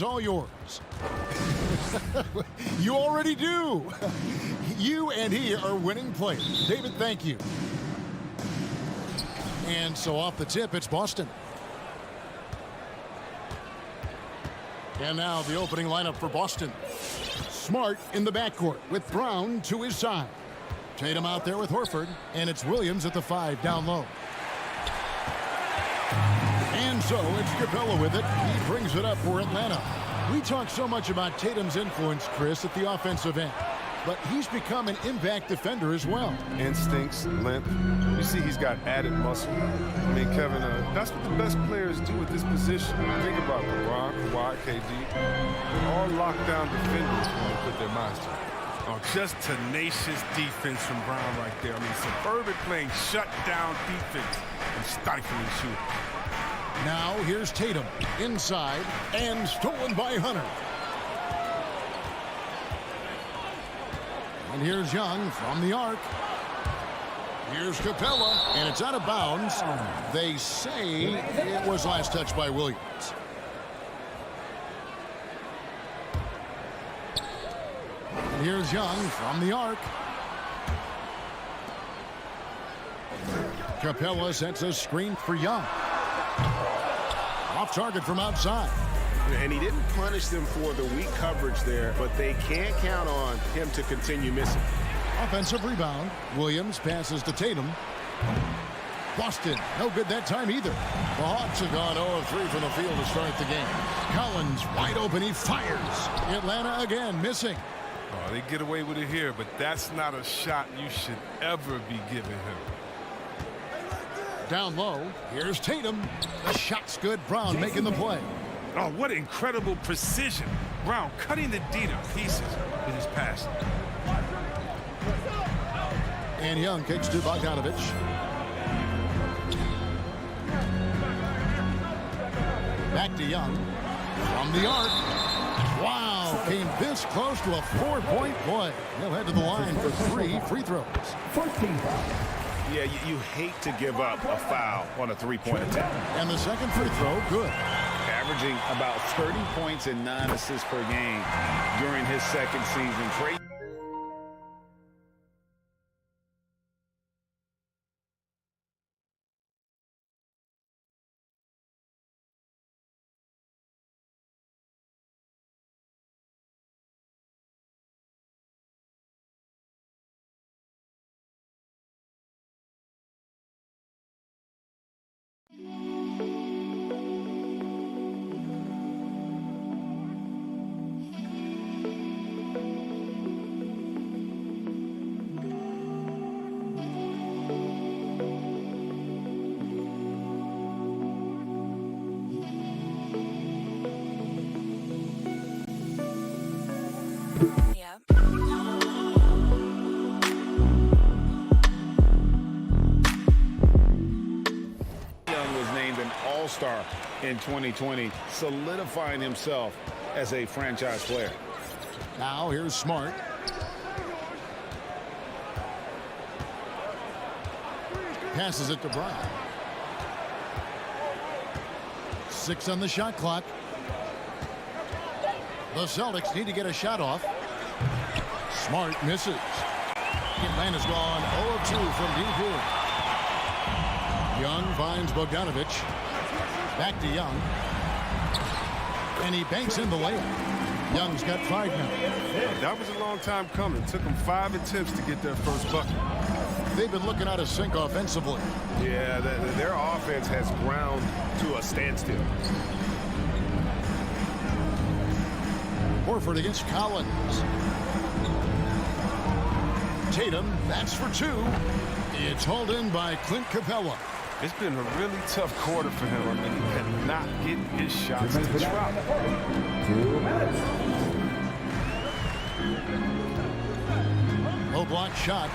It's all yours. You already do. You and he are winning players. David, thank you. And so off the tip, it's Boston. And now the opening lineup for Boston. Smart in the backcourt with Brown to his side. Tatum out there with Horford, and it's Williams at the 5 down low. And so it's Capella with it. He brings it up for Atlanta. We talk so much about Tatum's influence, Chris, at the offensive end. But he's become an impact defender as well. Instincts, length. You see he's got added muscle. I mean, Kevin, that's what the best players do at this position. Think about LeBron, Kawhi, KD. They're all lockdown defenders when they put their minds to it. Oh, just tenacious defense from Brown right there. I mean, superb at playing shutdown defense and stifling shooting. Now here's Tatum inside and stolen by Hunter. And here's Young from the arc. Here's Capella, and it's out of bounds. They say it was last touched by Williams. And here's Young from the arc. Capella sets a screen for Young. Off target from outside. And he didn't punish them for the weak coverage there, but they can't count on him to continue missing. Offensive rebound. Williams passes to Tatum. Boston, no good that time either. The Hawks have gone 0-3 from the field to start the game. Collins wide open, he fires. Atlanta again missing. Oh, they get away with it here, but that's not a shot you should ever be giving him. Down low, here's Tatum. The shot's good. Brown making the play. Oh, what incredible precision. Brown cutting the D to pieces with his pass. And Young kicks to Bogdanovich. Back to Young. From the arc. Wow, came this close to a 4-point play. He'll head to the line for 3 free throws. 14 Yeah, you hate to give up a foul on a three-point attempt. And the second free throw, good. Averaging about 30 points and 9 assists per game during his second season. All-Star in 2020, solidifying himself as a franchise player. Now here's Smart. Passes it to Brown. 6 on the shot clock. The Celtics need to get a shot off. Smart misses. Atlanta's gone 0-2 from deep. Young finds Bogdanovich. Back to Young. And he banks in the layup. Young's got 5 now. That was a long time coming. Took them 5 attempts to get their first bucket. They've been looking out of sync offensively. Yeah, their offense has ground to a standstill. Horford against Collins. Tatum, that's for 2. It's hauled in by Clint Capella. It's been a really tough quarter for him. I mean, he cannot get his shots to drop. 2 minutes. Low block shot.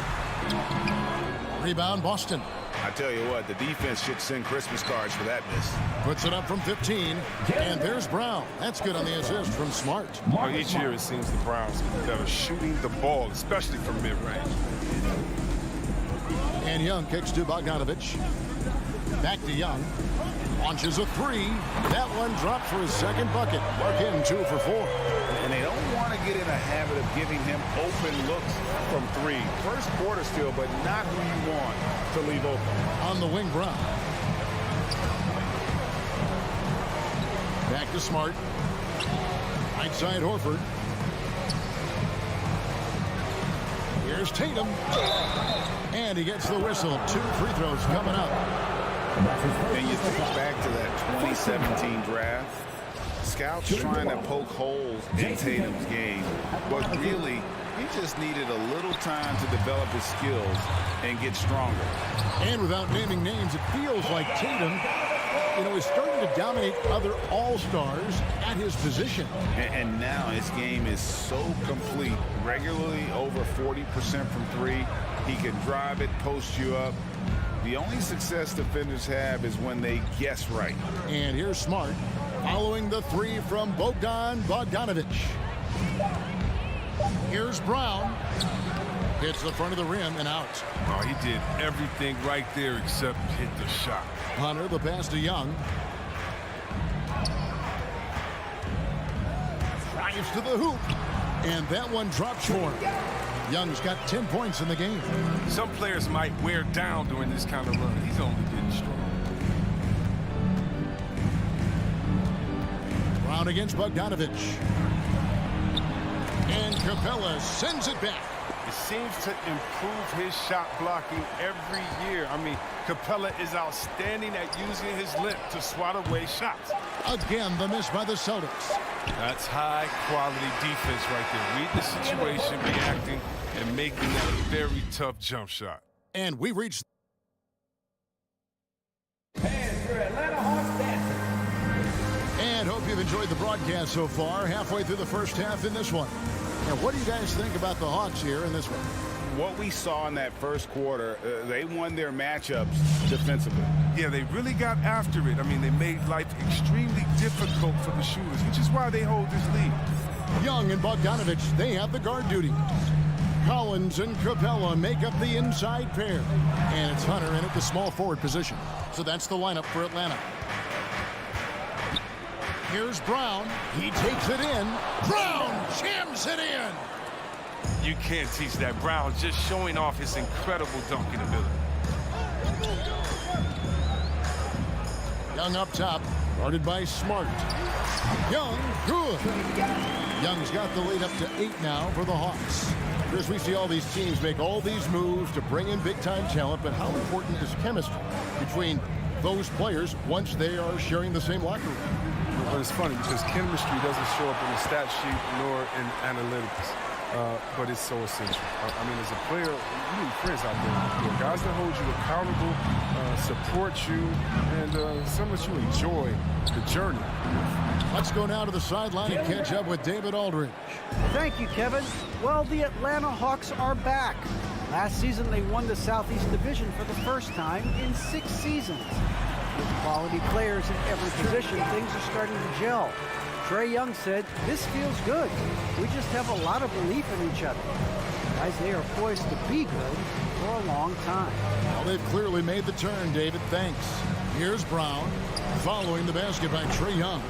Rebound Boston. I tell you what, the defense should send Christmas cards for that miss. Puts it up from 15. And there's Brown. That's good on the assist from Smart. Well, each year it seems the Browns that are shooting the ball, especially from mid-range. And Young kicks to Bogdanovich. Back to Young. Launches a three. That one dropped for his second bucket. Mark in 2 for 4. And they don't want to get in a habit of giving him open looks from 3. First quarter still, but not who you want to leave open. On the wing, Brown. Back to Smart. Right side, Horford. Here's Tatum. And he gets the whistle. 2 free throws coming up. And you think back to that 2017 draft, scouts trying to poke holes in Tatum's game, but really, he just needed a little time to develop his skills and get stronger. And without naming names, it feels like Tatum, is starting to dominate other all-stars at his position. And now his game is so complete, regularly over 40% from 3. He can drive it, post you up. The only success defenders have is when they guess right. And here's Smart following the 3 from Bogdanovic. Here's Brown. Hits the front of the rim and out. Oh, he did everything right there except hit the shot. Hunter, the pass to Young. Drives to the hoop. And that one drops for him. Young's got 10 points in the game. Some players might wear down during this kind of run. He's only getting strong. Brown against Bogdanovic. And Capella sends it back. It seems to improve his shot blocking every year. I mean, Capella is outstanding at using his length to swat away shots. Again, the miss by the Celtics. That's high-quality defense right there. Read the situation, reacting, and making that a very tough jump shot. And we reached. And hope you've enjoyed the broadcast so far. Halfway through the first half in this one. Now, what do you guys think about the Hawks here in this one? What we saw in that first quarter, they won their matchups defensively. Yeah, they really got after it. I mean, they made life extremely difficult for the shooters, which is why they hold this lead. Young and Bogdanovic, they have the guard duty. Collins and Capella make up the inside pair. And it's Hunter in at the small forward position. So that's the lineup for Atlanta. Here's Brown. He takes it in. Brown jams it in. You can't teach that. Brown just showing off his incredible dunking ability. Young up top, guarded by Smart. Young, good. Young's got the lead up to 8 now for the Hawks. Chris, we see all these teams make all these moves to bring in big-time talent, but how important is chemistry between those players once they are sharing the same locker room? But it's funny because chemistry doesn't show up in the stat sheet nor in analytics. But it's so essential. I mean, as a player, you need friends out there. Guys that hold you accountable, support you, and so much you enjoy the journey. Let's go now to the sideline and catch up with David Aldridge. Thank you, Kevin. Well, the Atlanta Hawks are back. Last season, they won the Southeast Division for the first time in 6 seasons. With quality players in every position, things are starting to gel. Trae Young said, "This feels good. We just have a lot of belief in each other." Guys, they are poised to be good for a long time. Well, they've clearly made the turn, David. Thanks. Here's Brown, following the basket by Trae Young.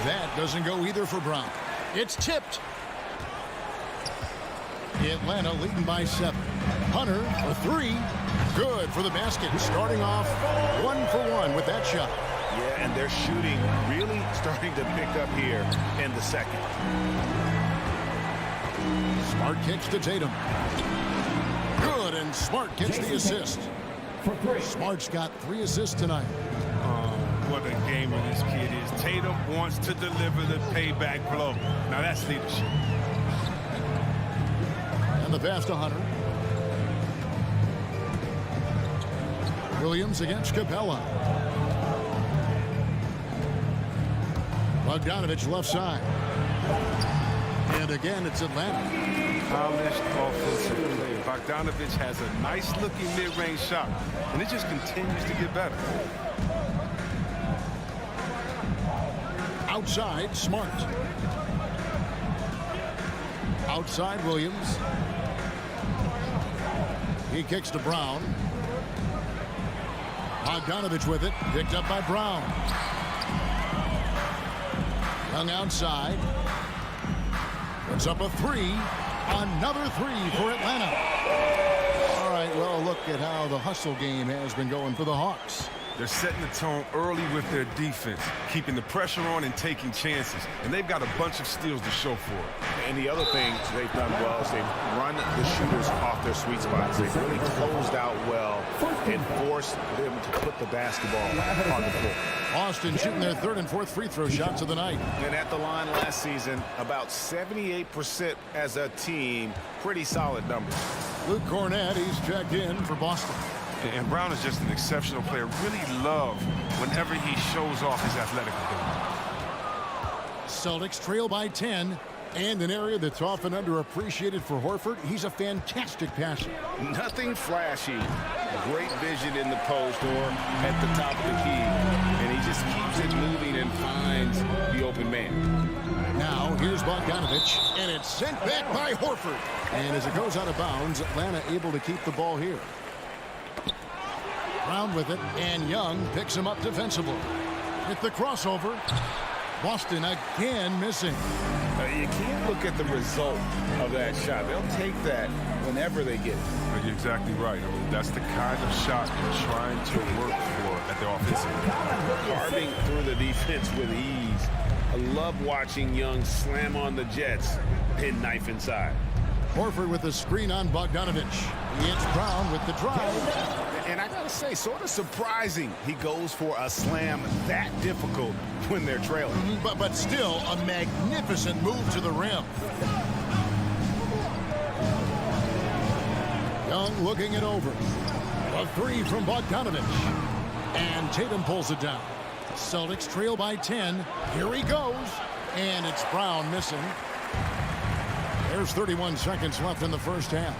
That doesn't go either for Brown. It's tipped. Atlanta leading by 7. Hunter for 3. Good for the basket. Starting off 1 for 1 with that shot. Yeah, and their shooting really starting to pick up here in the second. Smart kicks to Tatum. Good, and Smart gets the assist. Smart's got 3 assists tonight. What a gamer this kid is. Tatum wants to deliver the payback blow. Now that's leadership. And the pass to Hunter. Williams against Capella. Bogdanovic left side. And again, it's Atlanta. Polished offensive play. Bogdanovic has a nice-looking mid-range shot, and it just continues to get better. Outside, Smart. Outside, Williams. He kicks to Brown. Bogdanovich with it, picked up by Brown. Young outside. Puts up a three. Another three for Atlanta. All right, well, look at how the hustle game has been going for the Hawks. They're setting the tone early with their defense, keeping the pressure on and taking chances. And they've got a bunch of steals to show for it. And the other thing they've done well is they've run the shooters off their sweet spots. They've really closed out well and forced them to put the basketball on the floor. Boston shooting their third and fourth free throw shots of the night. And at the line last season, about 78% as a team. Pretty solid numbers. Luke Cornett, he's checked in for Boston. And Brown is just an exceptional player. Really love whenever he shows off his athletic ability. Celtics trail by 10. And an area that's often underappreciated for Horford, he's a fantastic passer. Nothing flashy. Great vision in the post or at the top of the key. And he just keeps it moving and finds the open man. Now, here's Bogdanovich, and it's sent back by Horford. And as it goes out of bounds, Atlanta able to keep the ball here. Brown with it, and Young picks him up defensively. With the crossover, Boston again missing. You can't look at the result of that shot. They'll take that whenever they get it. You're exactly right. I mean, that's the kind of shot they're trying to work for at the offensive end. Carving through the defense with ease. I love watching Young slam on the Jets, pin knife inside. Horford with the screen on Bogdanovich. It's Brown with the drive. And I gotta say, sort of surprising he goes for a slam that difficult when they're trailing. But still a magnificent move to the rim. Young looking it over. A three from Bogdanovich. And Tatum pulls it down. Celtics trail by 10. Here he goes. And it's Brown missing. There's 31 seconds left in the first half.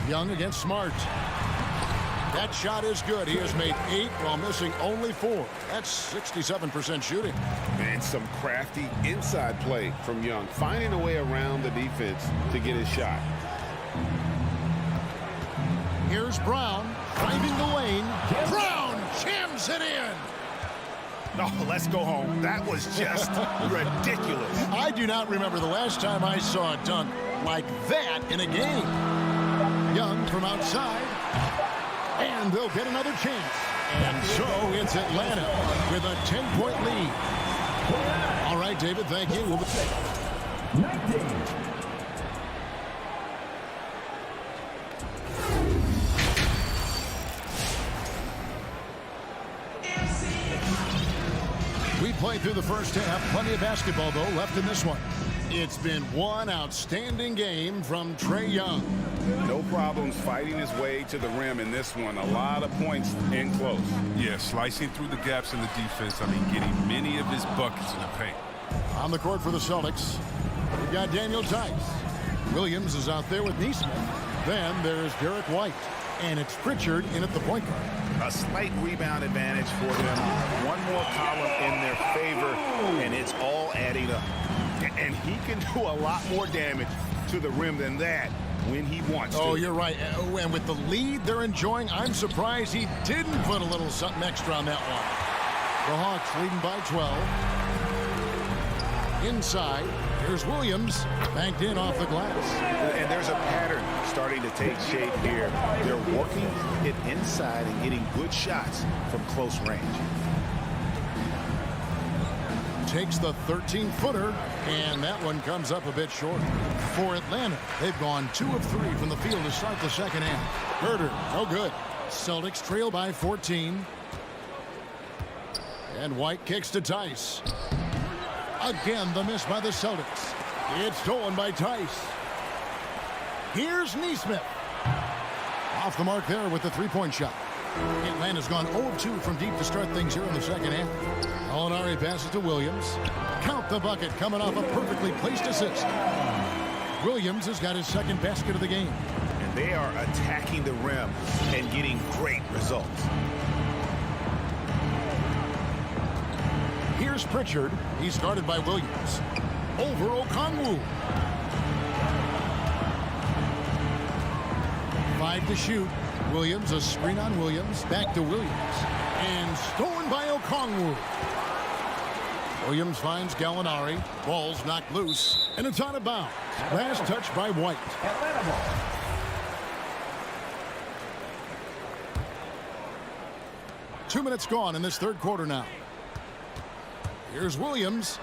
Young against Smart. That shot is good. He has made 8 while missing only 4. That's 67% shooting. And some crafty inside play from Young, finding a way around the defense to get his shot. Here's Brown driving the lane. Brown jams it in. Oh, let's go home. That was just ridiculous. I do not remember the last time I saw a dunk like that in a game. Young from outside. And they'll get another chance. And so it's Atlanta with a 10-point lead. All right, David, thank you. We'll be 19. We played through the first half. Plenty of basketball, though, left in this one. It's been one outstanding game from Trae Young. No problems fighting his way to the rim in this one. A lot of points in close. Yeah, slicing through the gaps in the defense. I mean, getting many of his buckets in the paint. On the court for the Celtics, we've got Daniel Tice. Williams is out there with Neesmith. Then there's Derek White. And it's Pritchard in at the point guard. A slight rebound advantage for them. One more column in their favor, and it's all adding up. And he can do a lot more damage to the rim than that when he wants to. Oh, you're right. And with the lead they're enjoying, I'm surprised he didn't put a little something extra on that one. The Hawks leading by 12. Inside, here's Williams, banked in off the glass. And there's a pattern starting to take shape here. They're working it inside and getting good shots from close range. Takes the 13-footer, and that one comes up a bit short. For Atlanta, they've gone 2 of 3 from the field to start the second half. Herder, no good. Celtics trail by 14. And White kicks to Tice. Again, the miss by the Celtics. It's stolen by Tice. Here's Neesmith. Off the mark there with the three-point shot. Atlanta's gone 0-2 from deep to start things here in the second half. Molinari passes to Williams. Count the bucket coming off a perfectly placed assist. Williams has got his second basket of the game. And they are attacking the rim and getting great results. Here's Pritchard. He's guarded by Williams. Over Okongwu. 5 to shoot. Williams, a screen on Williams. Back to Williams. And stolen by Okongwu. Williams finds Gallinari. Ball's knocked loose. And it's out of bounds. Last touch by White. Atlanta ball. 2 minutes gone in this third quarter now. Here's Williams.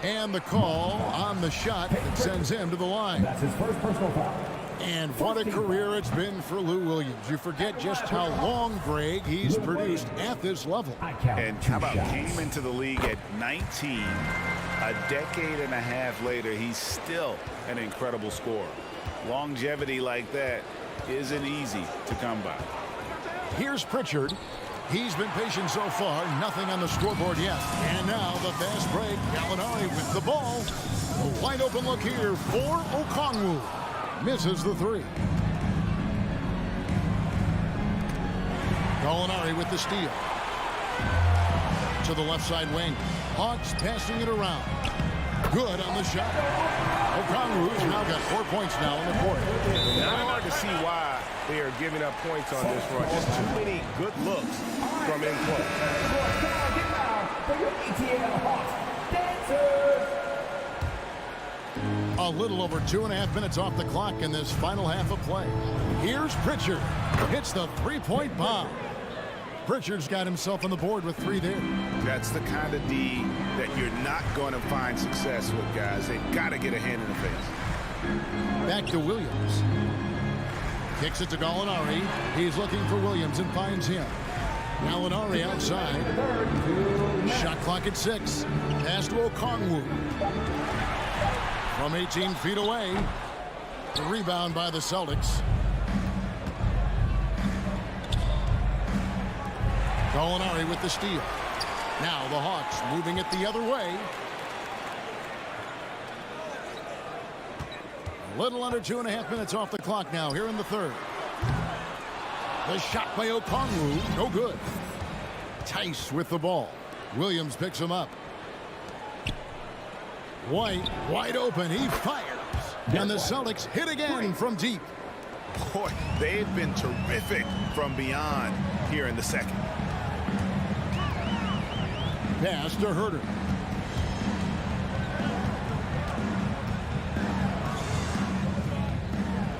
And the call on the shot that sends him to the line. That's his first personal foul. And what a career it's been for Lou Williams. You forget just how long, Greg, he's produced at this level. And how about came into the league at 19. A decade and a half later, he's still an incredible scorer. Longevity like that isn't easy to come by. Here's Pritchard. He's been patient so far. Nothing on the scoreboard yet. And now the fast break. Gallinari with the ball. A wide open look here for Okongwu. Misses the three. Gallinari with the steal. To the left side wing. Hawks passing it around. Good on the shot. Okongwu's now got 4 points now in the quarter. Not hard to see why they are giving up points on this run. Just too many good looks from in play. A little over 2.5 minutes off the clock in this final half of play. Here's Pritchard. Hits the three-point bomb. Pritchard's got himself on the board with 3 there. That's the kind of D that you're not going to find success with, guys. They've got to get a hand in the face. Back to Williams. Kicks it to Gallinari. He's looking for Williams and finds him. Gallinari outside. Shot clock at 6. Pass to Okongwu. From 18 feet away. The rebound by the Celtics. Gallinari with the steal. Now the Hawks moving it the other way. A little under 2.5 minutes off the clock now here in the third. The shot by Okongwu, no good. Tice with the ball. Williams picks him up. White, wide open, he fires. And the Celtics hit again from deep. Boy, they've been terrific from beyond here in the second. Pass to Herter.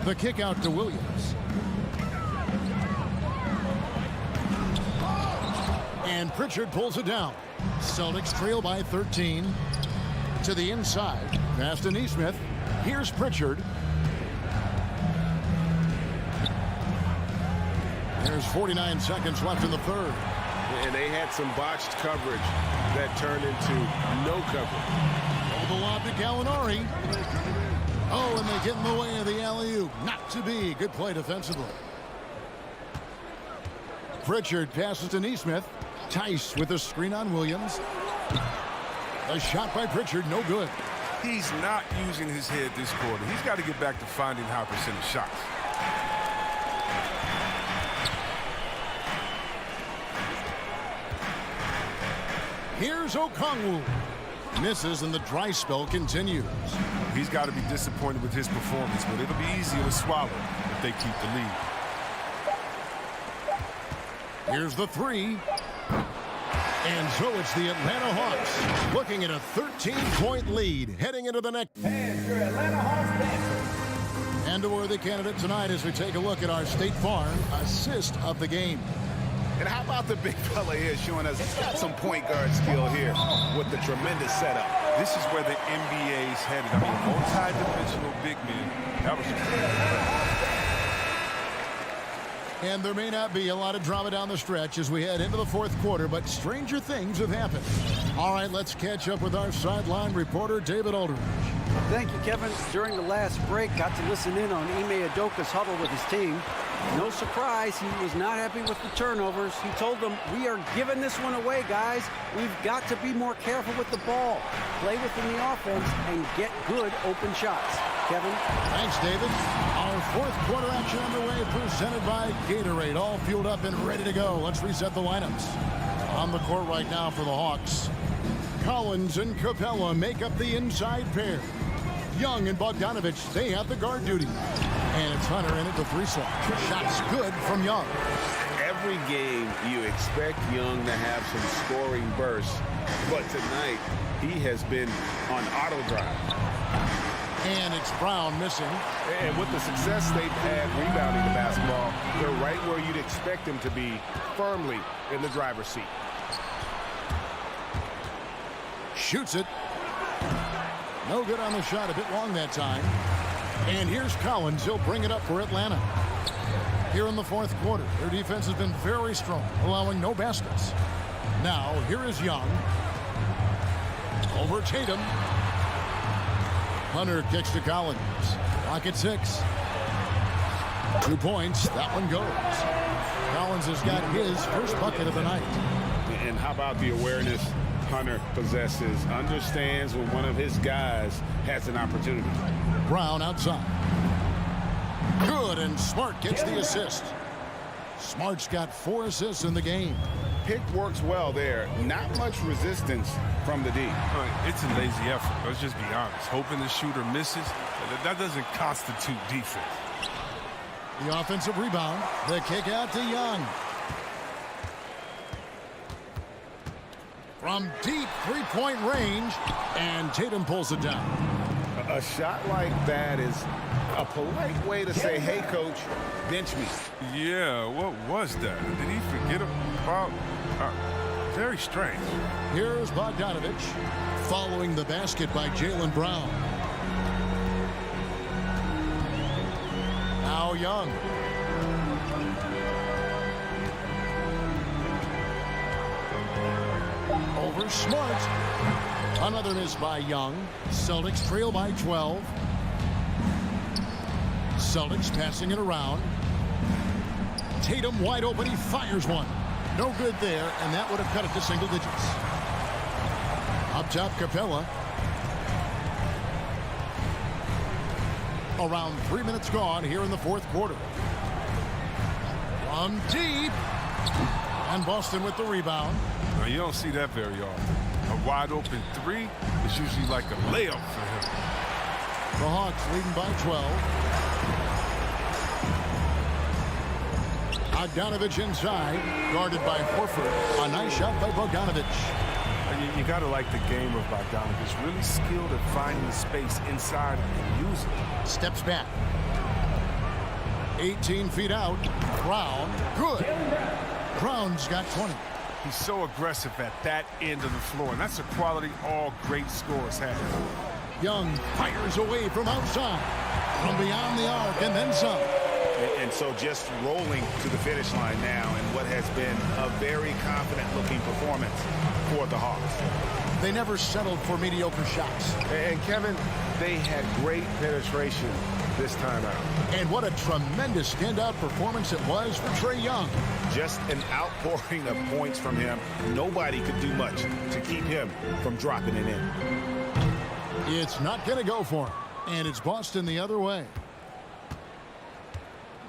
The kick out to Williams. And Pritchard pulls it down. Celtics trail by 13. To the inside. Pass to Neesmith. Here's Pritchard. There's 49 seconds left in the third. And they had some botched coverage that turned into no coverage. Oh, the lob to Gallinari. Oh, and they get in the way of the alley-oop. Not to be. Good play defensively. Pritchard passes to Neesmith. Tice with a screen on Williams. A shot by Pritchard, no good. He's not using his head this quarter. He's got to get back to finding high percentage shots. Here's Okongwu. Misses and the dry spell continues. He's got to be disappointed with his performance, but it'll be easier to swallow if they keep the lead. Here's the three. And so it's the Atlanta Hawks looking at a 13-point lead heading into the next. And your Atlanta Hawks dancer. And a worthy candidate tonight as we take a look at our State Farm assist of the game. And how about the big fella here showing us he's got some point guard skill here with the tremendous setup. This is where the NBA's headed. I mean, multi-dimensional big men. That was And there may not be a lot of drama down the stretch as we head into the fourth quarter, but stranger things have happened. All right, let's catch up with our sideline reporter, David Aldridge. Thank you, Kevin. During the last break, got to listen in on Ime Udoka's huddle with his team. No surprise, he was not happy with the turnovers. He told them, we are giving this one away, guys. We've got to be more careful with the ball, play within the offense, and get good open shots. Kevin? Thanks, David. Our fourth quarter action underway, presented by Gatorade. All fueled up and ready to go. Let's reset the lineups. On the court right now for the Hawks, Collins and Capella make up the inside pair. Young and Bogdanovich, they have the guard duty. And it's Hunter in at the three slot. Shot's good from Young. Every game you expect Young to have some scoring bursts, but tonight he has been on auto drive. And it's Brown missing. And with the success they've had rebounding the basketball, they're right where you'd expect them to be, firmly in the driver's seat. Shoots it. No good on the shot, a bit long that time. And here's Collins. He'll bring it up for Atlanta. Here in the fourth quarter, their defense has been very strong, allowing no baskets. Now, here is Young. Over Tatum. Hunter kicks to Collins. Clock at 6. 2 points. That one goes. Collins has got his first bucket of the night. And how about the awareness Hunter possesses? Understands when one of his guys has an opportunity. Brown outside. Good, and Smart gets the assist. Smart's got 4 assists in the game. Pick works well there. Not much resistance from the D. It's a lazy effort. Let's just be honest. Hoping the shooter misses, that doesn't constitute defense. The offensive rebound. The kick out to Young. From deep three-point range, and Tatum pulls it down. A shot like that is a polite way to say, hey, coach, bench me. Yeah, what was that? Did he forget about? Very strange. Here's Bogdanovich following the basket by Jaylen Brown. Now Young. Over Smart. Another miss by Young. Celtics trail by 12. Celtics passing it around. Tatum wide open. He fires one. No good there, and that would have cut it to single digits. Up top, Capella. Around 3 minutes gone here in the fourth quarter. From deep. And Boston with the rebound. Now, you don't see that very often. A wide open three is usually like a layup for him. The Hawks leading by 12. Bogdanovich inside, guarded by Horford. A nice shot by Bogdanovich. You got to like the game of Bogdanovich. Really skilled at finding space inside and using it. Steps back. 18 feet out. Brown, good. Brown's got 20. He's so aggressive at that end of the floor, and that's a quality all great scorers have. Young fires away from outside. From beyond the arc and then some. And so just rolling to the finish line now in what has been a very confident-looking performance for the Hawks. They never settled for mediocre shots. And Kevin, they had great penetration this time out. And what a tremendous standout performance it was for Trae Young. Just an outpouring of points from him. Nobody could do much to keep him from dropping it in. It's not going to go for him. And it's Boston the other way.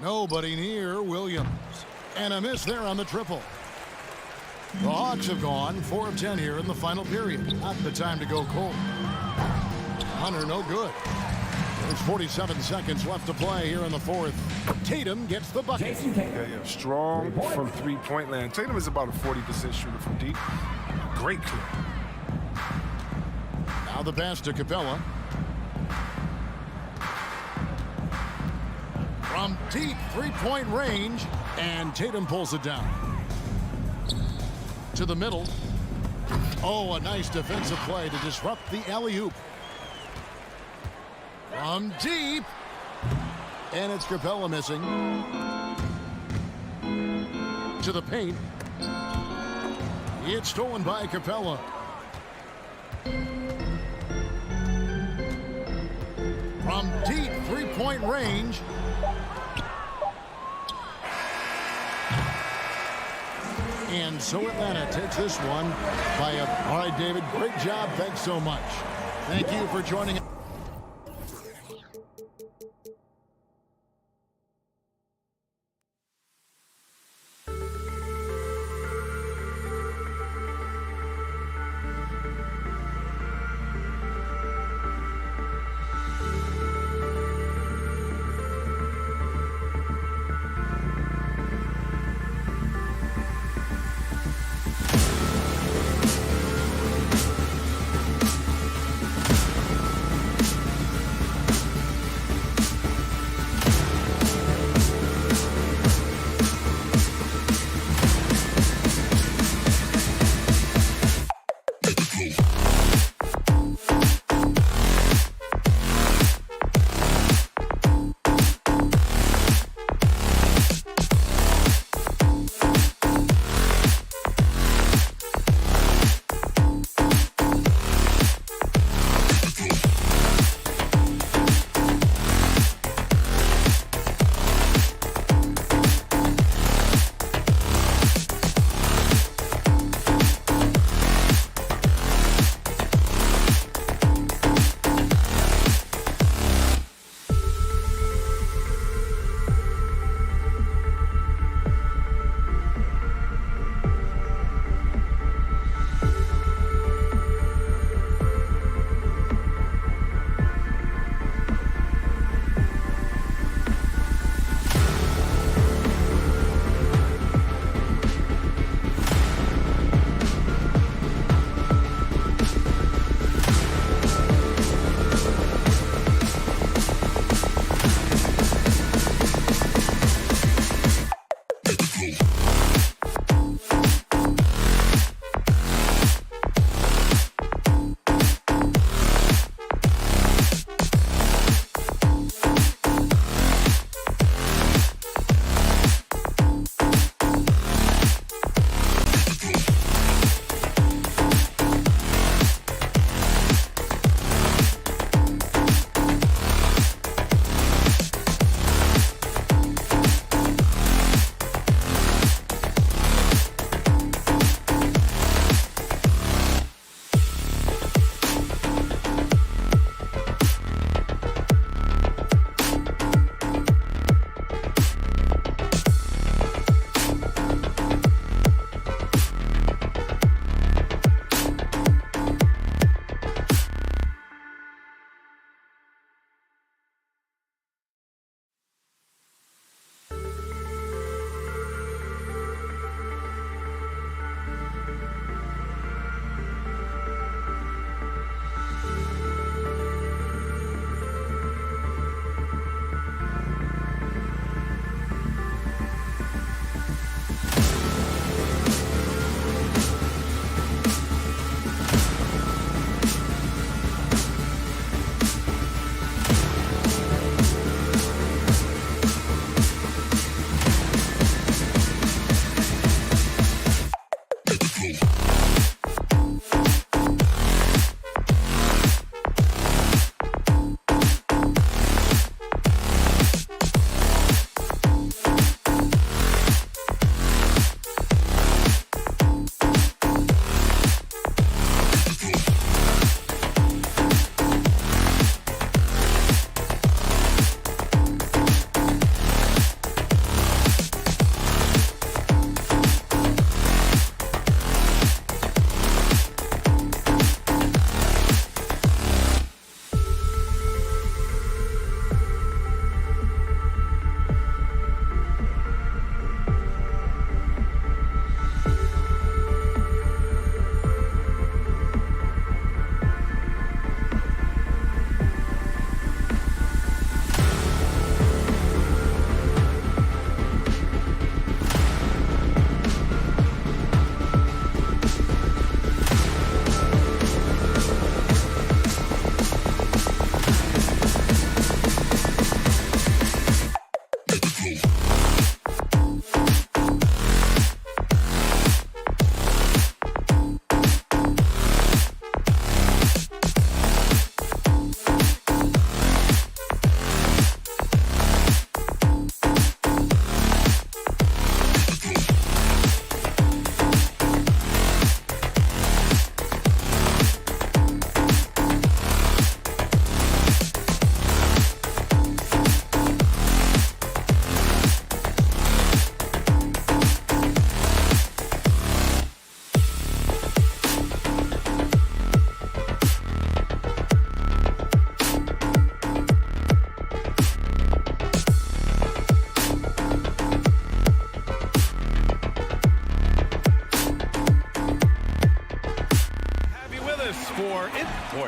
Nobody near Williams. And a miss there on the triple. The Hawks have gone 4 of 10 here in the final period. Not the time to go cold. Hunter, no good. There's 47 seconds left to play here in the fourth. Tatum gets the bucket. Yeah, strong from three-point land. Tatum is about a 40% shooter from deep. Great clip. Now the pass to Capella. From deep three-point range, and Tatum pulls it down. To the middle. Oh, a nice defensive play to disrupt the alley-oop. From deep. And it's Capella missing. To the paint. It's stolen by Capella. From deep three-point range. And so Atlanta takes this one by a... All right, David, great job. Thanks so much. Thank you for joining us.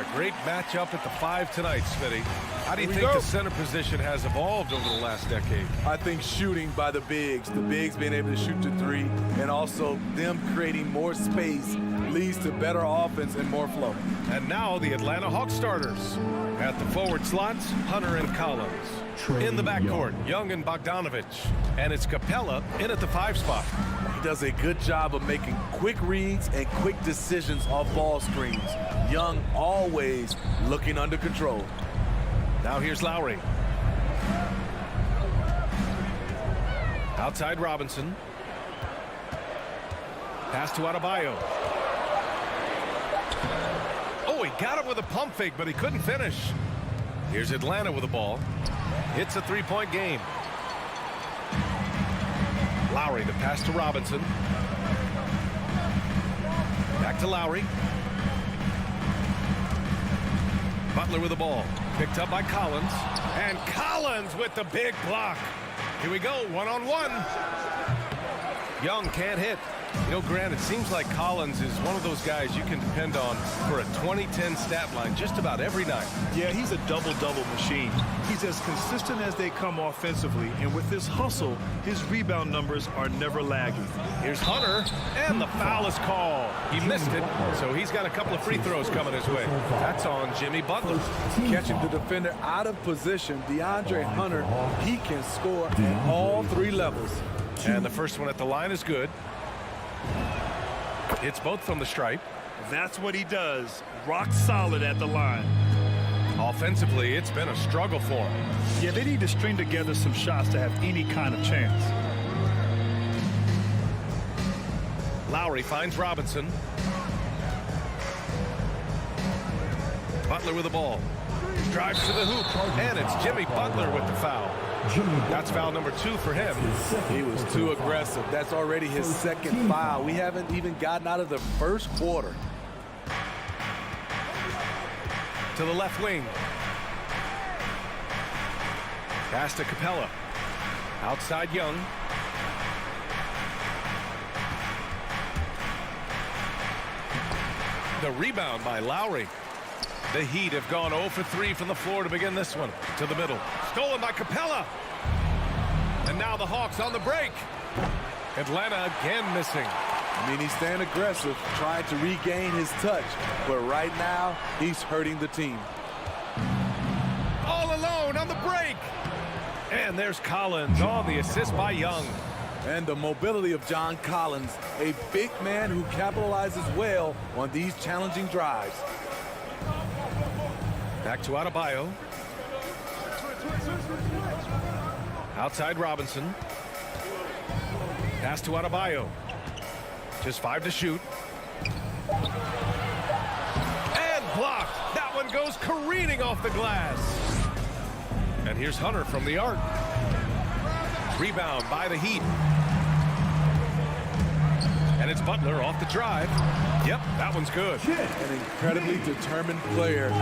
a great matchup at the 5 tonight, Smitty. How do you think the center position has evolved over the last decade? I think shooting by the bigs being able to shoot to 3, and also them creating more space leads to better offense and more flow. And now the Atlanta Hawks starters. At the forward slots, Hunter and Collins. In the backcourt, Young and Bogdanovich. And it's Capella in at the 5 spot. He does a good job of making quick reads and quick decisions off ball screens. Young always looking under control. Now here's Lowry. Outside Robinson. Pass to Adebayo. Oh, he got him with a pump fake, but he couldn't finish. Here's Atlanta with the ball. It's a 3-point game. Lowry, the pass to Robinson. Back to Lowry. Butler with the ball. Picked up by Collins. And Collins with the big block. Here we go, one-on-one. Young can't hit. You know, Grant, it seems like Collins is one of those guys you can depend on for a 2010 stat line just about every night. Yeah, he's a double-double machine. He's as consistent as they come offensively, and with his hustle, his rebound numbers are never lagging. Here's Hunter, and the foul is called. He missed it, so he's got a couple of free throws coming his way. That's on Jimmy Butler. Catching the defender out of position, DeAndre Hunter, he can score at all 3 levels. And the first one at the line is good. It's both from the stripe. That's what he does. Rock solid at the line. Offensively, it's been a struggle for him. Yeah, they need to string together some shots to have any kind of chance. Lowry finds Robinson. Butler with the ball. Drives to the hoop, and it's Jimmy Butler with the foul. That's foul number 2 for him. He was too aggressive. That's already his 2nd foul. We haven't even gotten out of the 1st quarter. To the left wing. Pass to Capella. Outside Young. The rebound by Lowry. The Heat have gone 0 for 3 from the floor to begin this one. To the middle. Stolen by Capella. And now the Hawks on the break. Atlanta again missing. I mean, he's staying aggressive, trying to regain his touch. But right now, he's hurting the team. All alone on the break. And there's Collins on the assist by Young. And the mobility of John Collins, a big man who capitalizes well on these challenging drives. Back to Adebayo. Outside Robinson. Pass to Adebayo. Just 5 to shoot. And blocked. That one goes careening off the glass. And here's Hunter from the arc. Rebound by the Heat. And it's Butler off the drive. Yep, that one's good. An incredibly determined player.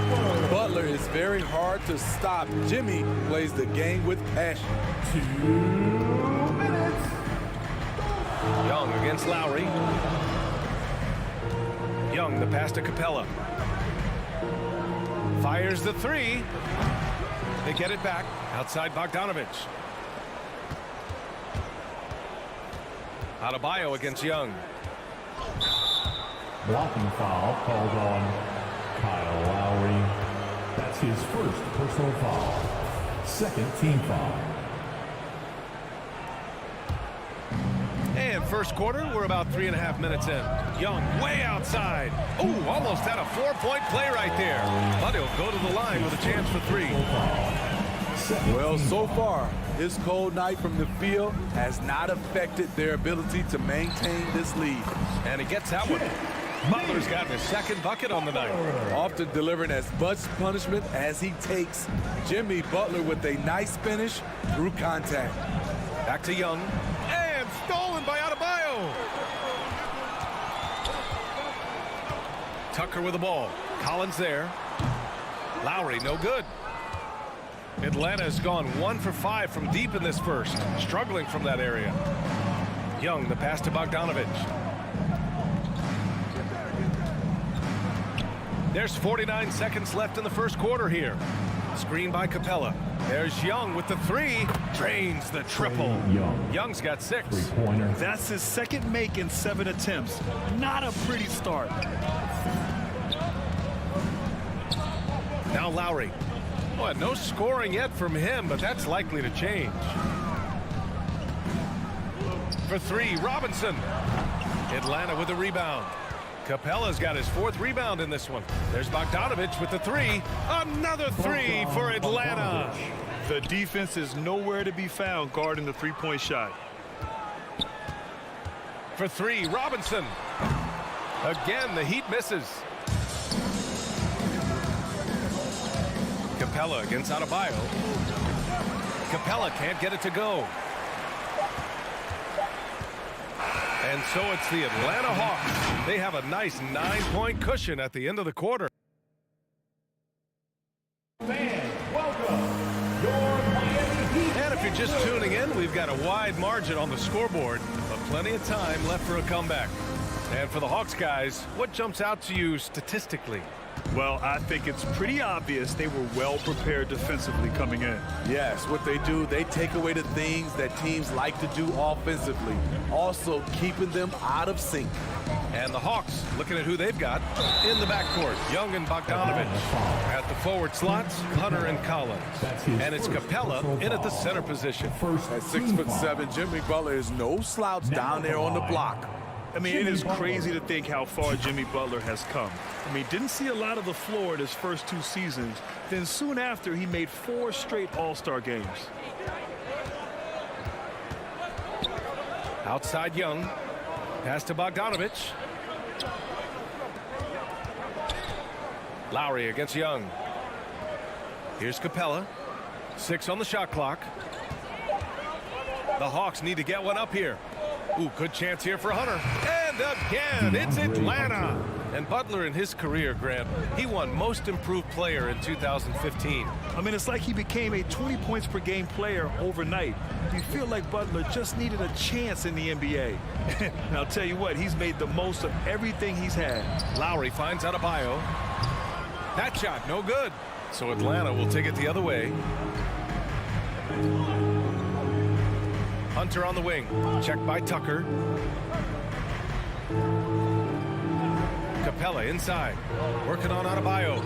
Butler is very hard to stop. Jimmy plays the game with passion. 2 minutes. Young against Lowry. Young, the pass to Capella. Fires the 3. They get it back. Outside Bogdanovich. Adebayo against Young. Blocking foul called on Kyle Lowry. That's his 1st personal foul. 2nd team foul. And first quarter, we're about 3.5 minutes in. Young way outside. Oh, almost had a 4-point play right there. But he'll go to the line with a chance for 3. Well, so far, his cold night from the field has not affected their ability to maintain this lead. And he gets that one. Butler's gotten his 2nd bucket on the night. Often delivering as much punishment as he takes. Jimmy Butler with a nice finish through contact. Back to Young. And stolen by Adebayo. Tucker with the ball. Collins there. Lowry, no good. Atlanta has gone 1 for 5 from deep in this first. Struggling from that area. Young, the pass to Bogdanovich. There's 49 seconds left in the first quarter here. Screen by Capella. There's Young with the three. Drains the triple. Young's got 6. Three-pointer. That's his second make in 7 attempts. Not a pretty start. Now Lowry. Well, no scoring yet from him, but that's likely to change. For 3, Robinson. Atlanta with the rebound. Capella's got his 4th rebound in this one. There's Bogdanovich with the 3. Another 3 for Atlanta. The defense is nowhere to be found guarding the three-point shot. For 3, Robinson. Again, the Heat misses. Capella against Adebayo. Capella can't get it to go. And so it's the Atlanta Hawks. They have a nice 9-point cushion at the end of the quarter. Fans, welcome your Miami Heat. And if you're just tuning in, we've got a wide margin on the scoreboard, but plenty of time left for a comeback. And for the Hawks guys, what jumps out to you statistically? Well, I think it's pretty obvious they were well prepared defensively coming in. Yes, what they do, they take away the things that teams like to do offensively, also keeping them out of sync. And the Hawks looking at who they've got in the backcourt. Young and Bogdanovich. At the forward slots, Hunter and Collins. And it's Capella in at the center position. At 6'7", Jimmy Butler is no slouch down there on the block. I mean, it is crazy to think how far Jimmy Butler has come. I mean, didn't see a lot of the floor in his first 2 seasons. Then soon after, he made 4 straight All-Star games. Outside Young. Pass to Bogdanovich. Lowry against Young. Here's Capella. 6 on the shot clock. The Hawks need to get one up here. Ooh, good chance here for Hunter. And again, it's Atlanta. And Butler in his career, Grant, he won Most Improved Player in 2015. I mean, it's like he became a 20 points per game player overnight. You feel like Butler just needed a chance in the NBA. And I'll tell you what, he's made the most of everything he's had. Lowry finds Adebayo. That shot, no good. So Atlanta will take it the other way. Hunter on the wing. Checked by Tucker. Capella inside. Working on Adebayo.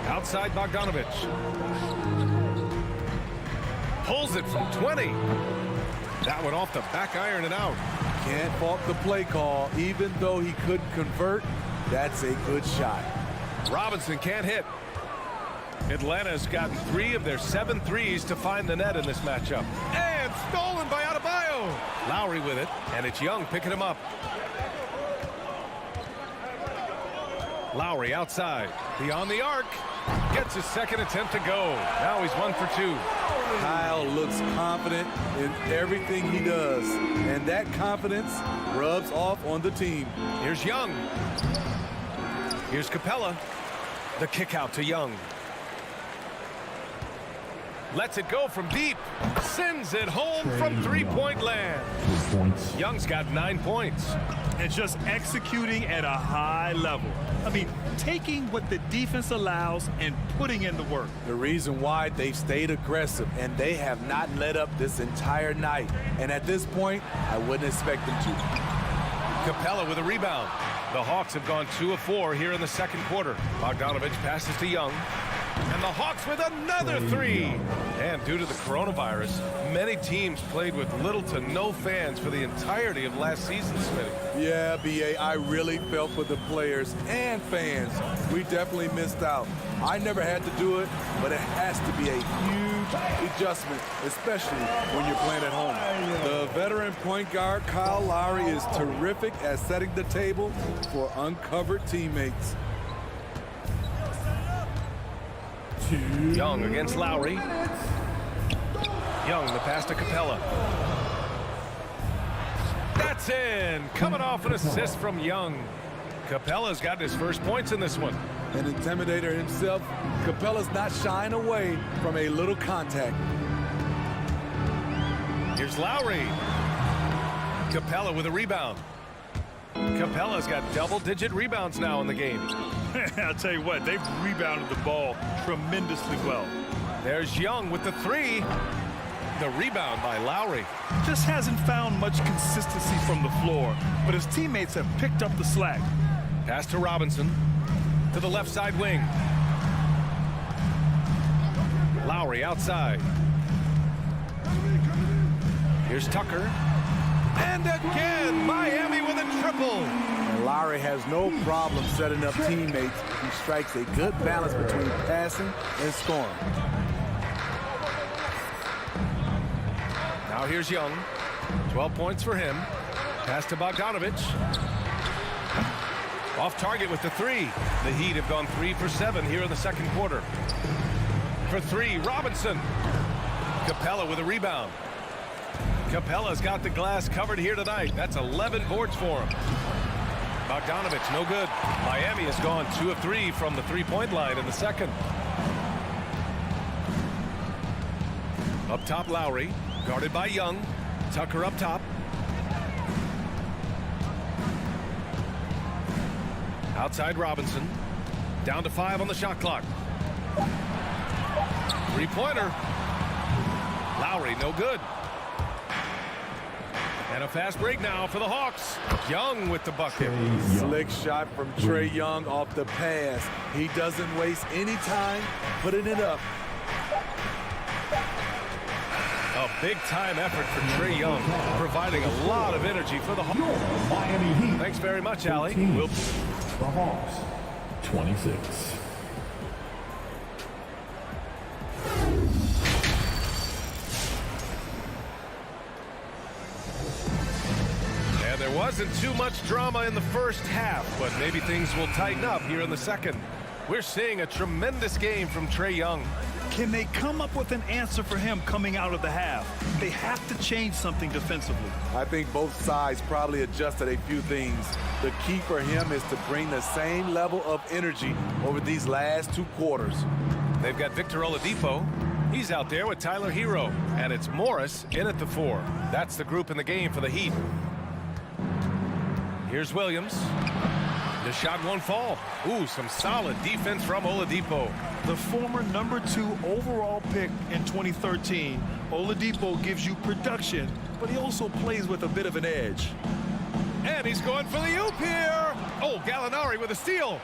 Outside Bogdanovich. Pulls it from 20. That one off the back iron and out. Can't fault the play call. Even though he couldn't convert, that's a good shot. Robinson can't hit. Atlanta's gotten 3 of their 7 threes to find the net in this matchup. And stolen by Adebayo. Lowry with it, and it's Young picking him up. Lowry outside. Beyond the arc. Gets his second attempt to go. Now he's 1 for 2. Kyle looks confident in everything he does, and that confidence rubs off on the team. Here's Young. Here's Capella. The kick out to Young. Lets it go from deep. Sends it home from three-point land. 2 points. Young's got 9 points. And just executing at a high level. I mean, taking what the defense allows and putting in the work. The reason why they've stayed aggressive, and they have not let up this entire night. And at this point, I wouldn't expect them to. Capella with a rebound. The Hawks have gone 2 of 4 here in the second quarter. Bogdanovich passes to Young. And the Hawks with another 3. And due to the coronavirus, many teams played with little to no fans for the entirety of last season, Smitty. Yeah, B.A., I really felt for the players and fans. We definitely missed out. I never had to do it, but it has to be a huge adjustment, especially when you're playing at home. The veteran point guard, Kyle Lowry, is terrific at setting the table for uncovered teammates. Young against Lowry. Young, the pass to Capella. That's in. Coming off an assist from Young. Capella's got his first points in this one. An intimidator himself, Capella's not shying away from a little contact. Here's Lowry. Capella with a rebound. Capella's got double-digit rebounds now in the game. I'll tell you what, they've rebounded the ball tremendously well. There's Young with the three. The rebound by Lowry. Just hasn't found much consistency from the floor, but his teammates have picked up the slack. Pass to Robinson. To the left side wing. Lowry outside. Here's Tucker. And again, Miami with a triple. And Lowry has no problem setting up teammates. He strikes a good balance between passing and scoring. Now here's Young. 12 points for him. Pass to Bogdanovich. Off target with the three. The Heat have gone 3 for 7 here in the second quarter. For three, Robinson. Capella with a rebound. Capella's got the glass covered here tonight. That's 11 boards for him. Bogdanovich, no good. Miami has gone 2 of 3 from the three-point line in the second. Up top, Lowry. Guarded by Young. Tucker up top. Outside Robinson. Down to 5 on the shot clock. Three-pointer. Lowry, no good. And a fast break now for the Hawks. Young with the bucket. Slick shot from Trae Young off the pass. He doesn't waste any time putting it up. A big-time effort for Trae Young, providing a lot of energy for the Hawks. Miami Heat. Thanks very much, Allie. 13. We'll... The Hawks, 26. And there wasn't too much drama in the first half, but maybe things will tighten up here in the second. We're seeing a tremendous game from Trae Young. Can they come up with an answer for him coming out of the half? They have to change something defensively. I think both sides probably adjusted a few things. The key for him is to bring the same level of energy over these last 2 quarters. They've got Victor Oladipo. He's out there with Tyler Hero. And it's Morris in at the 4. That's the group in the game for the Heat. Here's Williams. The shot won't fall. Ooh, some solid defense from Oladipo. The former #2 overall pick in 2013, Oladipo gives you production, but he also plays with a bit of an edge. And he's going for the oop here. Oh, Gallinari with a steal.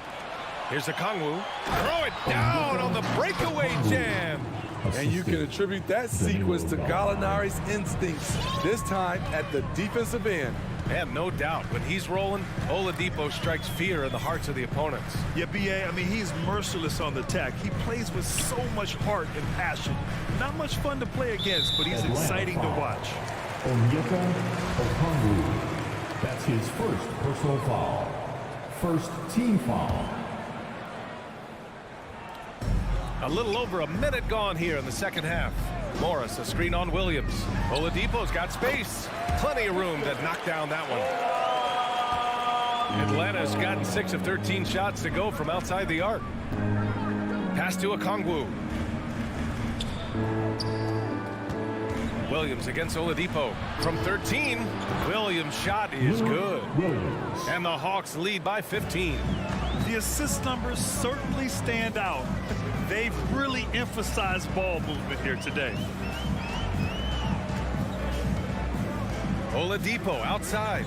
Here's Okongwu. Throw it down on the breakaway jam. And you can attribute that sequence to Gallinari's instincts, this time at the defensive end. And no doubt, when he's rolling, Oladipo strikes fear in the hearts of the opponents. Yeah, B.A., I mean, he's merciless on the attack. He plays with so much heart and passion. Not much fun to play against, but he's exciting to watch. Onyeka Okongwu. That's his first personal foul. First team foul. A little over a minute gone here in the second half. Morris, a screen on Williams. Oladipo's got space. Plenty of room to knock down that one. Atlanta's gotten 6 of 13 shots to go from outside the arc. Pass to Okongwu. Williams against Oladipo. From 13, Williams' shot is good. And the Hawks lead by 15. The assist numbers certainly stand out. They've really emphasized ball movement here today. Oladipo outside.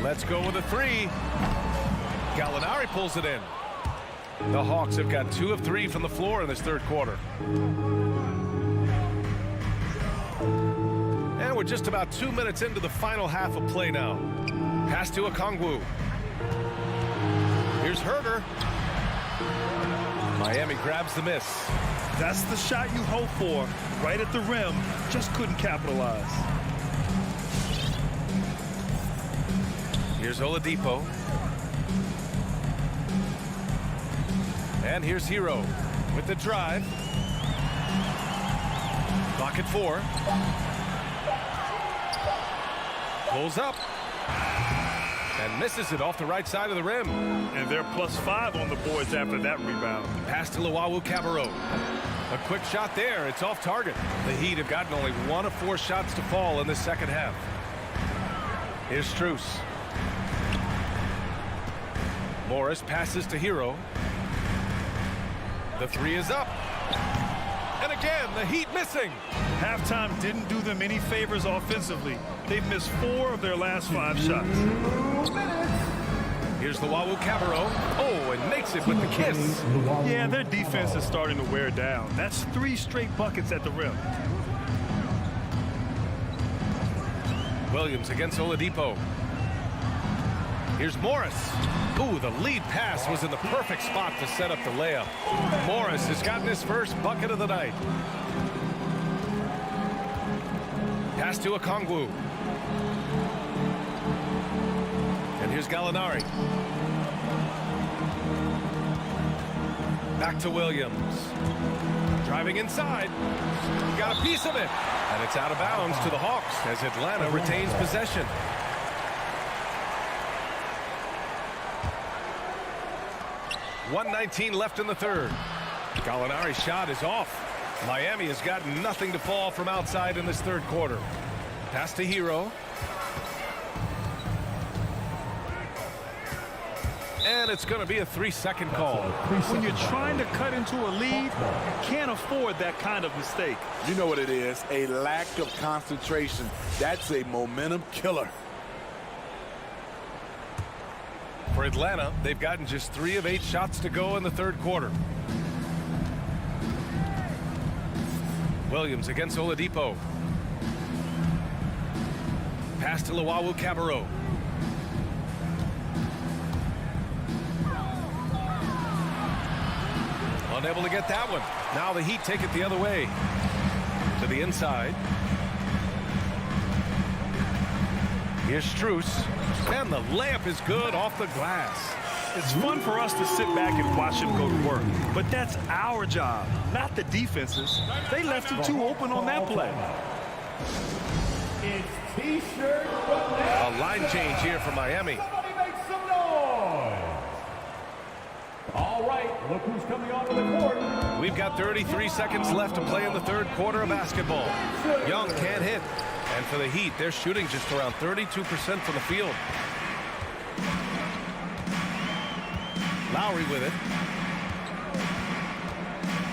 Let's go with a 3. Gallinari pulls it in. The Hawks have got 2 of 3 from the floor in this third quarter. And we're just about 2 minutes into the final half of play now. Pass to Okongwu. Here's Herter. Miami grabs the miss. That's the shot you hope for. Right at the rim, just couldn't capitalize. Here's Oladipo. And here's Hero with the drive. Clock at 4. Pulls up. And misses it off the right side of the rim. And they're +5 on the boards after that rebound. Pass to Luwawu-Cabarrot. A quick shot there. It's off target. The Heat have gotten only 1 of 4 shots to fall in the second half. Here's Strus. Morris passes to Hero. The three is up. And again, the Heat missing. Halftime didn't do them any favors offensively. They've missed 4 of their last 5 shots. Here's the Wawu Cabarro. Oh, and makes it with the kiss. Yeah, their defense is starting to wear down. That's 3 straight buckets at the rim. Williams against Oladipo. Here's Morris. Ooh, the lead pass was in the perfect spot to set up the layup. Morris has gotten his first bucket of the night. Pass to Okongwu. And here's Gallinari. Back to Williams. Driving inside. Got a piece of it. And it's out of bounds to the Hawks as Atlanta retains possession. .119 left in the third. Gallinari's shot is off. Miami has got nothing to fall from outside in this third quarter. Pass to Hero. And it's going to be a 3-second call. When you're trying to cut into a lead, you can't afford that kind of mistake. You know what it is, a lack of concentration. That's a momentum killer. For Atlanta, they've gotten just 3 of 8 shots to go in the third quarter. Williams against Oladipo. Pass to Wawu Cabarro. Unable to get that one. Now the Heat take it the other way. To the inside. Here's Strus. And the layup is good off the glass. It's fun for us to sit back and watch him go to work. But that's our job, not the defense's. They left him too open on that play. It's T-shirt. A line change here for Miami. Somebody make some noise. All right, look who's coming onto the court. We've got 33 seconds left to play in the third quarter of basketball. Young can't hit. And for the Heat, they're shooting just around 32% from the field. Lowry with it.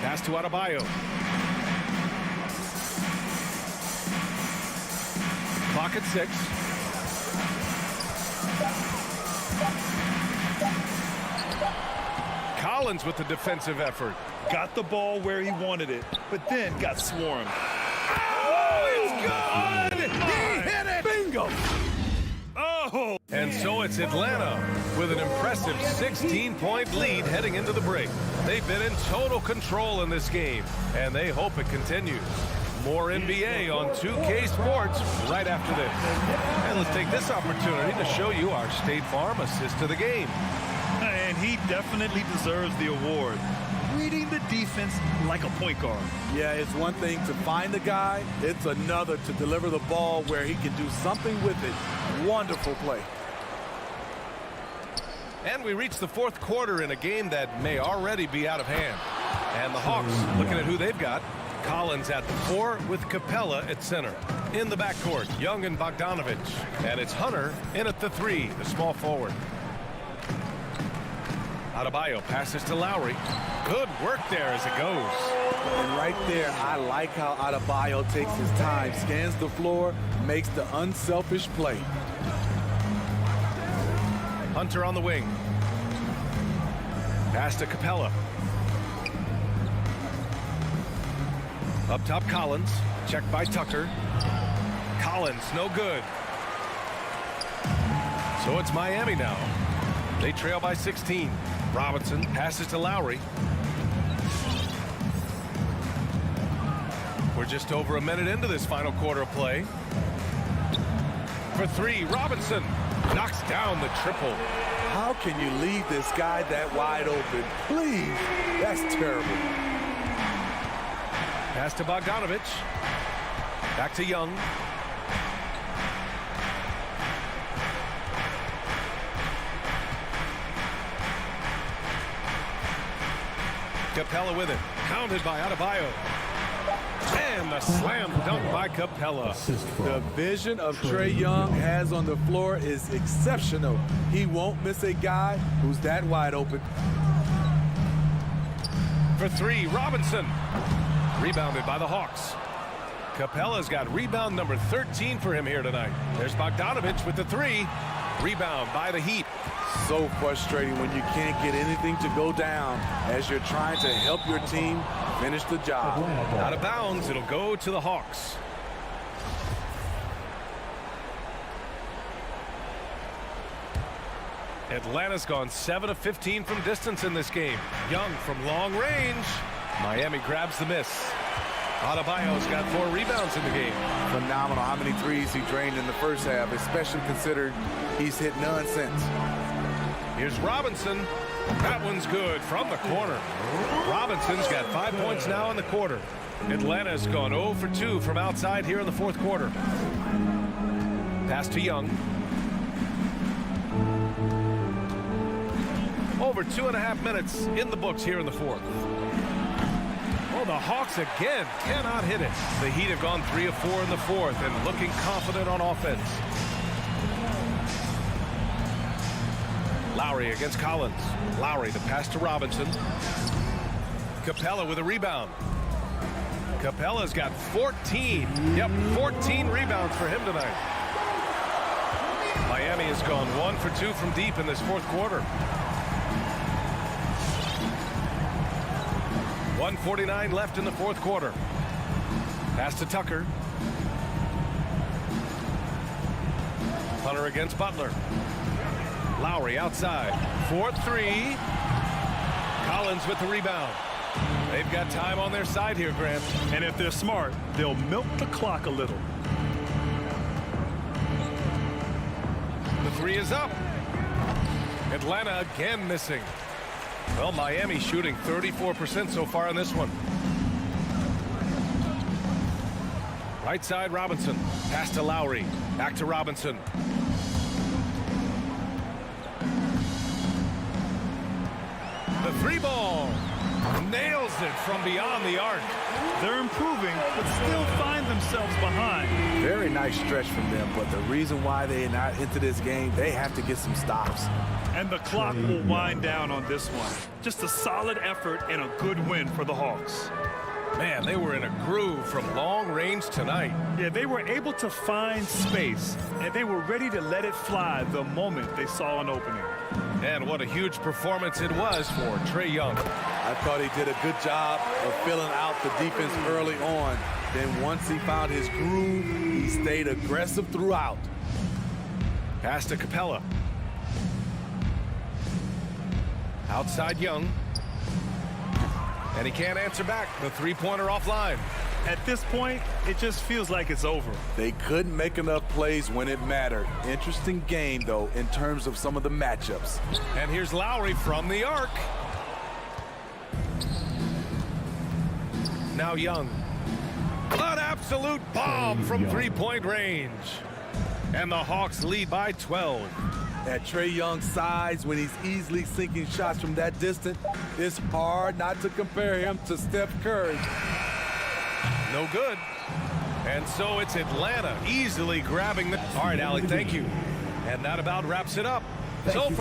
Pass to Adebayo. Clock at 6. Collins with the defensive effort. Got the ball where he wanted it, but then got swarmed. Oh, it's good! He hit it! Bingo! Oh! And so it's Atlanta with an impressive 16-point lead heading into the break. They've been in total control in this game, and they hope it continues. More NBA on 2K Sports right after this. And let's take this opportunity to show you our State Farm assist to the game. And he definitely deserves the award. Reading the defense like a point guard. Yeah, it's one thing to find the guy. It's another to deliver the ball where he can do something with it. Wonderful play. And we reach the fourth quarter in a game that may already be out of hand. And the Hawks, looking at who they've got, Collins at the 4 with Capella at center. In the backcourt, Young and Bogdanovich. And it's Hunter in at the 3, the small forward. Adebayo passes to Lowry. Good work there as it goes. And right there, I like how Adebayo takes his time, scans the floor, makes the unselfish play. Hunter on the wing. Pass to Capella. Up top, Collins. Checked by Tucker. Collins, no good. So it's Miami now. They trail by 16. Robinson passes to Lowry. We're just over a minute into this final quarter of play. For 3, Robinson knocks down the triple. How can you leave this guy that wide open? Please, that's terrible. Pass to Bogdanovich. Back to Young. Capella with it. Pounded by Adebayo. And the slam dunk by Capella. The vision of Trae Young has on the floor is exceptional. He won't miss a guy who's that wide open. For three, Robinson. Rebounded by the Hawks. Capella's got rebound number 13 for him here tonight. There's Bogdanovich with the three. Rebound by the Heat. So frustrating when you can't get anything to go down as you're trying to help your team finish the job. Out of bounds, it'll go to the Hawks. Atlanta's gone 7 of 15 from distance in this game. Young from long range. Miami grabs the miss. Adebayo's got 4 rebounds in the game. Phenomenal how many threes he drained in the first half, especially considered he's hit none since. Here's Robinson. That one's good from the corner. Robinson's got 5 points now in the quarter. Atlanta's gone 0 for 2 from outside here in the fourth quarter. Pass to Young. Over 2.5 minutes in the books here in the fourth. Oh, the Hawks again cannot hit it. The Heat have gone 3 of 4 in the fourth and looking confident on offense. Lowry against Collins. Lowry the pass to Robinson. Capella with a rebound. Capella's got 14. Yep, 14 rebounds for him tonight. Miami has gone 1 for 2 from deep in this fourth quarter. 1:49 left in the fourth quarter. Pass to Tucker. Hunter against Butler. Lowry outside. 4-3. Collins with the rebound. They've got time on their side here, Grant. And if they're smart, they'll milk the clock a little. The three is up. Atlanta again missing. Well, Miami shooting 34% so far in this one. Right side, Robinson. Pass to Lowry. Back to Robinson. The three ball. Nails it from beyond the arc. They're improving, but still find themselves behind. Very nice stretch from them, but the reason why they're not into this game, they have to get some stops. And the clock will wind down on this one. Just a solid effort and a good win for the Hawks. Man, they were in a groove from long range tonight. Yeah, they were able to find space, and they were ready to let it fly the moment they saw an opening. And what a huge performance it was for Trae Young. I thought he did a good job of filling out the defense early on. Then once he found his groove, he stayed aggressive throughout. Pass to Capella. Outside Young. And he can't answer back. The three-pointer offline. At this point, it just feels like it's over. They couldn't make enough plays when it mattered. Interesting game, though, in terms of some of the matchups. And here's Lowry from the arc. Now Young. An absolute bomb from three-point range. And the Hawks lead by 12. At Trae Young's size, when he's easily sinking shots from that distance, it's hard not to compare him to Steph Curry. No good. And so it's Atlanta easily grabbing the... All right, Allie, thank you. And that about wraps it up. So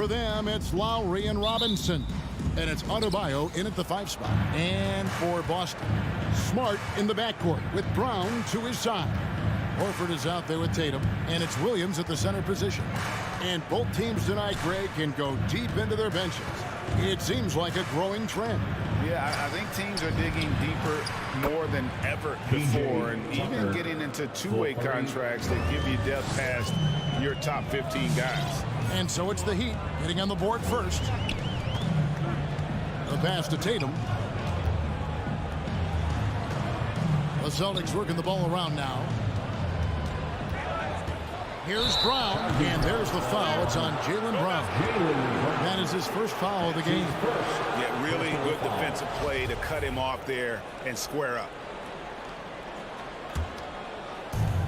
For them, it's Lowry and Robinson. And it's Adebayo in at the 5 spot. And for Boston, Smart in the backcourt with Brown to his side. Horford is out there with Tatum, and it's Williams at the center position. And both teams tonight, Greg, can go deep into their benches. It seems like a growing trend. Yeah, I think teams are digging deeper more than ever before, and even getting into two-way contracts that give you depth past your top 15 guys. And so it's the Heat getting on the board first. The pass to Tatum. The Celtics working the ball around now. Here's Brown, and there's the foul. It's on Jaylen Brown. That is his first foul of the game. Yeah, really good defensive play to cut him off there and square up.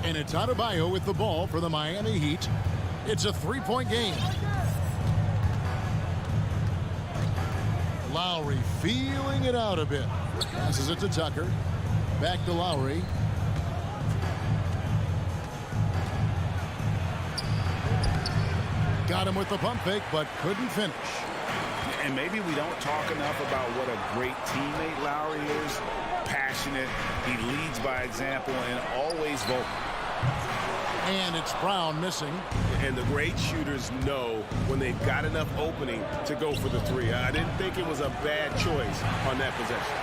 And it's Adebayo with the ball for the Miami Heat. It's a 3-point game. Lowry feeling it out a bit. Passes it to Tucker. Back to Lowry. Got him with the pump fake, but couldn't finish. And maybe we don't talk enough about what a great teammate Lowry is. Passionate, he leads by example, and always vocal. And it's Brown missing. And the great shooters know when they've got enough opening to go for the three. I didn't think it was a bad choice on that possession.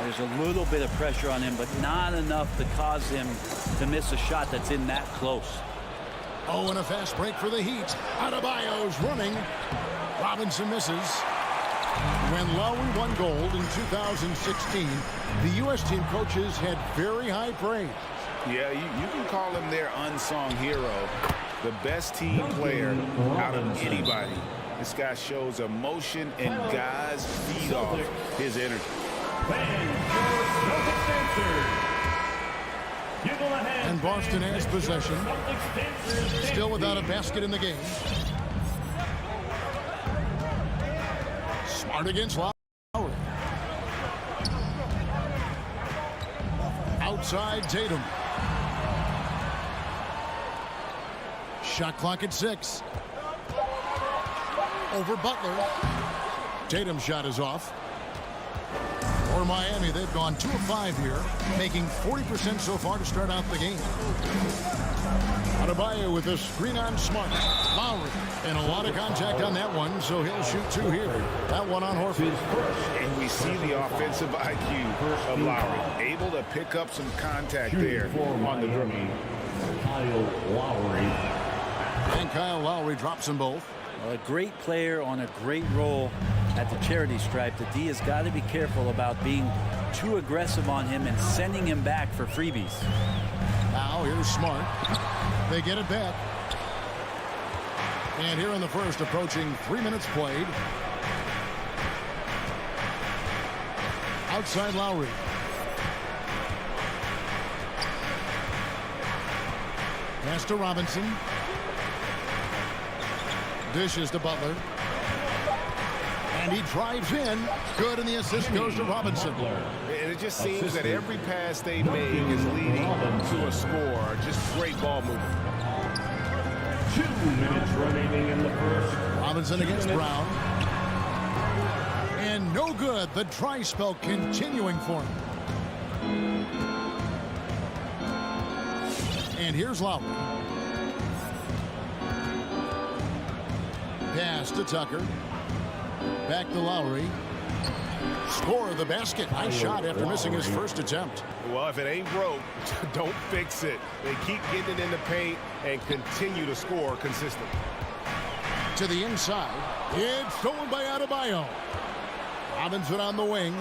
There's a little bit of pressure on him, but not enough to cause him to miss a shot that's in that close. Oh, and a fast break for the Heat. Adebayo's running. Robinson misses. When Lowry won gold in 2016, the U.S. team coaches had very high praise. Yeah, you can call him their unsung hero, the best team player out of anybody. This guy shows emotion, and guys feed off his energy. And Boston has possession. Still without a basket in the game. Smart against Lowry. Outside Tatum. Shot clock at 6. Over Butler. Tatum's shot is off. For Miami, they've gone 2 of 5 here, making 40% so far to start out the game. Adebayo with a screen on Smart. Lowry, and a lot of contact on that one, so he'll shoot 2 here. That one on Horford. And we see the offensive IQ of Lowry, able to pick up some contact there on the dribble. Kyle Lowry. And Kyle Lowry drops them both. A great player on a great role at the charity stripe. The D has got to be careful about being too aggressive on him and sending him back for freebies. Now here's Smart. They get it back. And here in the first, approaching 3 minutes played. Outside Lowry. Pass to Robinson. Dishes to Butler. And he drives in. Good, and the assist goes to Robinson. And it just seems that every pass they make is leading to a score. Just great ball movement. 2 minutes remaining in the first. Robinson against Brown. And no good. The dry spell continuing for him. And here's Lowry. Pass to Tucker. Back to Lowry. Score the basket. Nice shot after missing his first attempt. Well, if it ain't broke, don't fix it. They keep getting it in the paint and continue to score consistently. To the inside. It's stolen by Adebayo. Robinson on the wing.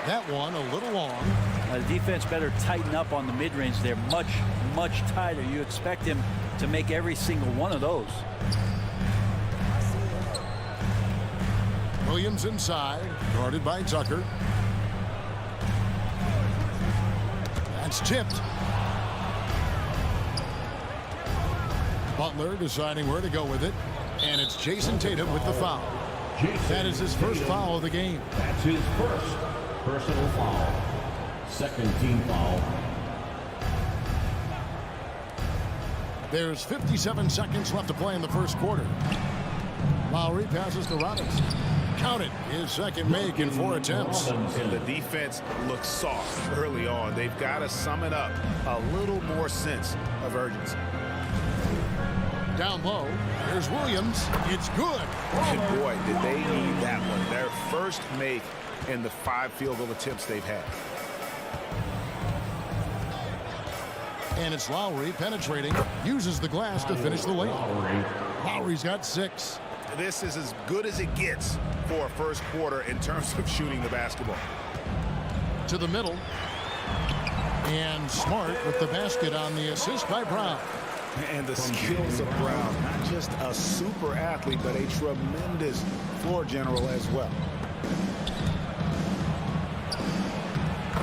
That one a little long. The defense better tighten up on the mid-range. They're much, much tighter. You expect him to make every single one of those. Williams inside, guarded by Tucker. That's tipped. Butler deciding where to go with it. And it's Jason Tatum with the foul. That is his first foul of the game. That's his first personal foul. Second team foul. There's 57 seconds left to play in the first quarter. Lowry passes to Robinson. Count it. His second make in 4 attempts. And the defense looks soft early on. They've got to sum it up. A little more sense of urgency. Down low. Here's Williams. It's good. And boy, did they need that one. Their first make in the 5 field goal attempts they've had. And it's Lowry penetrating. Uses the glass to finish the layup. Lowry's got 6. This is as good as it gets for a first quarter in terms of shooting the basketball. To the middle. And Smart with the basket on the assist by Brown. And the skills of Brown, not just a super athlete, but a tremendous floor general as well.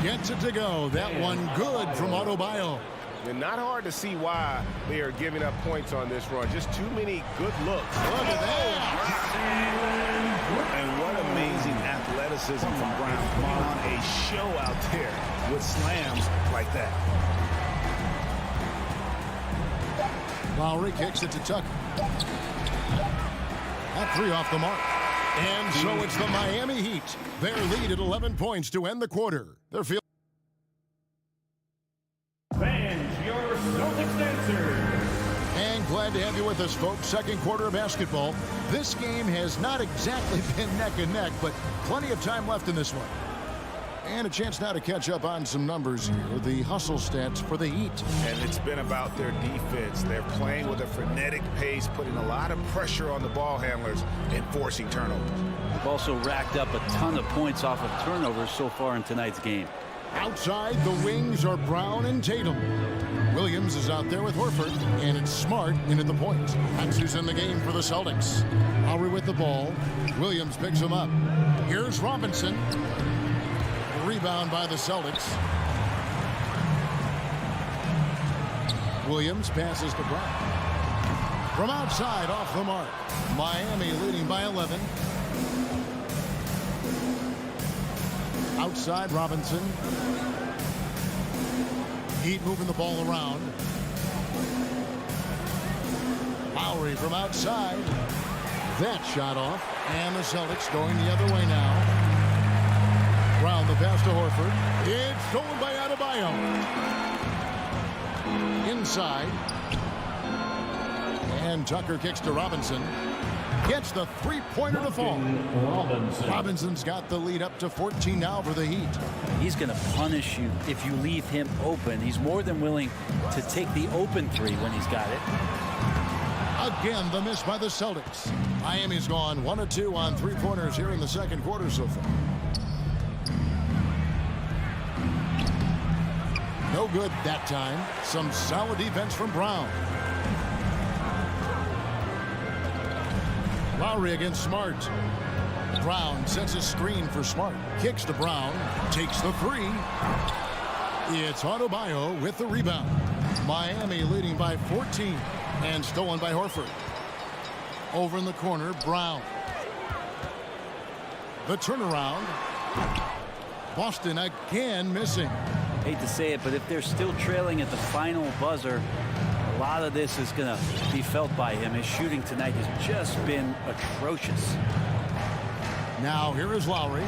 Gets it to go. That one good from Adebayo. And not hard to see why they are giving up points on this run. Just too many good looks. Look at that. And what amazing athleticism from Brown. Putting on a show out there with slams like that. Lowry kicks it to Tucker. That 3 off the mark. And so it's the Miami Heat. Their lead at 11 points to end the quarter. Their field. Fans, your Celtics answer. And glad to have you with us, folks. Second quarter of basketball. This game has not exactly been neck and neck, but plenty of time left in this one. And a chance now to catch up on some numbers here. The hustle stats for the Heat. And it's been about their defense. They're playing with a frenetic pace, putting a lot of pressure on the ball handlers and forcing turnovers. They've also racked up a ton of points off of turnovers so far in tonight's game. Outside, the wings are Brown and Tatum. Williams is out there with Horford, and it's Smart in at the point. That's who's in the game for the Celtics. Lowry with the ball. Williams picks him up. Here's Robinson. Rebound by the Celtics. Williams passes to Brown. From outside, off the mark. Miami leading by 11. Outside, Robinson. Heat moving the ball around. Lowry from outside. That shot off. And the Celtics going the other way now. Brown the pass to Horford. It's stolen by Adebayo. Inside. And Tucker kicks to Robinson. Gets the three-pointer to fall. Robinson's got the lead up to 14 now for the Heat. He's going to punish you if you leave him open. He's more than willing to take the open 3 when he's got it. Again, the miss by the Celtics. Miami's gone 1 of 2 on 3-pointers here in the second quarter so far. No good that time. Some solid defense from Brown. Lowry against Smart. Brown sets a screen for Smart. Kicks to Brown. Takes the 3. It's Adebayo with the rebound. Miami leading by 14. And stolen by Horford. Over in the corner, Brown. The turnaround. Boston again missing. Hate to say it, but if they're still trailing at the final buzzer, a lot of this is going to be felt by him. His shooting tonight has just been atrocious. Now here is Lowry.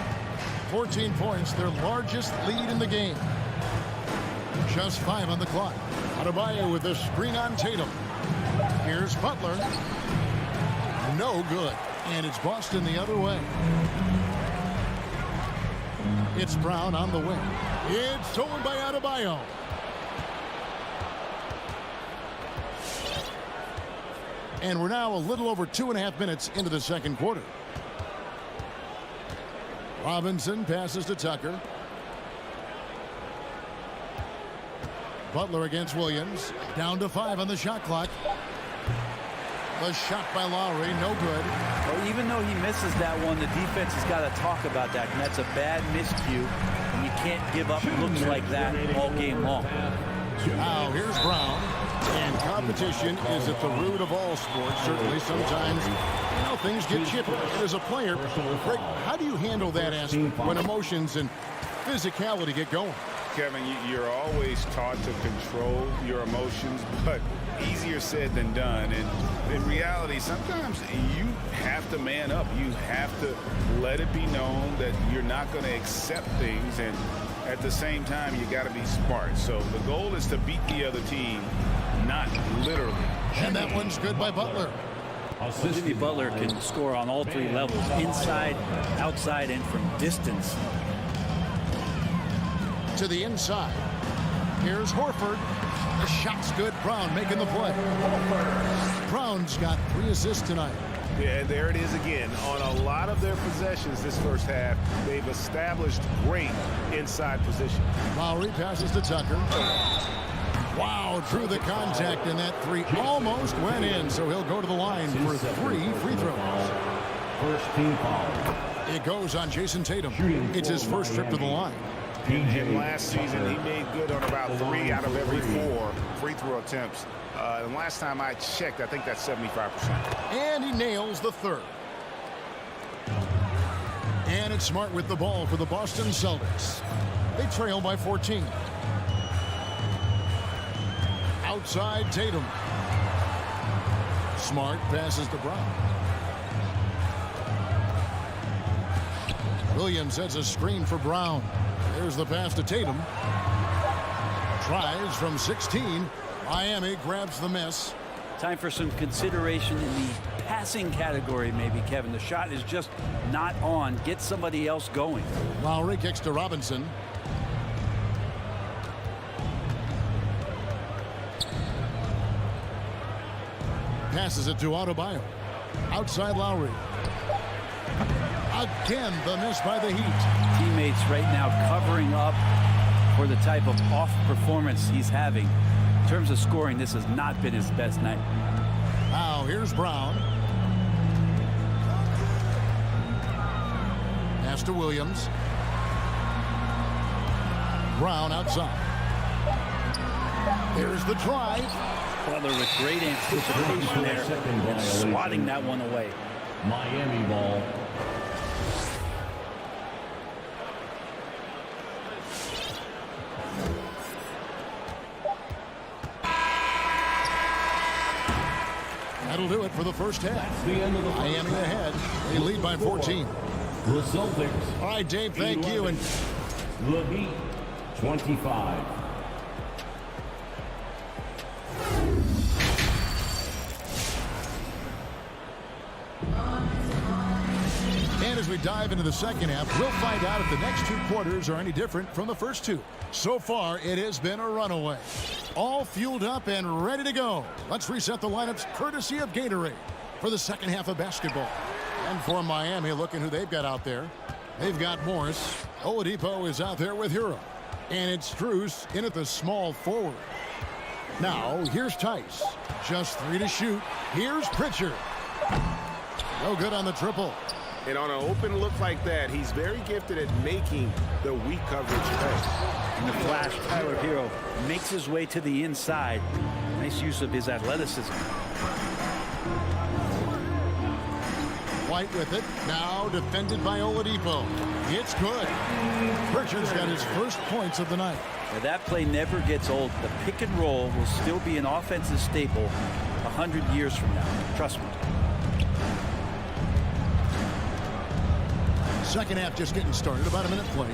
14 points, their largest lead in the game. Just 5 on the clock. Adebayo with a screen on Tatum. Here's Butler. No good. And it's Boston the other way. It's Brown on the wing. It's stolen by Adebayo. And we're now a little over 2.5 minutes into the second quarter. Robinson passes to Tucker. Butler against Williams. Down to 5 on the shot clock. The shot by Lowry, no good. Well, even though he misses that one, the defense has got to talk about that, and that's a bad miscue, and you can't give up looks like that all game long. Now, here's Brown, and competition is at the root of all sports. Certainly, sometimes, things get chippy. And as a player, Greg, how do you handle that aspect when emotions and physicality get going? Kevin, you're always taught to control your emotions, but easier said than done. And in reality, sometimes you have to man up. You have to let it be known that you're not going to accept things, and at the same time, you got to be smart. So the goal is to beat the other team, not literally. And that one's good by Butler. Jimmy Butler can score on all three levels, inside, outside, and from distance. To the inside. Here's Horford. The shot's good. Brown making the play. Brown's got 3 assists tonight. Yeah, and there it is again. On a lot of their possessions this first half, they've established great inside position. Lowry passes to Tucker. Wow, drew the contact, and that 3 almost went in, so he'll go to the line for 3 free throws. First team foul. It goes on Jason Tatum. It's his first trip to the line. And last season, he made good on about 3 out of every 4 free throw attempts. And last time I checked, I think that's 75%. And he nails the 3rd. And it's Smart with the ball for the Boston Celtics. They trail by 14. Outside Tatum. Smart passes to Brown. Williams sets a screen for Brown. There's the pass to Tatum. Tries from 16. Miami grabs the miss. Time for some consideration in the passing category, maybe, Kevin. The shot is just not on. Get somebody else going. Lowry kicks to Robinson. Passes it to Adebayo. Outside Lowry. Again, the miss by the Heat. Teammates right now covering up for the type of off performance he's having. In terms of scoring, this has not been his best night. Now here's Brown. Pass to Williams. Brown outside. There's the drive. Butler with great anticipation there, and swatting that one away. Miami ball. That'll do it for the first half. That's the end of the Miami ahead. They lead by 14. The Celtics. All right, Dave, thank you. And the Heat, 25. And as we dive into the second half, we'll find out if the next 2 quarters are any different from the first 2. So far, it has been a runaway. All fueled up and ready to go. Let's reset the lineups courtesy of Gatorade for the second half of basketball. And for Miami, looking who they've got out there. They've got Morris. Oladipo is out there with Hero. And it's Strus in at the small forward. Now, here's Tice. Just 3 to shoot. Here's Pritchard. No good on the triple. And on an open look like that, he's very gifted at making the weak coverage pay. In the flash, Tyler Hero makes his way to the inside. Nice use of his athleticism. White with it. Now defended by Oladipo. It's good. Pritchard's got his first points of the night. Now that play never gets old. The pick and roll will still be an offensive staple 100 years from now. Trust me. Second half just getting started. About a minute played.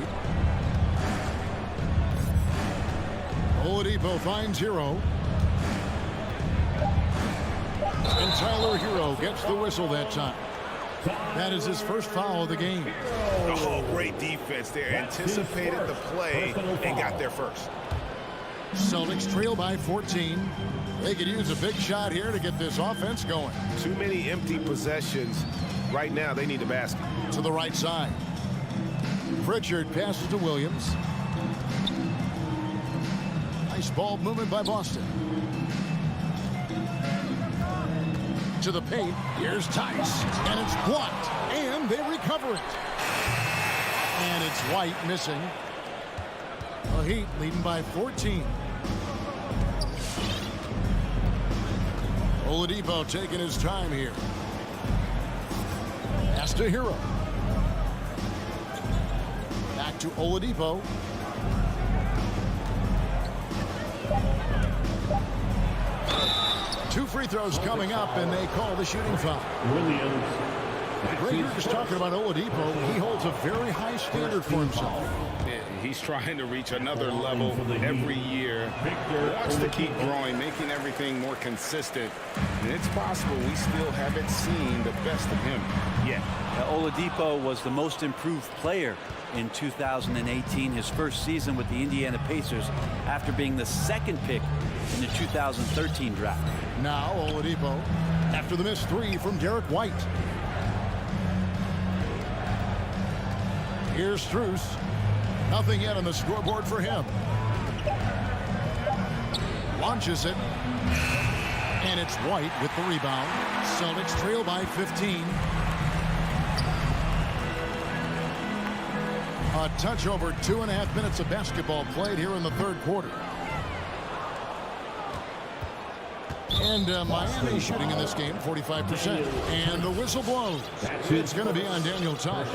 Oladipo finds Hero. And Tyler Hero gets the whistle that time. That is his first foul of the game. Oh, great defense there. Anticipated the play and got there first. Celtics trail by 14. They could use a big shot here to get this offense going. Too many empty possessions. Right now, they need a basket. To the right side. Pritchard passes to Williams. Nice ball movement by Boston. To the paint. Here's Tice. And it's blocked. And they recover it. And it's White missing. The Heat leading by 14. Oladipo taking his time here. Pass to Hero. Back to Oladipo. 2 free throws coming up, and they call the shooting foul. Williams. Ray, you're just talking about Oladipo. He holds a very high standard for himself. Yeah, he's trying to reach another level every year. Wants to keep growing, making everything more consistent. And it's possible we still haven't seen the best of him yet. Oladipo was the most improved player in 2018, his first season with the Indiana Pacers, after being the 2nd pick in the 2013 draft. Now Oladipo, after the missed 3 from Derek White. Here's Strus. Nothing yet on the scoreboard for him. Launches it. And it's White with the rebound. Celtics trail by 15. A touch over 2.5 minutes of basketball played here in the 3rd quarter. And Miami shooting in this game 45%. And the whistle blows. It's going to be on Daniel Tice.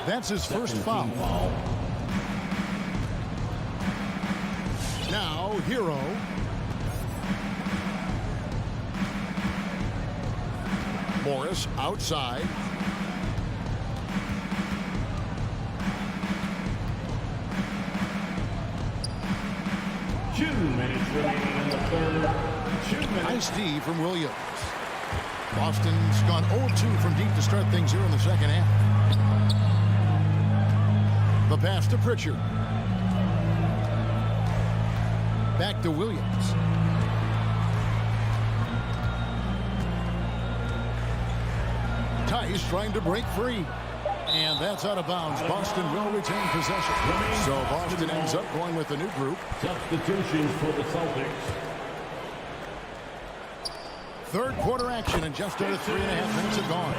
That's his first foul. Now Hero. Morris outside. Nice D from Williams. Boston's gone 0-2 from deep to start things here in the 2nd half. The pass to Pritchard. Back to Williams. Tice trying to break free. And that's out of bounds. Boston will retain possession. So Boston ends up going with a new group. Substitutions for the Celtics. 3rd quarter action, and just under 3.5 minutes are gone.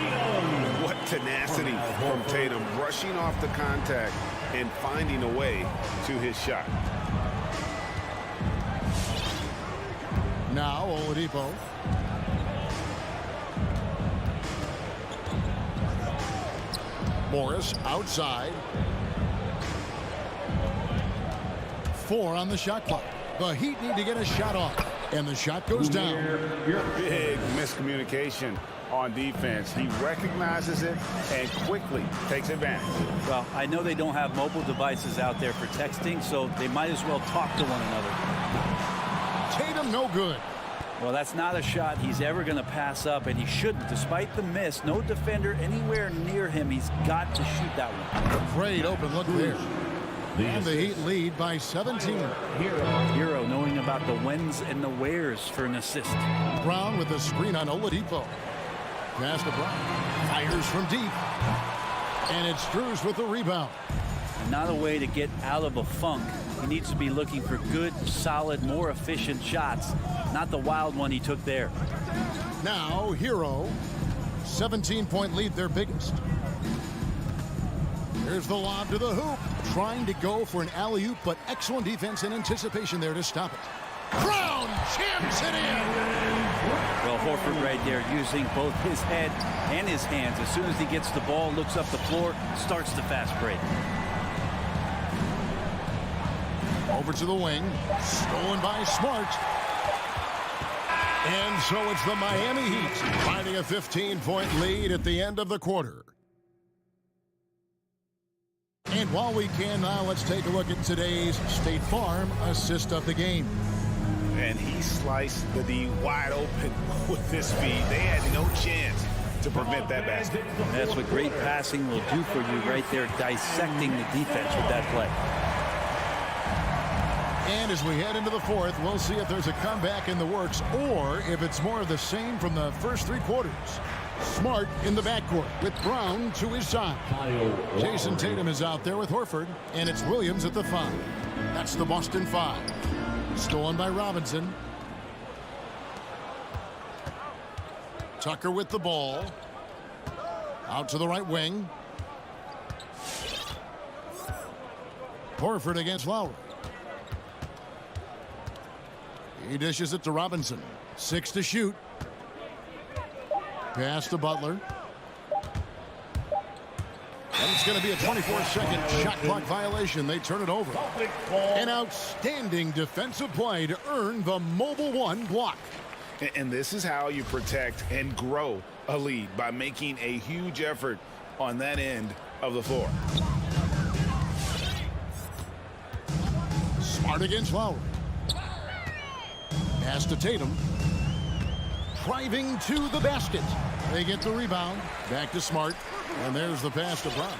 What tenacity from Tatum, brushing off the contact and finding a way to his shot. Now Oladipo. Morris outside. 4 on the shot clock. The Heat need to get a shot off. And the shot goes down. Big miscommunication on defense. He recognizes it and quickly takes advantage. Well, I know they don't have mobile devices out there for texting, so they might as well talk to one another. Tatum no good. Well, that's not a shot he's ever going to pass up, and he shouldn't. Despite the miss, no defender anywhere near him. He's got to shoot that one. Great open look there. And the Heat lead by 17. Hero knowing about the whens and the wheres for an assist. Brown with the screen on Oladipo. Pass to Brown. Fires from deep. And it's Strus with the rebound. Not a way to get out of a funk. He needs to be looking for good, solid, more efficient shots. Not the wild one he took there. Now Hero. 17-point lead, their biggest. Here's the lob to the hoop. Trying to go for an alley-oop, but excellent defense and anticipation there to stop it. Brown jams it in. Well, Horford right there using both his head and his hands. As soon as he gets the ball, looks up the floor, starts the fast break. Over to the wing. Stolen by Smart. And so it's the Miami Heat finding a 15-point lead at the end of the quarter. And while we can now, let's take a look at today's State Farm assist of the game. And he sliced the D wide open with his feet. They had no chance to prevent that basket. That's what great passing will do for you right there, dissecting the defense with that play. And as we head into the 4th, we'll see if there's a comeback in the works or if it's more of the same from the first 3 quarters. Smart in the backcourt with Brown to his side. Jason Tatum is out there with Horford, and it's Williams at the 5. That's the Boston 5. Stolen by Robinson. Tucker with the ball. Out to the right wing. Horford against Lowry. He dishes it to Robinson. 6 to shoot. Pass to Butler. And it's going to be a 24-second shot clock violation. They turn it over. An outstanding defensive play to earn the mobile 1 block. And this is how you protect and grow a lead, by making a huge effort on that end of the floor. Smart against Lowry. Pass to Tatum. Driving to the basket. They get the rebound. Back to Smart. And there's the pass to Brown.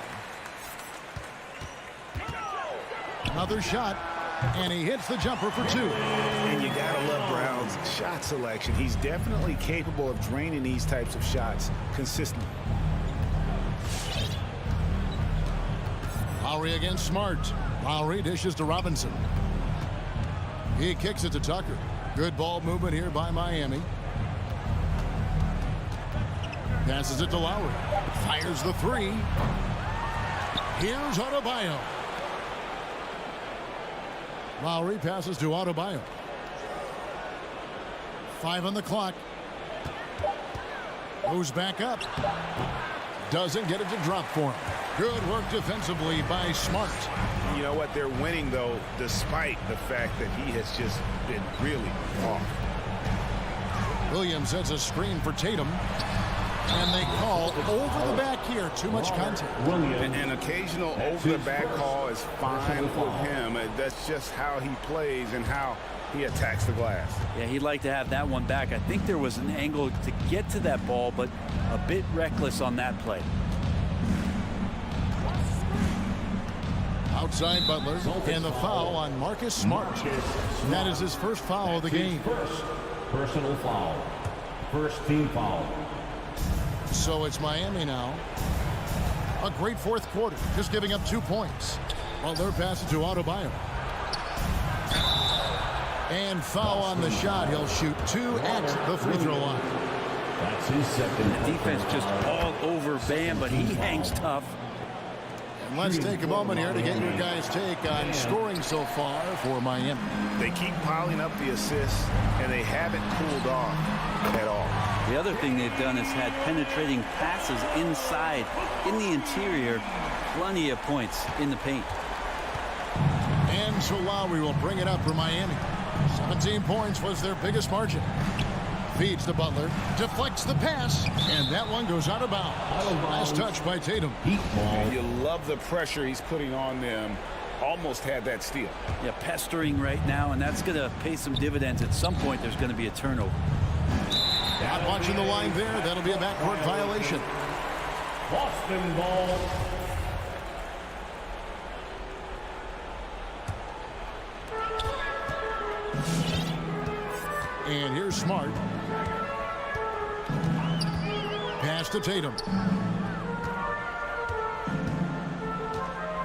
Another shot. And he hits the jumper for two. And you gotta love Brown's shot selection. He's definitely capable of draining these types of shots consistently. Lowry against Smart. Lowry dishes to Robinson. He kicks it to Tucker. Good ball movement here by Miami. Passes it to Lowry. Fires the three. Here's Adebayo. Lowry passes to Adebayo. 5 on the clock. Goes back up. Doesn't get it to drop for him. Good work defensively by Smart. You know what? They're winning, though, despite the fact that he has just been really off. Williams sets a screen for Tatum. And they call over the back here. Too much contact. An occasional over-the-back call is fine with him. That's just how he plays and how he attacks the glass. Yeah, he'd like to have that one back. I think there was an angle to get to that ball, but a bit reckless on that play. Outside Butler, and the foul on Marcus Smart. That is his first foul of the game. First personal foul. First team foul. So it's Miami now. A great fourth quarter, just giving up 2 points. Butler passes to Adebayo. And foul on the shot. He'll shoot 2 at the free throw line. That's his second. The defense just all over Bam, but he hangs tough. And let's take a moment here to get your guys' take on scoring so far for Miami. They keep piling up the assists, and they haven't cooled off at all. The other thing they've done is had penetrating passes inside, in the interior, plenty of points in the paint. And so Lowry will bring it up for Miami. 17 points was their biggest margin. Feeds to Butler, deflects the pass, and that one goes out of bounds. Last touch by Tatum. You love the pressure he's putting on them. Almost had that steal. Yeah, pestering right now, and that's going to pay some dividends. At some point, there's going to be a turnover. Not watching the line there. That'll be a backcourt violation. Boston ball. And here's Smart. Pass to Tatum.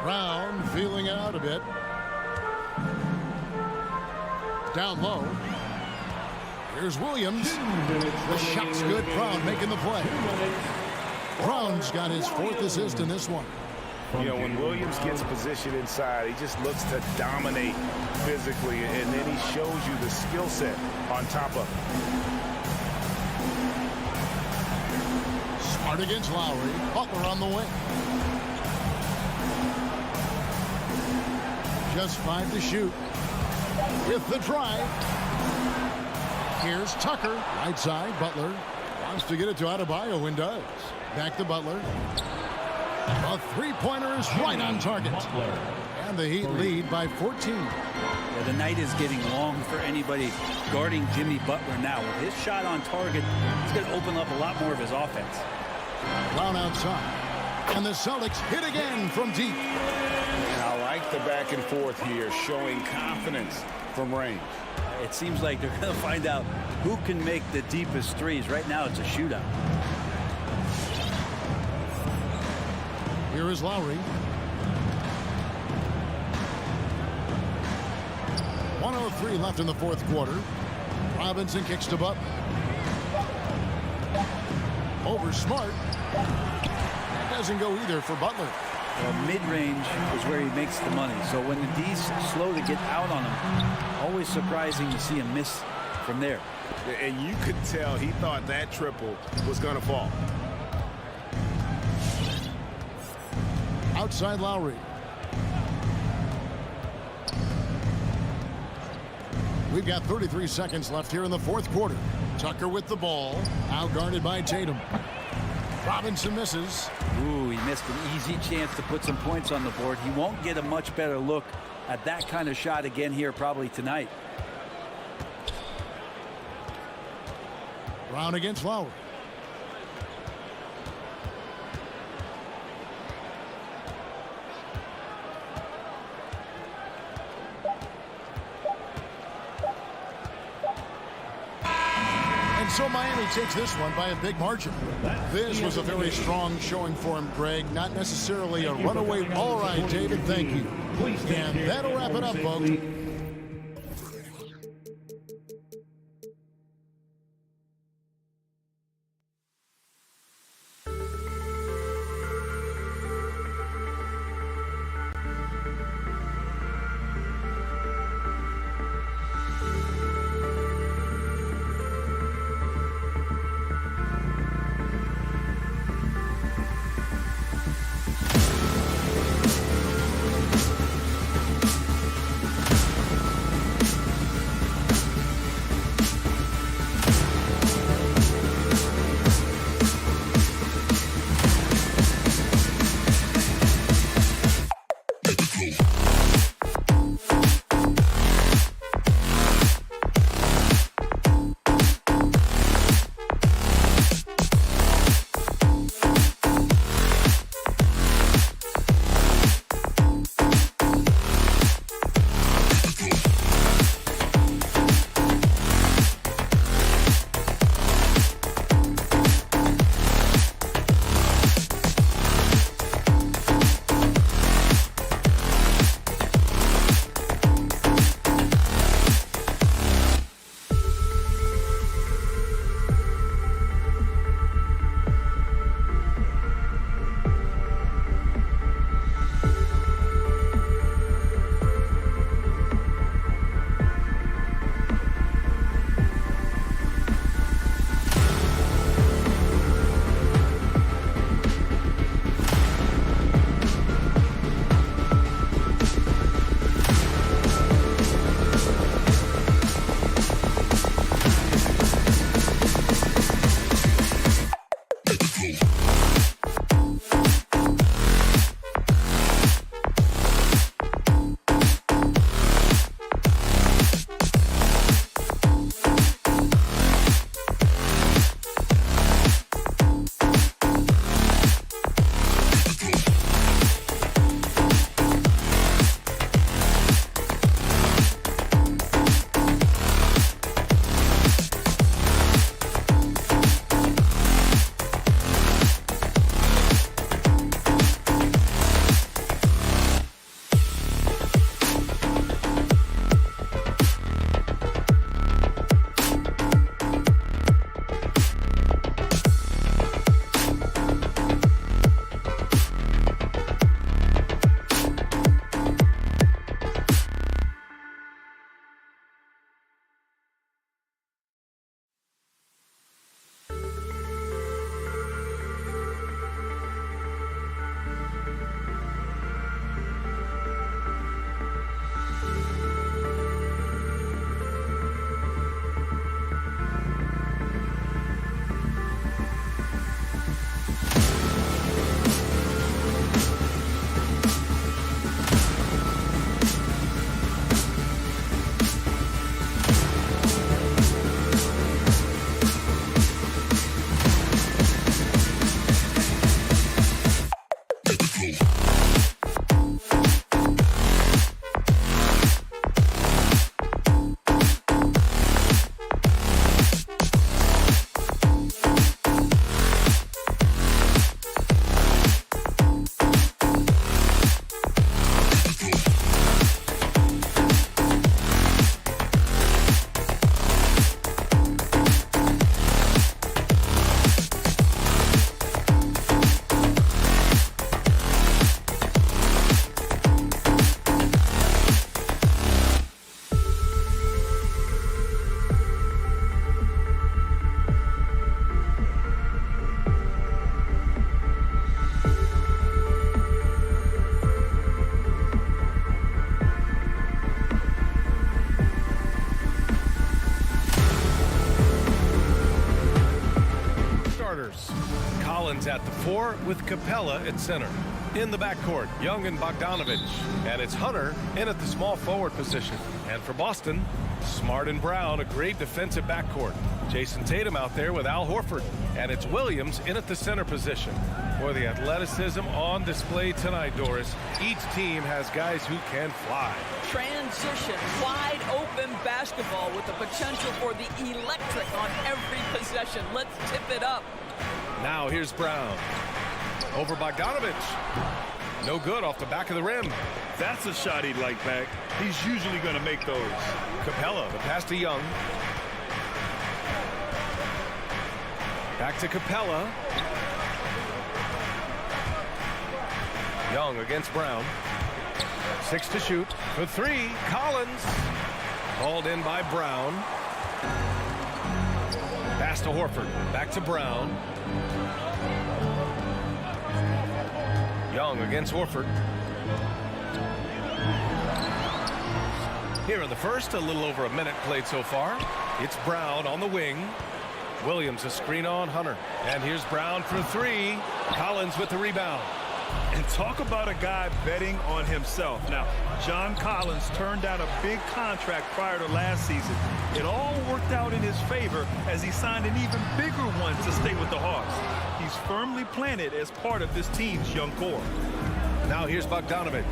Brown feeling it out a bit. Down low. Here's Williams. The shot's good. Brown making the play. Brown's got his 4th assist in this one. You know, when Williams gets positioned inside, he just looks to dominate physically, and then he shows you the skill set on top of it. Smart against Lowry. Butler on the wing. Just 5 to shoot. With the drive. Here's Tucker. Right side. Butler wants to get it to Adebayo and does. Back to Butler. A three-pointer is right on target. And the Heat lead by 14. Yeah, the night is getting long for anybody guarding Jimmy Butler now. With his shot on target, he's going to open up a lot more of his offense. Brown outside. And the Celtics hit again from deep. And I like the back and forth here, showing confidence from range. It seems like they're going to find out who can make the deepest threes. Right now, it's a shootout. Here is Lowry. 1:03 left in the fourth quarter. Robinson kicks to Butler. Over Smart. That doesn't go either for Butler. Well, mid-range is where he makes the money. So when the D's slow to get out on him, always surprising to see him miss from there. And you could tell he thought that triple was going to fall. Outside Lowry. We've got 33 seconds left here in the fourth quarter. Tucker with the ball, outguarded by Tatum. Robinson misses. Ooh, he missed an easy chance to put some points on the board. He won't get a much better look at that kind of shot again here probably tonight. Brown against Lowry. So Miami takes this one by a big margin. This was a very strong showing for him, Greg. Not necessarily a runaway. All right, David, thank you. And that'll wrap it up, folks. 4 with Capella at center. In the backcourt, Young and Bogdanovich. And it's Hunter in at the small forward position. And for Boston, Smart and Brown, a great defensive backcourt. Jason Tatum out there with Al Horford. And it's Williams in at the center position. For the athleticism on display tonight, Doris. Each team has guys who can fly. Transition, wide open basketball with the potential for the electric on every possession. Let's tip it up. Now here's Brown. Over Bogdanovich. No good off the back of the rim. That's a shot he'd like back. He's usually going to make those. Capella, the pass to Young. Back to Capella. Young against Brown. 6 to shoot. For 3, Collins. Called in by Brown. Pass to Horford. Back to Brown. Young against Horford. Here in the first, a little over a minute played so far. It's Brown on the wing. Williams a screen on Hunter. And here's Brown for 3. Collins with the rebound. And talk about a guy betting on himself. Now, John Collins turned down a big contract prior to last season. It all worked out in his favor as he signed an even bigger one to stay with the Hawks. He's firmly planted as part of this team's young core. Now here's Bogdanovich.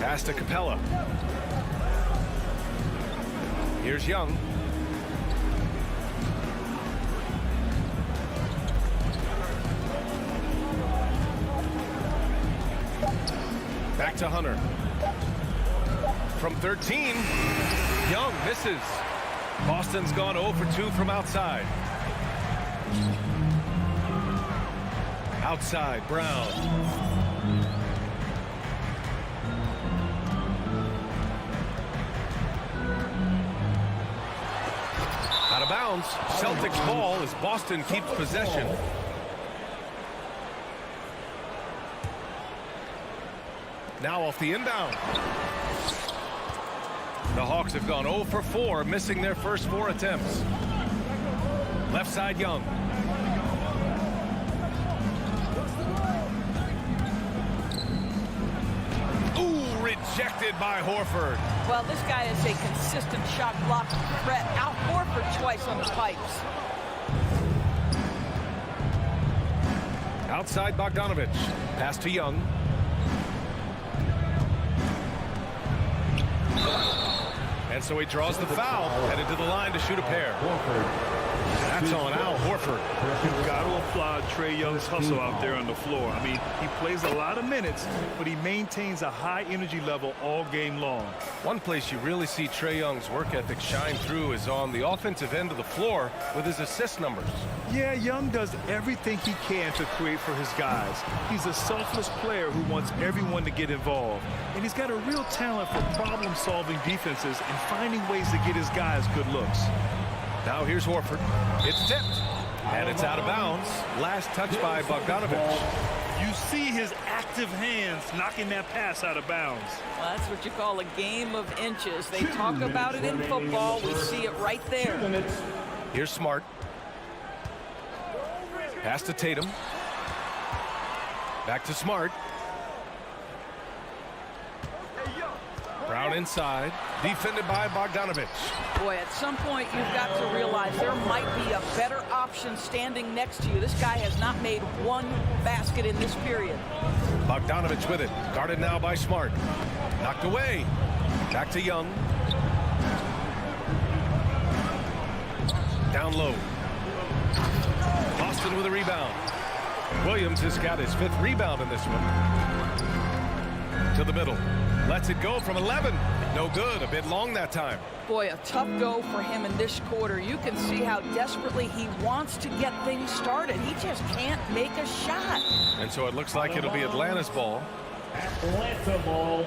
Pass to Capella. Here's Young. Back to Hunter. From 13, Young misses. Boston's gone 0 for 2 from outside. Outside, Brown. Out of bounds. Celtics ball as Boston keeps possession. Now off the inbound. The Hawks have gone 0 for 4, missing their first 4 attempts. Left side, Young. Ooh, rejected by Horford. Well, this guy is a consistent shot block threat. Out Horford twice on the pipes. Outside Bogdanovich. Pass to Young. And so he draws the foul, headed to the line to shoot a pair. That's on Al Horford. You've got to applaud Trae Young's hustle out there on the floor. I mean, he plays a lot of minutes, but he maintains a high energy level all game long. One place you really see Trae Young's work ethic shine through is on the offensive end of the floor with his assist numbers. Yeah, Young does everything he can to create for his guys. He's a selfless player who wants everyone to get involved. And he's got a real talent for problem-solving defenses and finding ways to get his guys good looks. Now here's Horford. It's tipped. And it's out of bounds. Last touch by Bogdanovich. You see his active hands knocking that pass out of bounds. Well, that's what you call a game of inches. They talk about it in football. We see it right there. Here's Smart. Pass to Tatum. Back to Smart. Brown inside. Defended by Bogdanovich. Boy, at some point you've got to realize there might be a better option standing next to you. This guy has not made one basket in this period. Bogdanovich with it. Guarded now by Smart. Knocked away. Back to Young. Down low. Boston with a rebound. Williams has got his 5th rebound in this one. To the middle. Lets it go from 11. No good. A bit long that time. Boy, a tough go for him in this quarter. You can see how desperately he wants to get things started. He just can't make a shot. And so it looks like it'll be Atlanta's ball. Atlanta ball.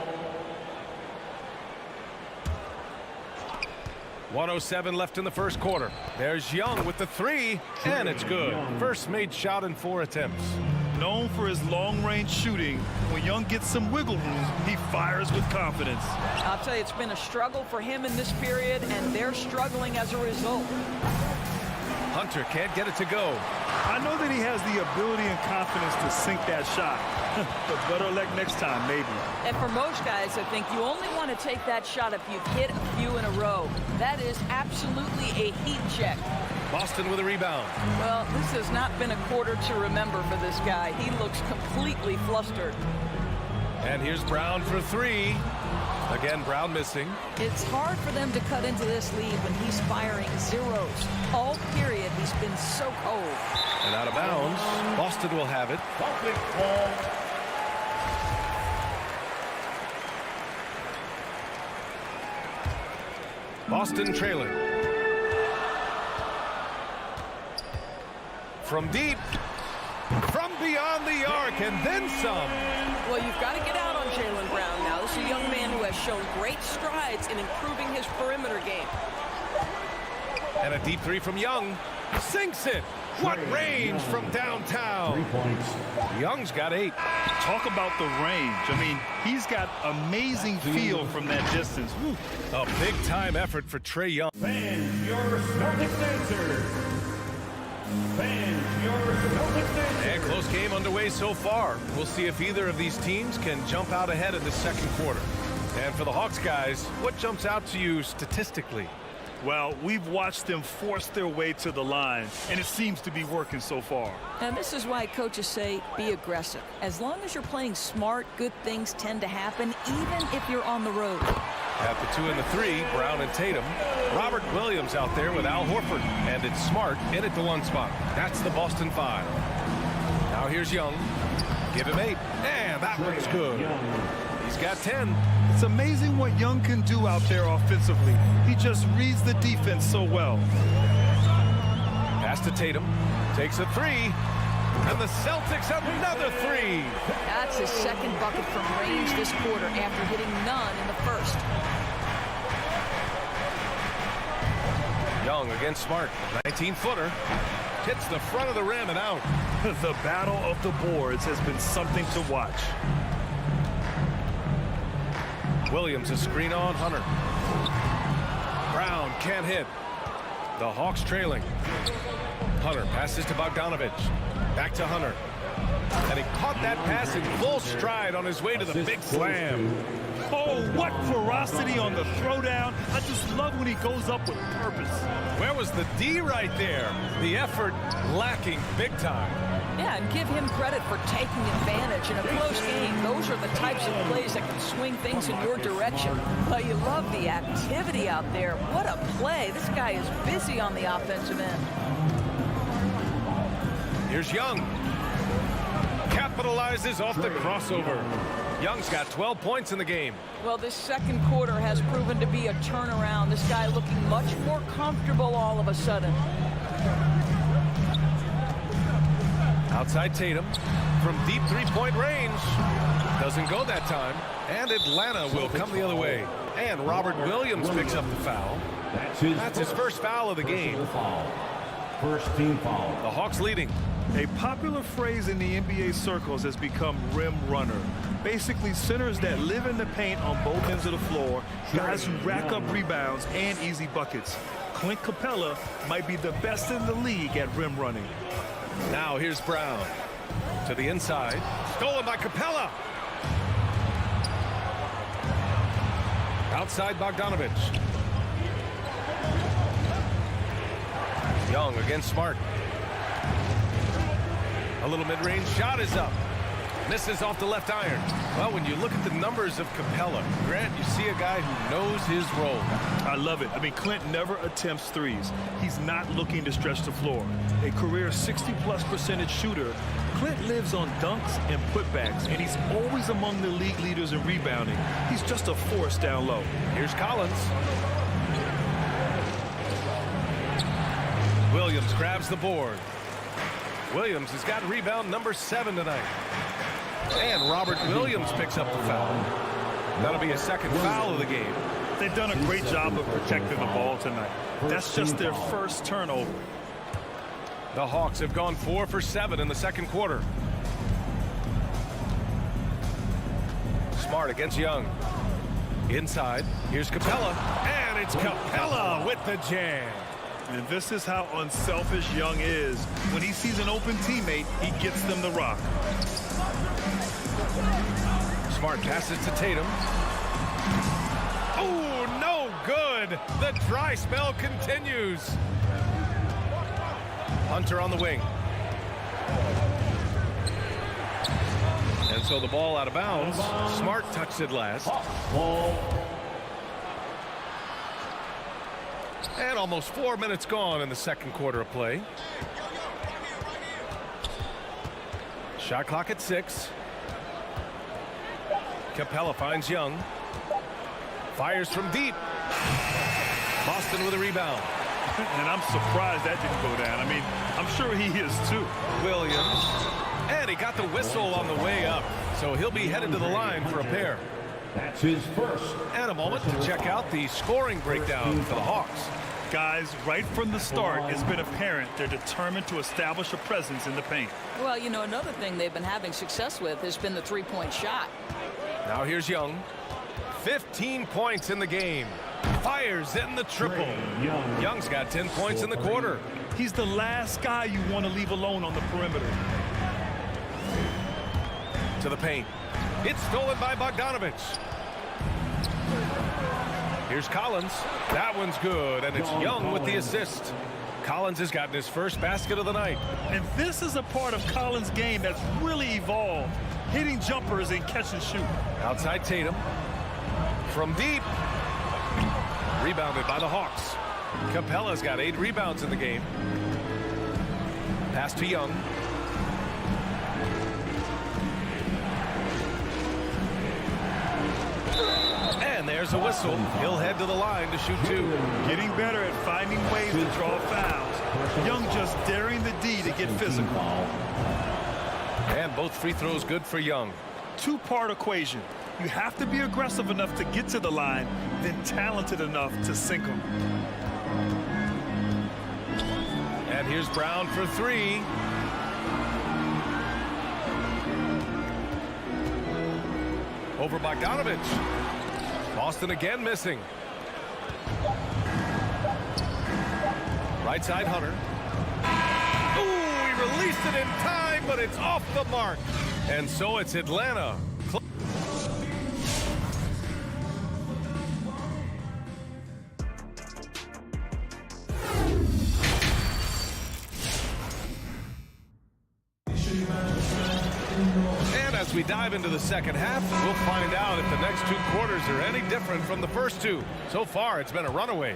1:07 left in the first quarter. There's Young with the 3, and it's good. First made shot in 4 attempts. Known for his long-range shooting, when Young gets some wiggle room, he fires with confidence. I'll tell you, it's been a struggle for him in this period, and they're struggling as a result. Hunter can't get it to go. I know that he has the ability and confidence to sink that shot. But better luck next time, maybe. And for most guys, I think you only want to take that shot if you've hit a few in a row. That is absolutely a heat check. Boston with a rebound. Well, this has not been a quarter to remember for this guy. He looks completely flustered. And here's Brown for three. Again, Brown missing. It's hard for them to cut into this lead when he's firing zeros. All period, he's been so cold. And out of bounds. Boston will have it. Boston trailing. From deep. From beyond the arc, and then some. Well, you've got to get out on Jaylen Brown now. This is a young man who has shown great strides in improving his perimeter game. And a deep three from Young. Sinks it. What range from downtown. 3 points. Young's got 8. Talk about the range. I mean, he's got amazing feel from that distance. Whew. A big-time effort for Trae Young. Fans, your Celtics answer. Fans, your Celtics answer. And close game underway so far. We'll see if either of these teams can jump out ahead in the second quarter. And for the Hawks guys, what jumps out to you statistically? Well, we've watched them force their way to the line, and it seems to be working so far. And this is why coaches say be aggressive. As long as you're playing smart, good things tend to happen, even if you're on the road. At the 2 and the 3, Brown and Tatum. Robert Williams out there with Al Horford. And it's Smart in at the 1 spot. That's the Boston 5. Now here's Young. Give him 8. And that one's good. He's got 10. It's amazing what Young can do out there offensively. He just reads the defense so well. Pass to Tatum. Takes a 3. And the Celtics another 3. That's his second bucket from range this quarter after hitting none in the first. Young against Smart. 19-footer. Hits the front of the rim and out. The battle of the boards has been something to watch. Williams a screen on Hunter. Brown can't hit. The Hawks trailing. Hunter passes to Bogdanovich. Back to Hunter. And he caught that pass in full stride on his way to the big slam. Oh, what ferocity on the throwdown. I just love when he goes up with purpose. Where was the D right there? The effort lacking big time. Yeah, and give him credit for taking advantage. In a close game, those are the types of plays that can swing things in your direction. But you love the activity out there. What a play. This guy is busy on the offensive end. Here's Young. Capitalizes off the crossover. Young's got 12 points in the game. Well, this second quarter has proven to be a turnaround. This guy looking much more comfortable all of a sudden. Outside Tatum from deep three-point range. Doesn't go that time. And Atlanta will come the other way. And Robert Williams picks up the foul. That's his first foul of the game. First team foul. The Hawks leading. A popular phrase in the NBA circles has become rim runner. Basically, centers that live in the paint on both ends of the floor, guys who rack up rebounds and easy buckets. Clint Capella might be the best in the league at rim running. Now here's Brown to the inside. Stolen by Capella. Outside Bogdanovich. Young against Smart. A little mid-range shot is up. Misses off the left iron. Well, when you look at the numbers of Capella, Grant, you see a guy who knows his role. I love it. I mean, Clint never attempts threes. He's not looking to stretch the floor. A career 60+% shooter, Clint lives on dunks and putbacks, and he's always among the league leaders in rebounding. He's just a force down low. Here's Collins. Williams grabs the board. Williams has got rebound number 7 tonight. And Robert Williams picks up the foul. That'll be a second foul of the game. They've done a great job of protecting the ball tonight. That's just their first turnover. The Hawks have gone 4 for 7 in the second quarter. Smart against Young. Inside, here's Capella. And it's Capella with the jam. And this is how unselfish Young is. When he sees an open teammate, he gets them the rock. Smart passes to Tatum. Oh, no good. The dry spell continues. Hunter on the wing. And so the ball out of bounds. Smart touched it last. And almost 4 minutes gone in the second quarter of play. Shot clock at 6. Capella finds Young. Fires from deep. Boston with a rebound. And I'm surprised that didn't go down. I mean, I'm sure he is too. Williams. And he got the whistle on the way up. So he'll be headed to the line for a pair. That's his first. And a moment to check out the scoring breakdown for the Hawks. Guys, right from the start, it's been apparent they're determined to establish a presence in the paint. Well, you know, another thing they've been having success with has been the three-point shot. Now here's Young. 15 points in the game. Fires in the triple. Young's got 10 points in the quarter. He's the last guy you want to leave alone on the perimeter. To the paint. It's stolen by Bogdanovich. Here's Collins. That one's good, and it's Young with the assist. Collins has gotten his first basket of the night. And this is a part of Collins' game that's really evolved. Hitting jumpers and catch and shoot. Outside Tatum. From deep. Rebounded by the Hawks. Capella's got 8 rebounds in the game. Pass to Young. And there's a whistle. He'll head to the line to shoot 2. Getting better at finding ways to draw fouls. Young just daring the D to get physical. And both free throws good for Young. Two-part equation. You have to be aggressive enough to get to the line, then talented enough to sink them. And here's Brown for 3. Over Bogdanovich. Boston again missing. Right side Hunter. Ooh, he released it in time, but it's off the mark. And so it's Atlanta. And as we dive into the second half, we'll find out if the next 2 quarters are any different from the first 2. So far, it's been a runaway.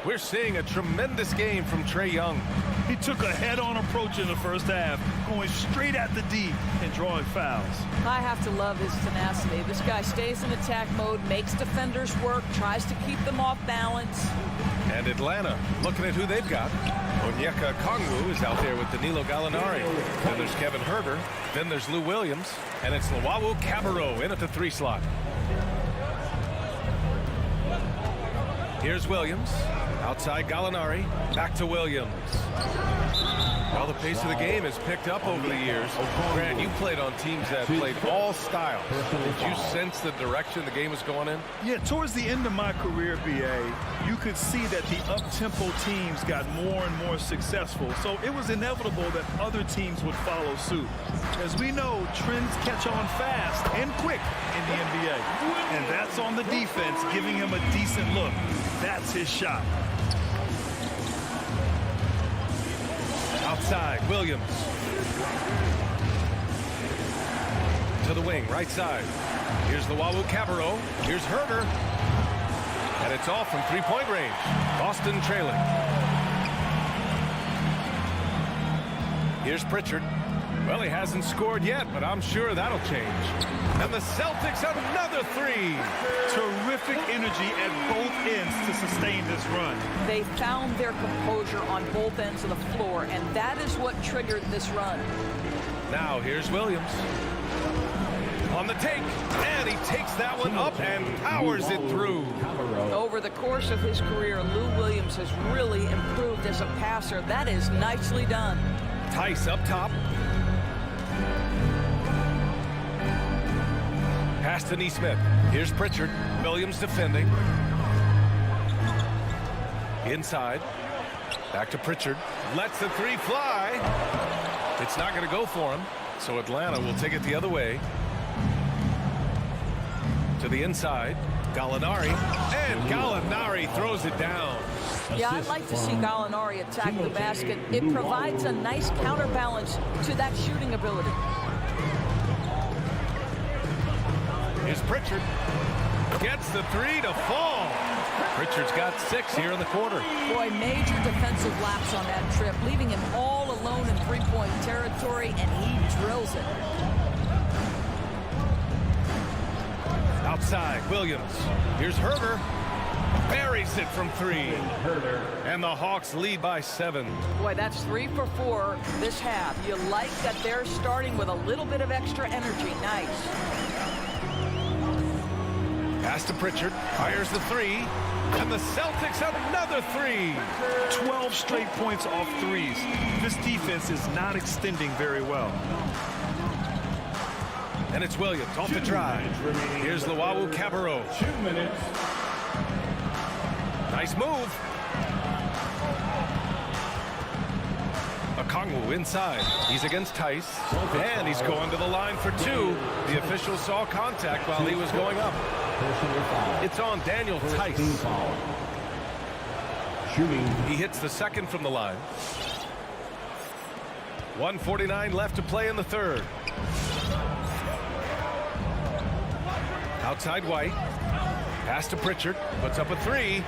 We're seeing a tremendous game from Trae Young. He took a head-on approach in the first half, going straight at the D and drawing fouls. I have to love his tenacity. This guy stays in attack mode, makes defenders work, tries to keep them off balance. And Atlanta, looking at who they've got. Onyeka Okongwu is out there with Danilo Gallinari. Then there's Kevin Huerter. Then there's Lou Williams. And it's Luwawu Cabarrot in at the 3 slot. Here's Williams. Outside Gallinari. Back to Williams. Well, the pace of the game has picked up over the years. Grant, you played on teams that played all styles. Did you sense the direction the game was going in? Yeah, towards the end of my career, BA, you could see that the up-tempo teams got more and more successful. So it was inevitable that other teams would follow suit. As we know, trends catch on fast and quick in the NBA. And that's on the defense, giving him a decent look. That's his shot. Outside, Williams. To the wing, right side. Here's Luwawu Cabarrot. Here's Huerter. And it's off from 3-point range. Boston trailing. Here's Pritchard. Well, he hasn't scored yet, but I'm sure that'll change. And the Celtics another 3. Terrific energy at both ends to sustain this run. They found their composure on both ends of the floor, and that is what triggered this run. Now here's Williams. On the take, and he takes that one up and powers it through. Over the course of his career, Lou Williams has really improved as a passer. That is nicely done. Tice up top. Pass to Nesmith. Here's Pritchard. Williams defending. Inside. Back to Pritchard. Lets the three fly. It's not going to go for him. So Atlanta will take it the other way. To the inside. Gallinari. And Gallinari throws it down. Yeah, I'd like to see Gallinari attack the basket. It provides a nice counterbalance to that shooting ability. Here's Pritchard. Gets the three to fall. Pritchard's got 6 here in the quarter. Boy, major defensive lapse on that trip, leaving him all alone in three-point territory, and he drills it. Outside, Williams. Here's Herder. Buries it from 3. And the Hawks lead by 7. Boy, that's 3 for 4 this half. You like that they're starting with a little bit of extra energy. Nice. Pass to Pritchard. Fires the 3. And the Celtics have another 3. 12 straight points off threes. This defense is not extending very well. And it's Williams off the drive. Here's Luau Cabarrot. 2 minutes. Nice move. Okongwu inside. He's against Tice. And he's going to the line for 2. The official saw contact while he was going up. It's on Daniel Tice. Shooting. He hits the second from the line. 1:49 left to play in the third. Outside White. Pass to Pritchard. Puts up a 3.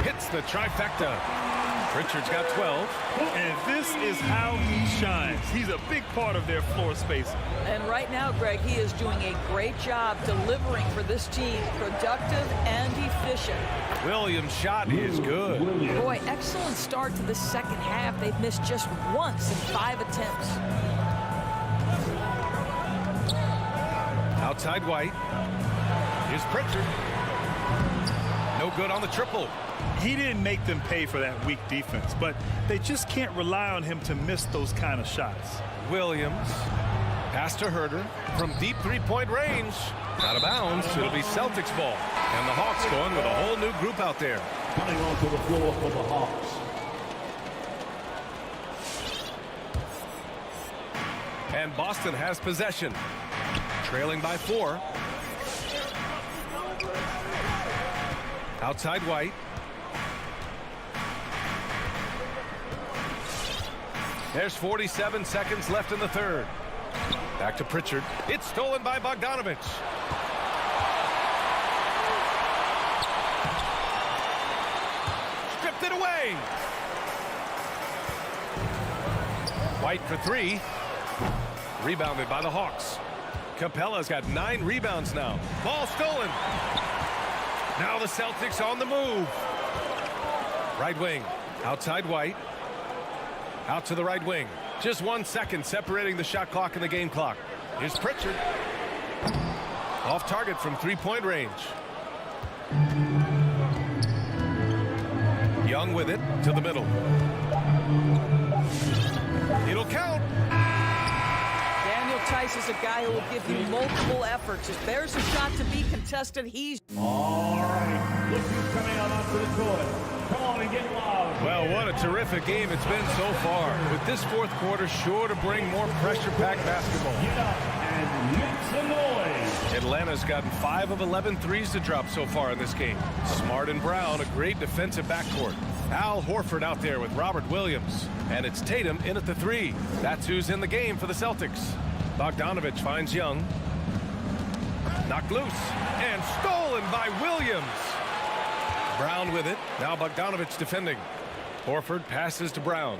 Hits the trifecta. Pritchard's got 12. And this is how he shines. He's a big part of their floor space. And right now, Greg, he is doing a great job delivering for this team, productive and efficient. Williams' shot is good. Boy, excellent start to the second half. They've missed just once in 5 attempts. Outside White. Here's Pritchard. No good on the triple. He didn't make them pay for that weak defense, but they just can't rely on him to miss those kind of shots. Williams. Pass to Herder from deep three-point range. Out of bounds. It'll be Celtics ball. And the Hawks going with a whole new group out there. Coming onto the floor for the Hawks. And Boston has possession. Trailing by 4. Outside White. There's 47 seconds left in the third. Back to Pritchard. It's stolen by Bogdanovich. Stripped it away. White for 3. Rebounded by the Hawks. Capella's got 9 rebounds now. Ball stolen. Now the Celtics on the move. Right wing. Outside White. Out to the right wing. Just 1 second separating the shot clock and the game clock. Here's Pritchard. Off target from three-point range. Young with it to the middle. It'll count. Daniel Tice is a guy who will give you multiple efforts. If there's a shot to be contested, he's... All right. Look who's coming out onto the court. Come on and get loud. Well, what a terrific game it's been so far. With this fourth quarter sure to bring more pressure-packed basketball. Get up and make some noise. Atlanta's gotten 5 of 11 threes to drop so far in this game. Smart and Brown, a great defensive backcourt. Al Horford out there with Robert Williams. And it's Tatum in at the 3. That's who's in the game for the Celtics. Bogdanovich finds Young. Knocked loose and stolen by Williams. Brown with it. Now Bogdanovich defending. Horford passes to Brown.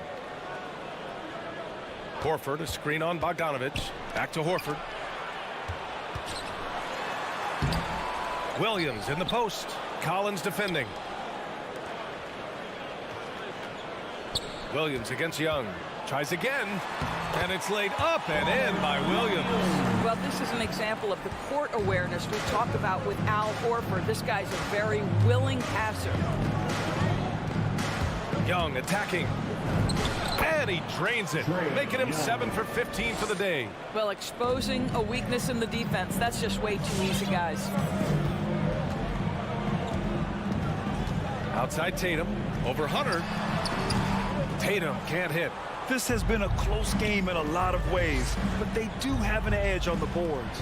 Horford, a screen on Bogdanovich. Back to Horford. Williams in the post. Collins defending. Williams against Young. Tries again. And it's laid up and in by Williams. Well, this is an example of the court awareness we talked about with Al Horford. This guy's a very willing passer. Young attacking. And he drains it, making him 7 for 15 for the day. Well, exposing a weakness in the defense, that's just way too easy, guys. Outside Tatum, over Hunter. Tatum can't hit. This has been a close game in a lot of ways, but they do have an edge on the boards.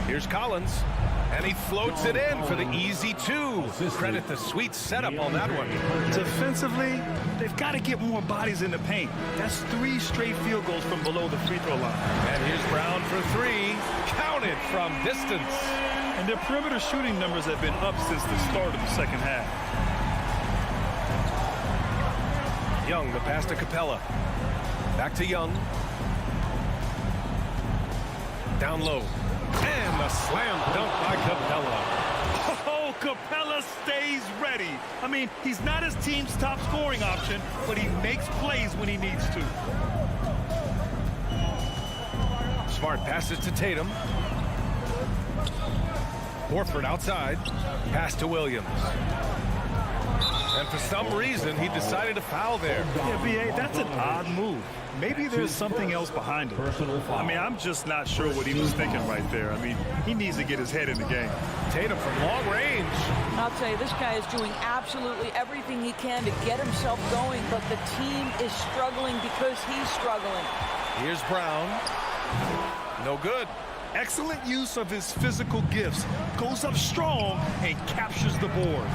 Here's Collins, and he floats it in for the easy two. Credit the sweet setup on that one. Defensively, they've got to get more bodies in the paint. That's 3 straight field goals from below the free throw line. And here's Brown for 3. Counted from distance. And their perimeter shooting numbers have been up since the start of the second half. Young, the pass to Capella. Back to Young. Down low. And the slam dunk by Capella. Oh, Capella stays ready. I mean, he's not his team's top scoring option, but he makes plays when he needs to. Smart passes to Tatum. Horford outside. Pass to Williams. And for some reason, he decided to foul there. Yeah, B.A., that's an odd move. Maybe there's something else behind it. I mean, I'm just not sure what he was thinking right there. I mean, he needs to get his head in the game. Tatum from long range. I'll tell you, this guy is doing absolutely everything he can to get himself going, but the team is struggling because he's struggling. Here's Brown. No good. Excellent use of his physical gifts. Goes up strong and captures the board.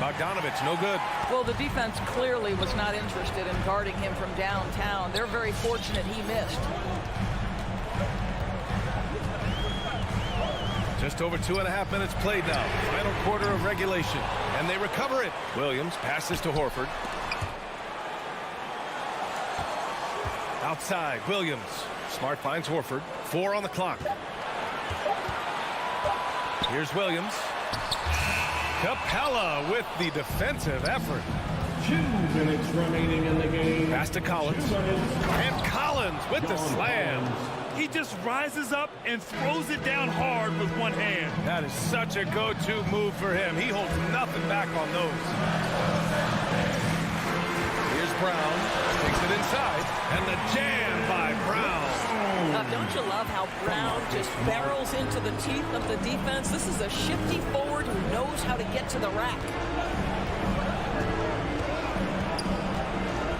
Bogdanovich, no good. Well, the defense clearly was not interested in guarding him from downtown. They're very fortunate he missed. Just over 2.5 minutes played now. Final quarter of regulation. And they recover it. Williams passes to Horford. Outside, Williams. Smart finds Horford. 4 on the clock. Here's Williams. Capella with the defensive effort. 2 minutes remaining in the game. Pass to Collins. And Collins with the slam. He just rises up and throws it down hard with one hand. That is such a go-to move for him. He holds nothing back on those. Here's Brown. Takes it inside. And the jam by Brown. Don't you love how Brown just barrels into the teeth of the defense? This is a shifty forward who knows how to get to the rack.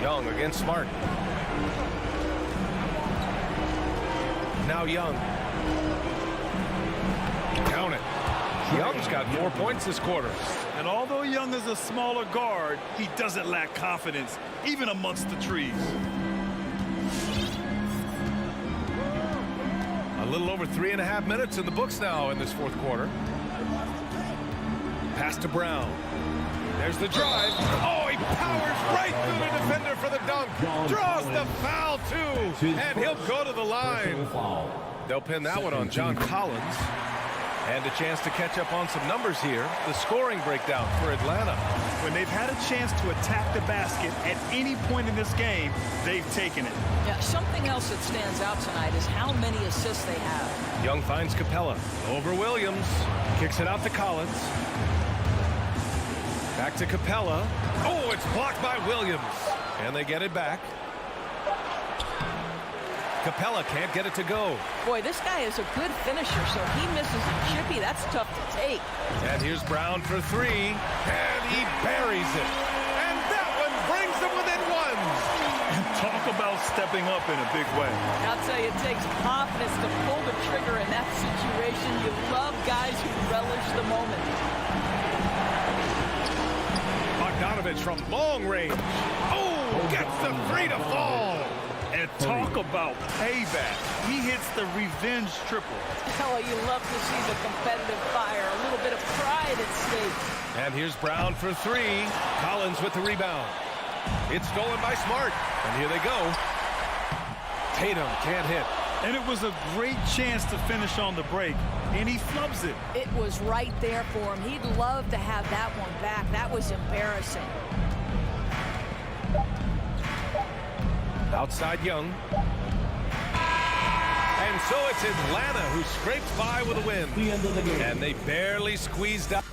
Young against Smart. Now Young. Count it. Young's got 4 points this quarter. And although Young is a smaller guard, he doesn't lack confidence, even amongst the trees. A little over 3.5 minutes in the books now in this fourth quarter. Pass to Brown. There's the drive. Oh, he powers right through the defender for the dunk. Draws the foul, too. And he'll go to the line. They'll pin that one on John Collins. And a chance to catch up on some numbers here. The scoring breakdown for Atlanta. When they've had a chance to attack the basket at any point in this game, they've taken it. Yeah, something else that stands out tonight is how many assists they have. Young finds Capella. Over Williams. Kicks it out to Collins. Back to Capella. Oh, it's blocked by Williams. And they get it back. Capella can't get it to go. Boy, this guy is a good finisher, so he misses a chippy. That's tough to take. And here's Brown for 3. And he buries it. And that one brings them within 1. And talk about stepping up in a big way. I'll tell you, it takes confidence to pull the trigger in that situation. You love guys who relish the moment. Bogdanovich from long range. Oh, gets the 3 to fall. And talk about payback. He hits the revenge triple. Oh, you love to see the competitive fire. A little bit of pride at stake. And here's Brown for 3. Collins with the rebound. It's stolen by Smart. And here they go. Tatum can't hit. And it was a great chance to finish on the break. And he flubs it. It was right there for him. He'd love to have that one back. That was embarrassing. Outside Young. And so it's Atlanta who scrapes by with a win. The end of the game. And they barely squeezed out.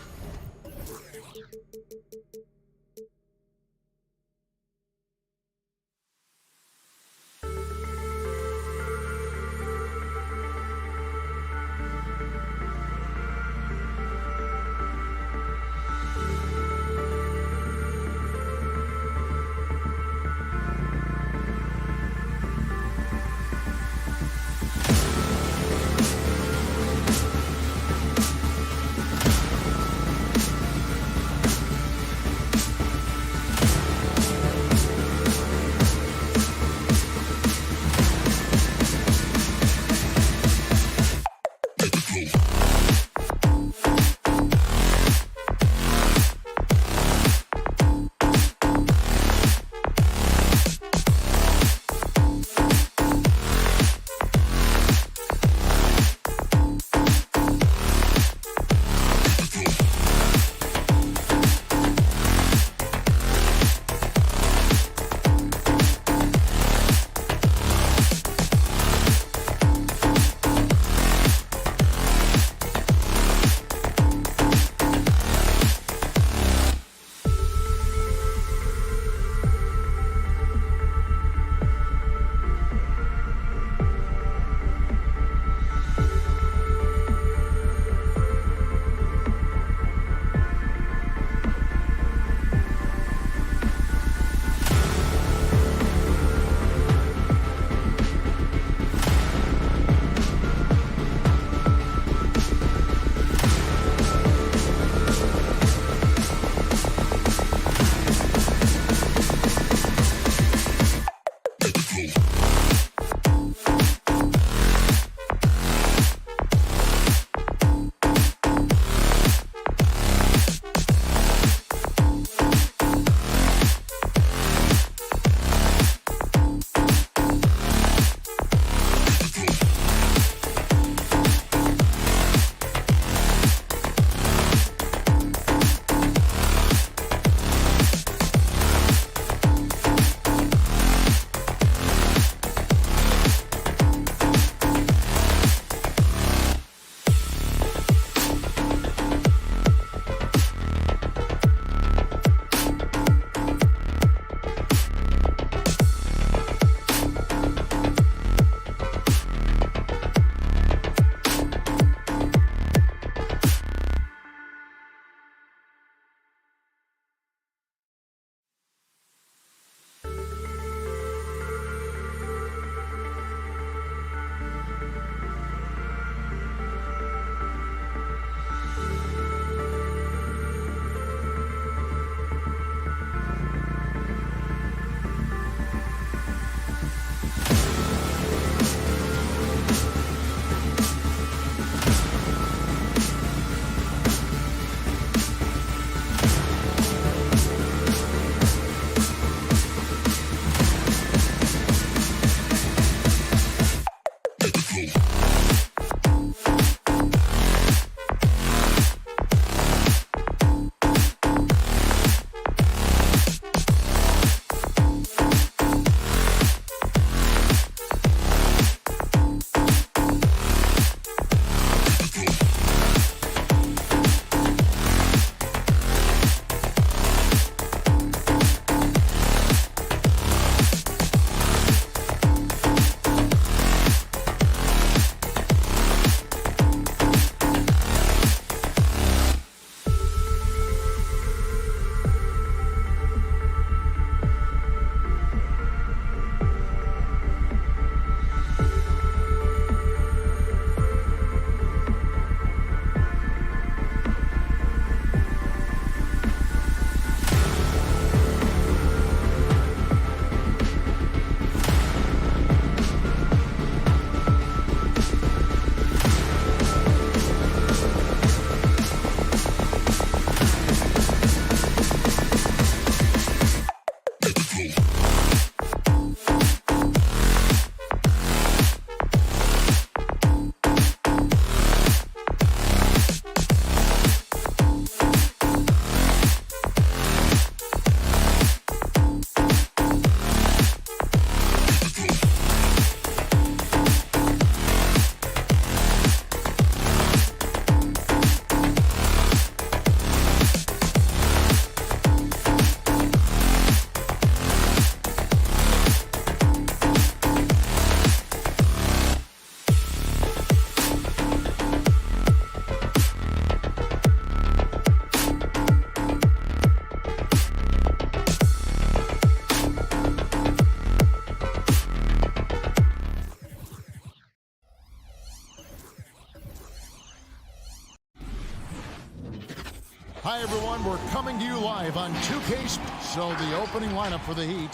Hi, everyone. We're coming to you live on 2K. So the opening lineup for the Heat.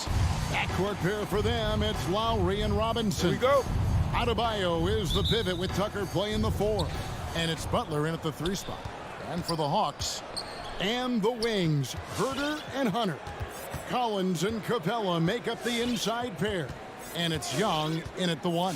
Backcourt pair for them. It's Lowry and Robinson. Here we go. Adebayo is the pivot with Tucker playing the 4. And it's Butler in at the 3 spot. And for the Hawks and the wings, Herter and Hunter. Collins and Capella make up the inside pair. And it's Young in at the 1.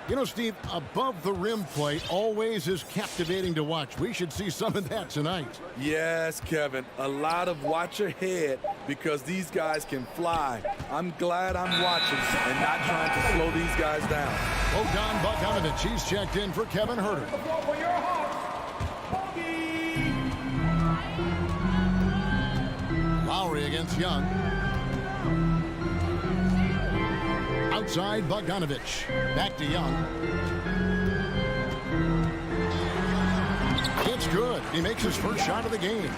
You know, Steve, above the rim play always is captivating to watch. We should see some of that tonight. Yes, Kevin. A lot of watch your head because these guys can fly. I'm glad I'm watching and not trying to slow these guys down. Bogdan Bogdanovic, he's checked in for Kevin Herter. Lowry against Young. Outside Bogdanovic. Back to Young. It's good. He makes his first shot of the game.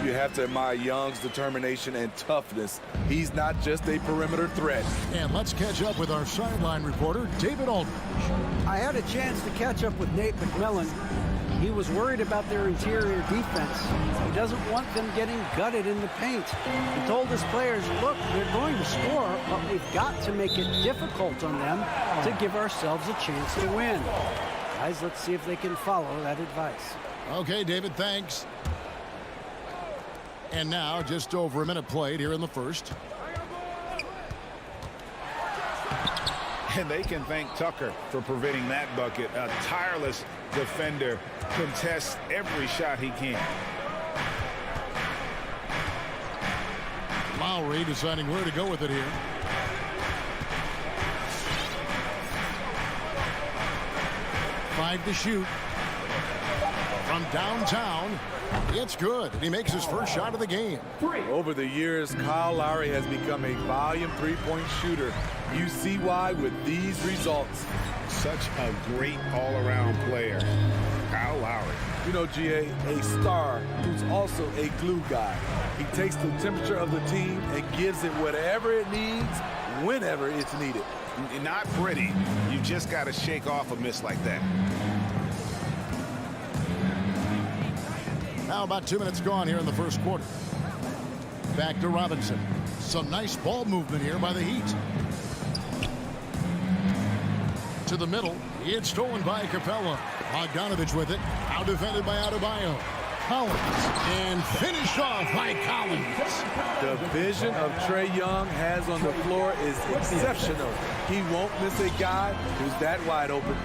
You have to admire Young's determination and toughness. He's not just a perimeter threat. And let's catch up with our sideline reporter, David Aldridge. I had a chance to catch up with Nate McMillan. He was worried about their interior defense. He doesn't want them getting gutted in the paint. He told his players, look, they're going to score, but we've got to make it difficult on them to give ourselves a chance to win. Guys, let's see if they can follow that advice. Okay, David, thanks. And now, just over a minute played here in the first. And they can thank Tucker for preventing that bucket. A tireless defender, contests every shot he can. Lowry deciding where to go with it here. Five to shoot. From downtown, it's good. And he makes his first shot of the game. Over the years, Kyle Lowry has become a volume three-point shooter. You see why with these results. Such a great all-around player, Kyle Lowry. You know, GA, a star who's also a glue guy. He takes the temperature of the team and gives it whatever it needs, whenever it's needed. Not pretty. You just got to shake off a miss like that. Now about 2 minutes gone here in the first quarter. Back to Robinson. Some nice ball movement here by the Heat. To the middle. It's stolen by Capella. Bogdanovic with it. Out defended by Adebayo. Collins. And finished off by Collins. The vision of Trae Young has on the floor is exceptional. He won't miss a guy who's that wide open.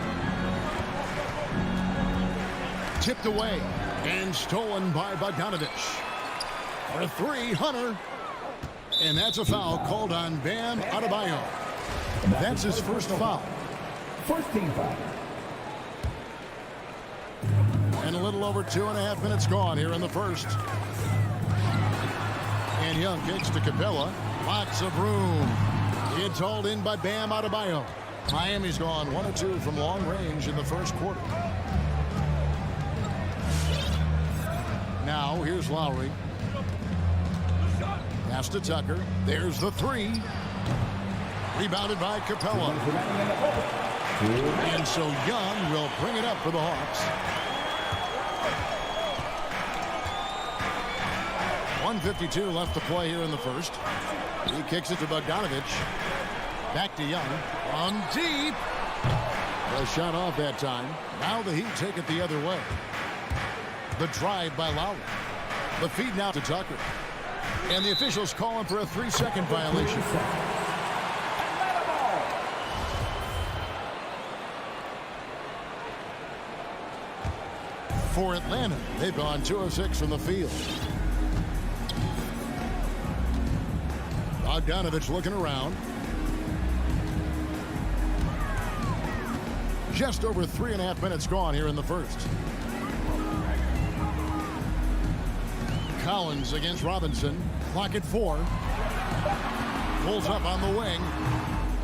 Tipped away. And stolen by Bogdanovic. For 3, Hunter. And that's a foul called on Bam Adebayo. That's his first foul. First team foul. And a little over 2.5 minutes gone here in the first. And Young kicks to Capella. Lots of room. It's hauled in by Bam Adebayo. Miami's gone 1 of 2 from long range in the first quarter. Now, here's Lowry. Pass to Tucker. There's the 3. Rebounded by Capella. And so Young will bring it up for the Hawks. 1:52 left to play here in the first. He kicks it to Bogdanovic. Back to Young. On deep. A shot off that time. Now the Heat take it the other way. The drive by Lowry. The feed now to Tucker. And the officials calling for a 3-second violation. For Atlanta, they've gone 2 of 6 from the field. Bogdanovic looking around. Just over 3.5 minutes gone here in the first. Collins against Robinson. Clock at 4. Pulls up on the wing.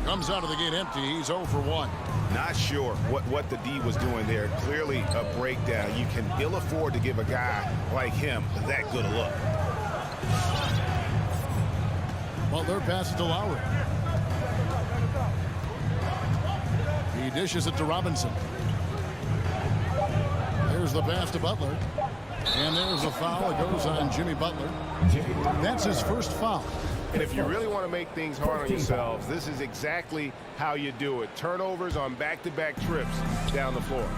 Comes out of the gate empty. He's 0 for 1. Not sure what the D was doing there. Clearly a breakdown. You can ill afford to give a guy like him that good a look. Butler passes to Lowry. He dishes it to Robinson. Here's the pass to Butler. And there's a foul. It goes on Jimmy Butler. That's his first foul. And if you really want to make things hard on yourselves, this is exactly how you do it. Turnovers on back-to-back trips down the floor.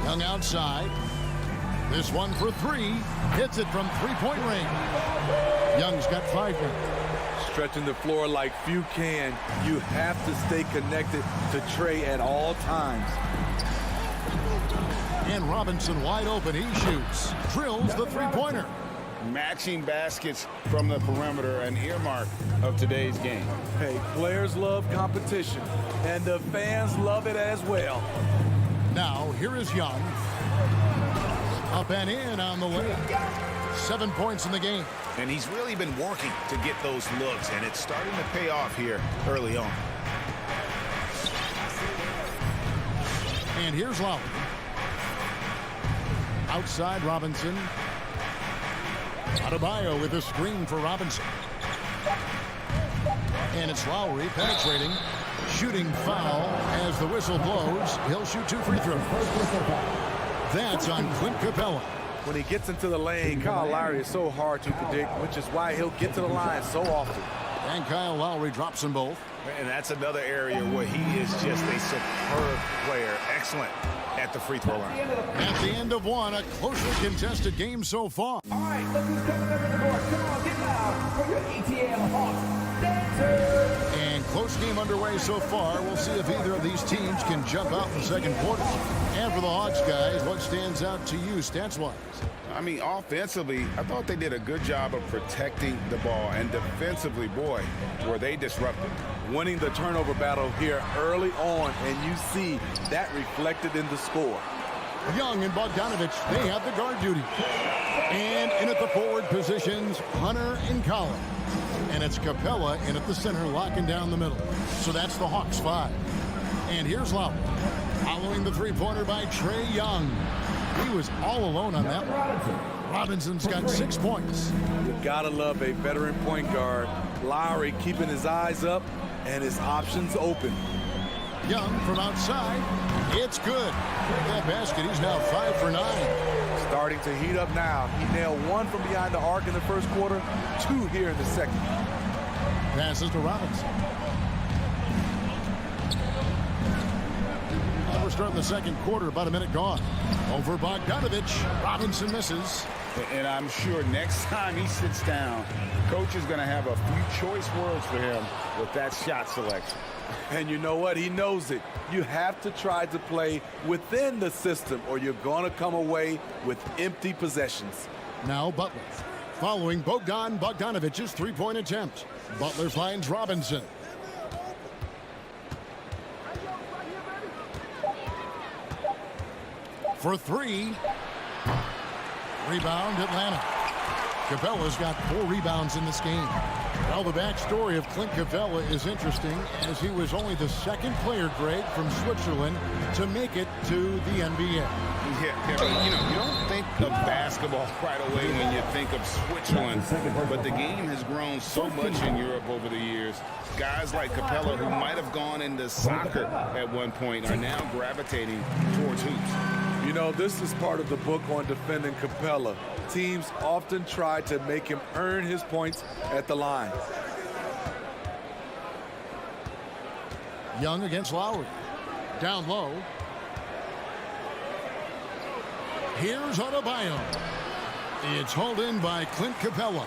Young outside. This one for three. Hits it from three-point range. Young's got 5 now. Stretching the floor like few can. You have to stay connected to Trey at all times. And Robinson wide open. He shoots. Drills the three-pointer. Matching baskets from the perimeter, an earmark of today's game. Hey, players love competition, and the fans love it as well. Now, here is Young. Up and in on the layup. 7 points in the game. And he's really been working to get those looks, and it's starting to pay off here early on. And here's Lowry. Outside Robinson. Adebayo with a screen for Robinson. And it's Lowry penetrating. Shooting foul as the whistle blows. He'll shoot 2 free throws. That's on Clint Capella. When he gets into the lane, Kyle Lowry is so hard to predict, which is why he'll get to the line so often. And Kyle Lowry drops them both. And that's another area where he is just a superb player. Excellent at the free throw line. At the end of one, a closely contested game so far. All right, look who's coming up in the court. Come on, get loud for your ATL Hawks dancers. And close game underway so far. We'll see if either of these teams can jump out in the second quarter. And for the Hawks guys, what stands out to you stats-wise? I mean, offensively, I thought they did a good job of protecting the ball. And defensively, boy, were they disruptive. Winning the turnover battle here early on, and you see that reflected in the score. Young and Bogdanovich, they have the guard duty. And in at the forward positions, Hunter and Collins. And it's Capella in at the center, locking down the middle. So that's the Hawks 5. And here's Lowry. Following the three-pointer by Trae Young. He was all alone on that one. Robinson's got 6 points. You gotta love a veteran point guard. Lowry keeping his eyes up and his options open. Young from outside. It's good. That basket, he's now 5 for 9. Starting to heat up now. He nailed 1 from behind the arc in the first quarter, 2 here in the second. Passes to Robinson. And we're starting the second quarter, about a minute gone. Over Bogdanovich. Robinson misses. And I'm sure next time he sits down, coach is going to have a few choice words for him with that shot selection. And you know what? He knows it. You have to try to play within the system or you're going to come away with empty possessions. Now Butler. Following Bogdanovich's three-point attempt. Butler finds Robinson. For 3. Rebound, Atlanta. Capella's got 4 rebounds in this game. Well, the backstory of Clint Capella is interesting, as he was only the second player, Greg, from Switzerland to make it to the NBA. Yeah, but you know, you don't think of basketball right away when you think of Switzerland, but the game has grown so much in Europe over the years. Guys like Capella, who might have gone into soccer at one point, are now gravitating towards hoops. You know, this is part of the book on defending Capella. Teams often try to make him earn his points at the line. Young against Lowry. Down low. Here's Adebayo. It's hauled in by Clint Capella.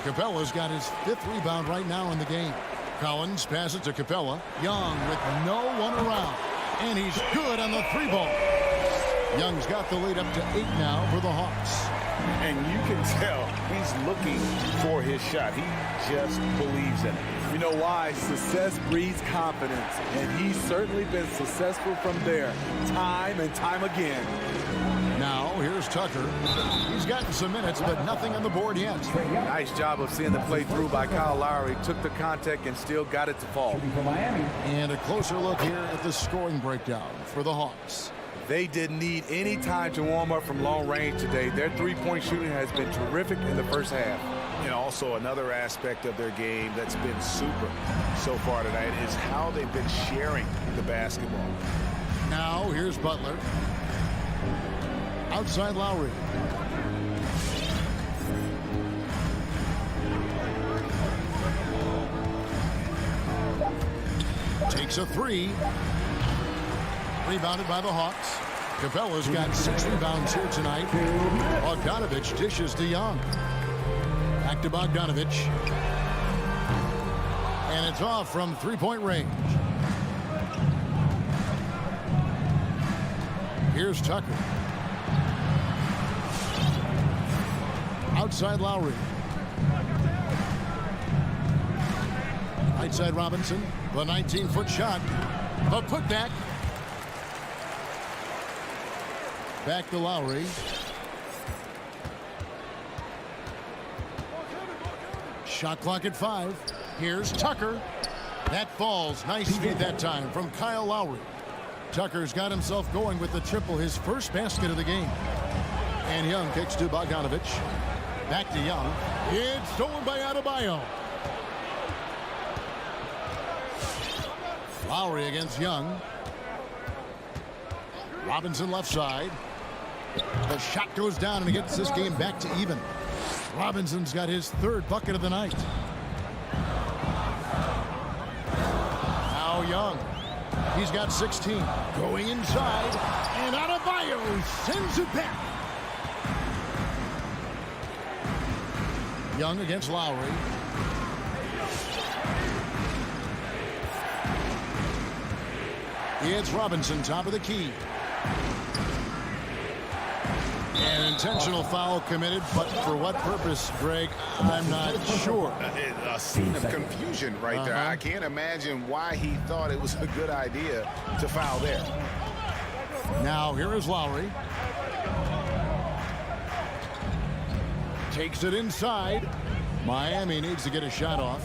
Capella's got his 5th rebound right now in the game. Collins passes to Capella. Young with no one around. And he's good on the 3-ball. Young's got the lead up to 8 now for the Hawks. And you can tell he's looking for his shot. He just believes in it. You know why? Success breeds confidence, and he's certainly been successful from there, time and time again. Now, here's Tucker. He's gotten some minutes, but nothing on the board yet. Nice job of seeing the play through by Kyle Lowry. Took the contact and still got it to fall. And a closer look here at the scoring breakdown for the Hawks. They didn't need any time to warm up from long range today. Their three-point shooting has been terrific in the first half. And also another aspect of their game that's been super so far tonight is how they've been sharing the basketball. Now here's Butler. Outside Lowry. Takes a three. Rebounded by the Hawks. Capella's got 6 rebounds here tonight. Bogdanovich dishes to Young. Back to Bogdanovich. And it's off from three-point range. Here's Tucker. Outside Lowry. Right side Robinson. The 19-foot shot. The putback. Back to Lowry. Shot clock at 5. Here's Tucker. That falls. Nice feed that time from Kyle Lowry. Tucker's got himself going with the triple, his first basket of the game. And Young kicks to Bogdanovich. Back to Young. It's stolen by Adebayo. Lowry against Young. Robinson left side. The shot goes down and he gets this game back to even. Robinson's got his 3rd bucket of the night. Now Young. He's got 16. Going inside. And Adebayo sends it back. Young against Lowry. It's Robinson, top of the key. An intentional foul committed, but for what purpose, Greg, I'm not sure. A scene of confusion right there. I can't imagine why he thought it was a good idea to foul there. Now here is Lowry. Takes it inside. Miami needs to get a shot off.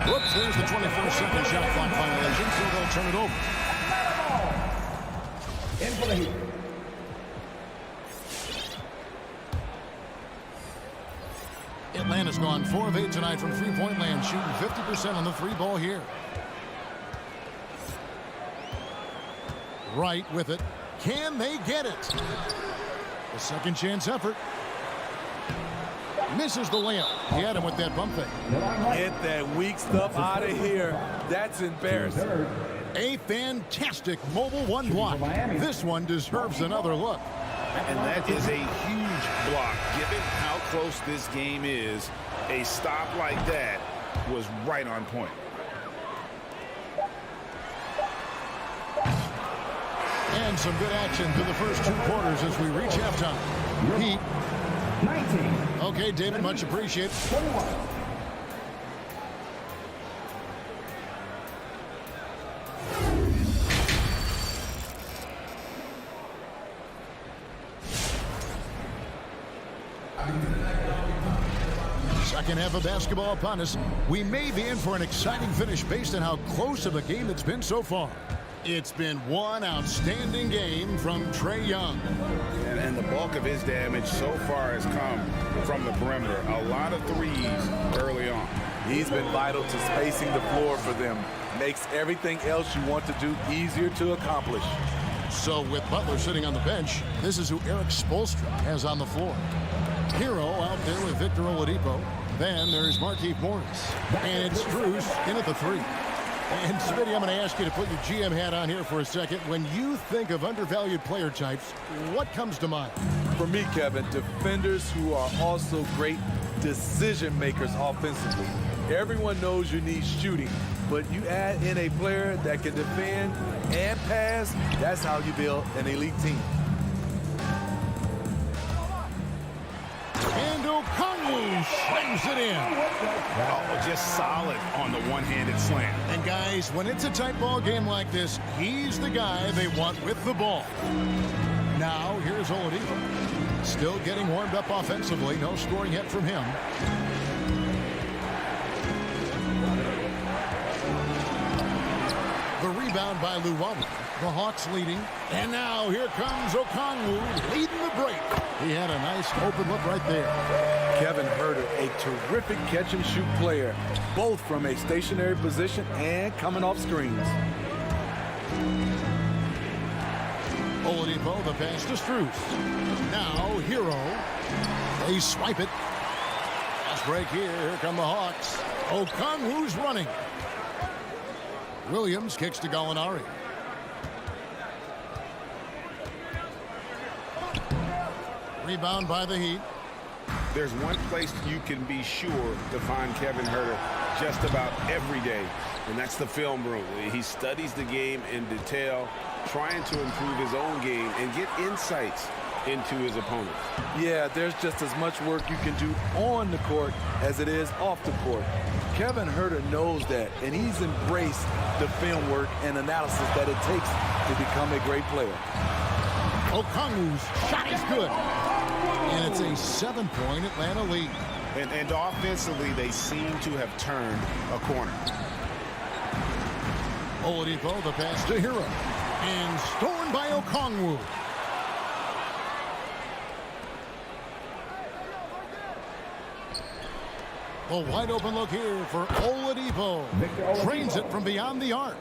Whoops, there's the 24-second shot clock violation, so they'll turn it over. In for the Heat. Atlanta's gone 4 of 8 tonight from three-point land, shooting 50% on the 3-ball here. Right with it. Can they get it? A second chance effort. Misses the layup. He had him with that bump fake. Get that weak stuff out of here. That's embarrassing. A fantastic mobile one block. This one deserves another look. And that is a huge block. Given how close this game is, a stop like that was right on point. And some good action through the first 2 quarters as we reach halftime. Heat. 19. Okay, David, much appreciated. 21. Second half of basketball upon us. We may be in for an exciting finish based on how close of a game it's been so far. It's been one outstanding game from Trae Young. And the bulk of his damage so far has come from the perimeter. A lot of threes early on. He's been vital to spacing the floor for them. Makes everything else you want to do easier to accomplish. So with Butler sitting on the bench, this is who Eric Spoelstra has on the floor. Hero out there with Victor Oladipo. Then there's Markieff Morris. And it's Strus in at the 3. And Smitty, I'm going to ask you to put your GM hat on here for a second. When you think of undervalued player types, what comes to mind? For me, Kevin, defenders who are also great decision makers offensively. Everyone knows you need shooting, but you add in a player that can defend and pass, that's how you build an elite team. And Okongwu slams it in. Oh, just solid on the one-handed slam. And guys, when it's a tight ball game like this, he's the guy they want with the ball. Now, here's Oladipo. Still getting warmed up offensively. No scoring yet from him. The rebound by Luwawu. The Hawks leading. And now here comes Okongwu leading the break. He had a nice open look right there. Kevin Huerter, a terrific catch-and-shoot player, both from a stationary position and coming off screens. Oladipo, the pass to Strus. Now, Hero. They swipe it. Fast break here. Here come the Hawks. Okongwu's running. Williams kicks to Gallinari. Rebound by the Heat. There's one place you can be sure to find Kevin Huerter just about every day, and that's the film room. He studies the game in detail, trying to improve his own game and get insights into his opponents. Yeah, there's just as much work you can do on the court as it is off the court. Kevin Huerter knows that, and he's embraced the film work and analysis that it takes to become a great player. Okongwu's shot is good. And it's a 7-point Atlanta lead. And offensively, they seem to have turned a corner. Oladipo, the pass to Hero. And stolen by Okongwu. A wide open look here for Oladipo. Trains it from beyond the arc.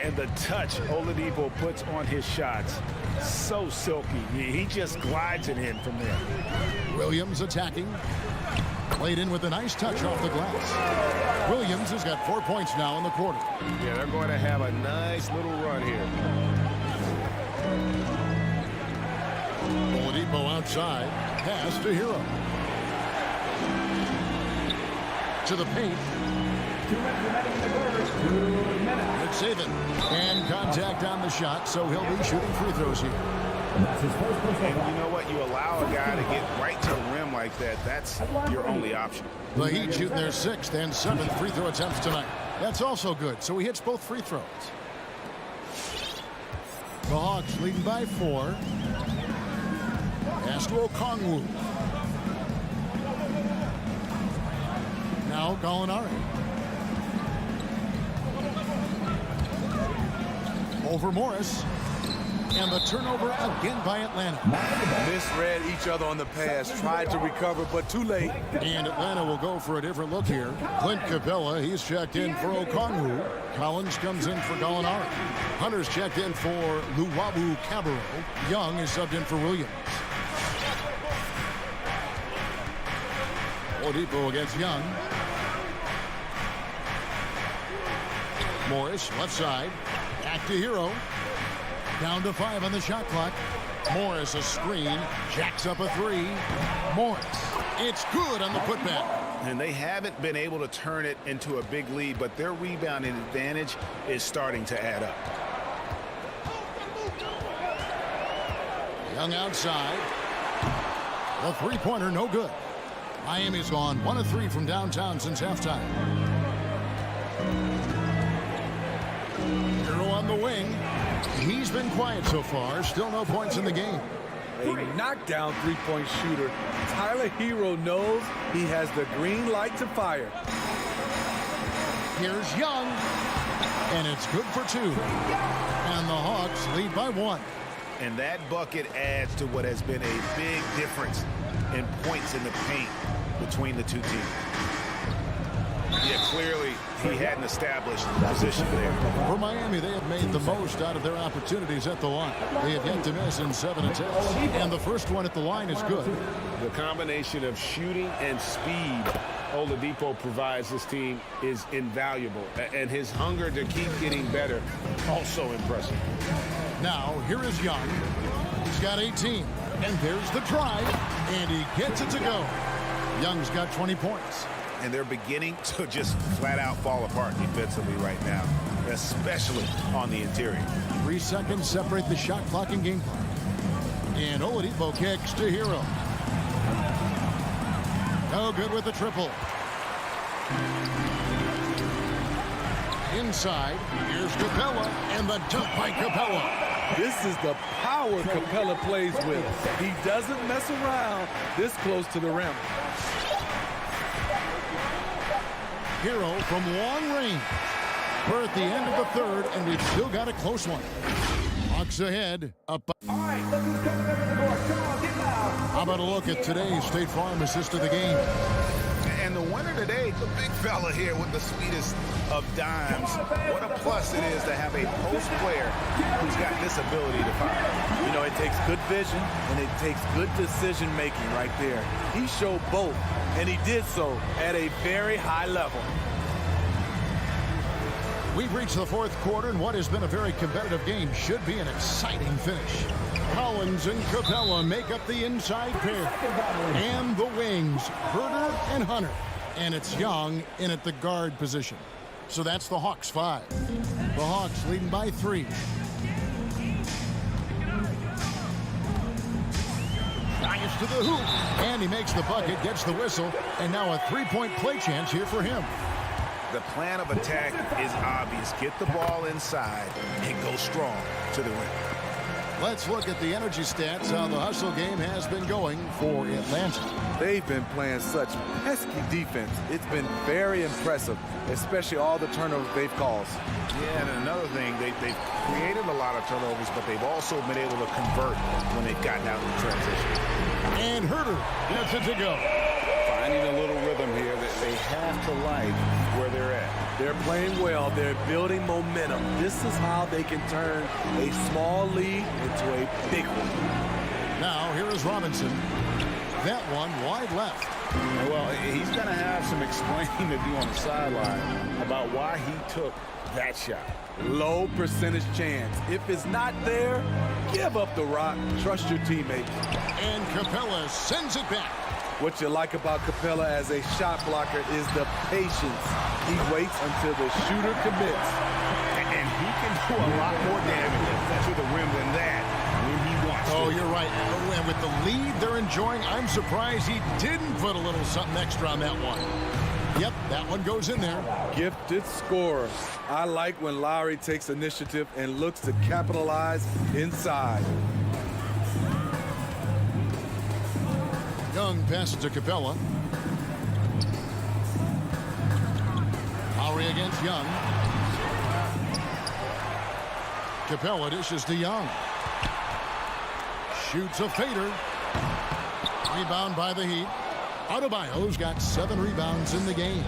And the touch Oladipo puts on his shots, so silky. He just glides it in from there. Williams attacking. Played in with a nice touch off the glass. Williams has got 4 points now in the quarter. Yeah, they're going to have a nice little run here. Oladipo outside. Pass to Hero. To the paint. Good save it. And contact on the shot, so he'll be shooting free throws here. And you know what? You allow a guy to get right to the rim like that. That's your only option. The Heat shooting their 6th and 7th free throw attempts tonight. That's also good, so he hits both free throws. The Hawks leading by 4. Pass to Okongwu. Now Gallinari. Over Morris. And the turnover again by Atlanta. Misread each other on the pass, tried to recover, but too late. And Atlanta will go for a different look here. Clint Capella, he's checked in for Okongwu. Collins comes in for Gallinari. Hunter's checked in for Luwawu Cabarro. Young is subbed in for Williams. Oladipo against Young. Morris, left side. Back to Hero. Down to 5 on the shot clock. Morris, a screen. Jacks up a 3. Morris. It's good on the putback. And they haven't been able to turn it into a big lead, but their rebounding advantage is starting to add up. Young outside. The three-pointer, no good. Miami's gone 1 of 3 from downtown since halftime. Hero on the wing. He's been quiet so far. Still no points in the game. A knockdown three-point shooter. Tyler Hero knows he has the green light to fire. Here's Young. And it's good for 2. And the Hawks lead by 1. And that bucket adds to what has been a big difference in points in the paint between the two teams. Yeah, clearly he hadn't established position there. For Miami, they have made the most out of their opportunities at the line. They have yet to miss in 7 attempts. And the first one at the line is good. The combination of shooting and speed Oladipo provides this team is invaluable. And his hunger to keep getting better, also impressive. Now, here is Young. He's got 18. And there's the drive. And he gets it to go. Young's got 20 points. And they're beginning to just flat out fall apart defensively right now, especially on the interior. 3 seconds separate the shot clock and game clock. And Oladipo kicks to Hero. No good with the triple. Inside, here's Capella, and the dunk by Capella. This is the power Capella plays with. He doesn't mess around this close to the rim. Hero from long range. We're at the end of the 3rd, and we've still got a close one. Hawks ahead. Up. All right, look who's coming up the court. Come on, get loud. How about a look at today's State Farm assist of the game? And the winner today, the big fella here with the sweetest of dimes. What a plus must it is to have a post player who's got this ability to fire. You know, it takes good vision and it takes good decision making right there. He showed both, and he did so at a very high level. We've reached the fourth quarter, and what has been a very competitive game should be an exciting finish. Collins and Capella make up the inside pair. And the wings, Herder and Hunter. And it's Young in at the guard position. So that's the Hawks 5. The Hawks leading by 3. Drives to the hoop. And he makes the bucket, gets the whistle, and now a three-point play chance here for him. The plan of attack is obvious. Get the ball inside and go strong to the rim. Let's look at the energy stats, how the hustle game has been going for Atlanta. They've been playing such pesky defense. It's been very impressive, especially all the turnovers they've caused. Yeah, and another thing, they've created a lot of turnovers, but they've also been able to convert when they've gotten out in transition. And Herder gets it to go. Finding a little rhythm here that they have to like where they're at. They're playing well. They're building momentum. This is how they can turn a small lead into a big one. Now, here is Robinson. That one wide left. Well, he's going to have some explaining to do on the sideline about why he took that shot. Low percentage chance. If it's not there, give up the rock. Trust your teammates. And Capella sends it back. What you like about Capella as a shot blocker is the patience. He waits until the shooter commits. And he can do a lot more damage to the rim than that when he wants to. Oh, you're right. And with the lead they're enjoying, I'm surprised he didn't put a little something extra on that one. Yep, that one goes in there. Gifted scorer. I like when Lowry takes initiative and looks to capitalize inside. Young passes to Capella. Lowry against Young. Capella dishes to Young. Shoots a fader. Rebound by the Heat. Adebayo's got 7 rebounds in the game.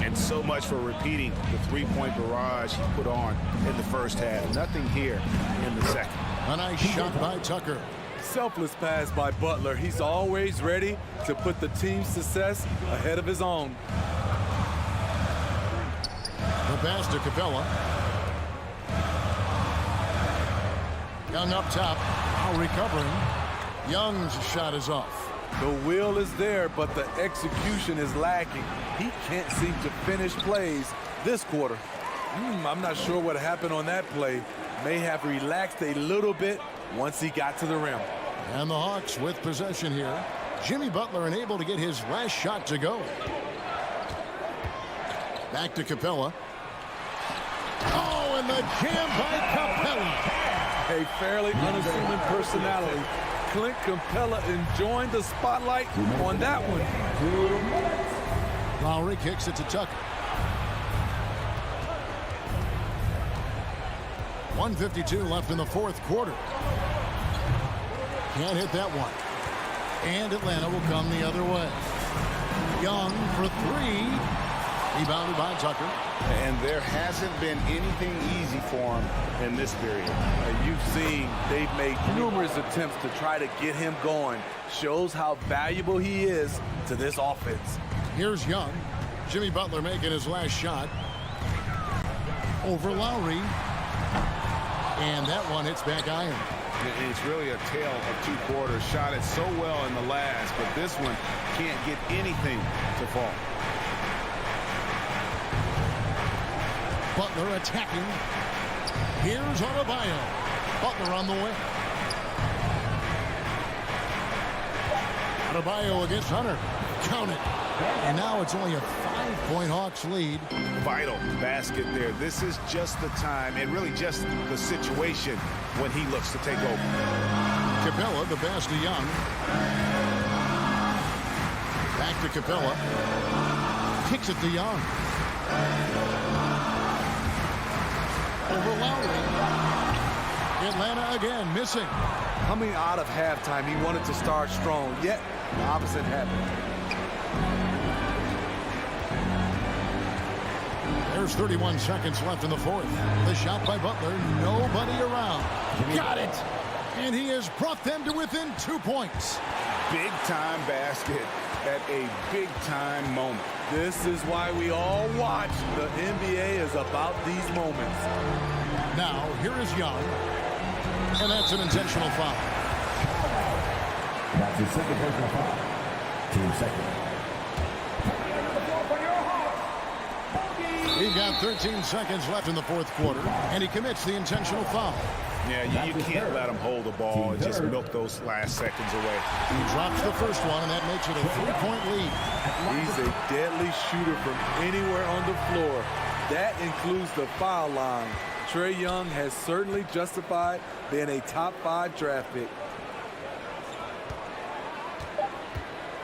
And so much for repeating the three-point barrage he put on in the first half. Nothing here in the second. A nice shot by Tucker. Selfless pass by Butler. He's always ready to put the team's success ahead of his own. The pass to Capella. Young up top. Now recovering. Young's shot is off. The will is there, but the execution is lacking. He can't seem to finish plays this quarter. I'm not sure what happened on that play. May have relaxed a little bit once he got to the rim. And the Hawks with possession here. Jimmy Butler unable to get his last shot to go. Back to Capella. Oh, and the jam by Capella. A fairly unassuming personality. Clint Capella enjoying the spotlight on that one. Lowry kicks it to Tucker. 1:52 left in the fourth quarter. Can't hit that one. And Atlanta will come the other way. Young for 3. Rebounded by Tucker. And there hasn't been anything easy for him in this period. You've seen they've made numerous attempts to try to get him going. Shows how valuable he is to this offense. Here's Young. Jimmy Butler making his last shot. Over Lowry. And that one hits back iron. It's really a tale of 2 quarters. Shot it so well in the last, but this one can't get anything to fall. Butler attacking. Here's Adebayo. Butler on the way. Adebayo against Hunter. Count it. And now it's only a 5-point Hawks lead. Vital basket there. This is just the time and really just the situation when he looks to take over. Capella, the pass to Young. Back to Capella. Kicks it to Young. Over Lowry. Atlanta again missing. Coming out of halftime, he wanted to start strong, yet the opposite happened. There's 31 seconds left in the fourth. The shot by Butler. Nobody around. Got it. And he has brought them to within 2 points. Big-time basket at a big-time moment. This is why we all watch. The NBA is about these moments. Now, here is Young. And that's an intentional foul. That's his second personal foul. Team second. We've got 13 seconds left in the fourth quarter, and he commits the intentional foul. Yeah, you can't let him hold the ball and just milk those last seconds away. He drops the first one, and that makes it a 3-point lead. He's a deadly shooter from anywhere on the floor. That includes the foul line. Trae Young has certainly justified being a top 5 draft pick.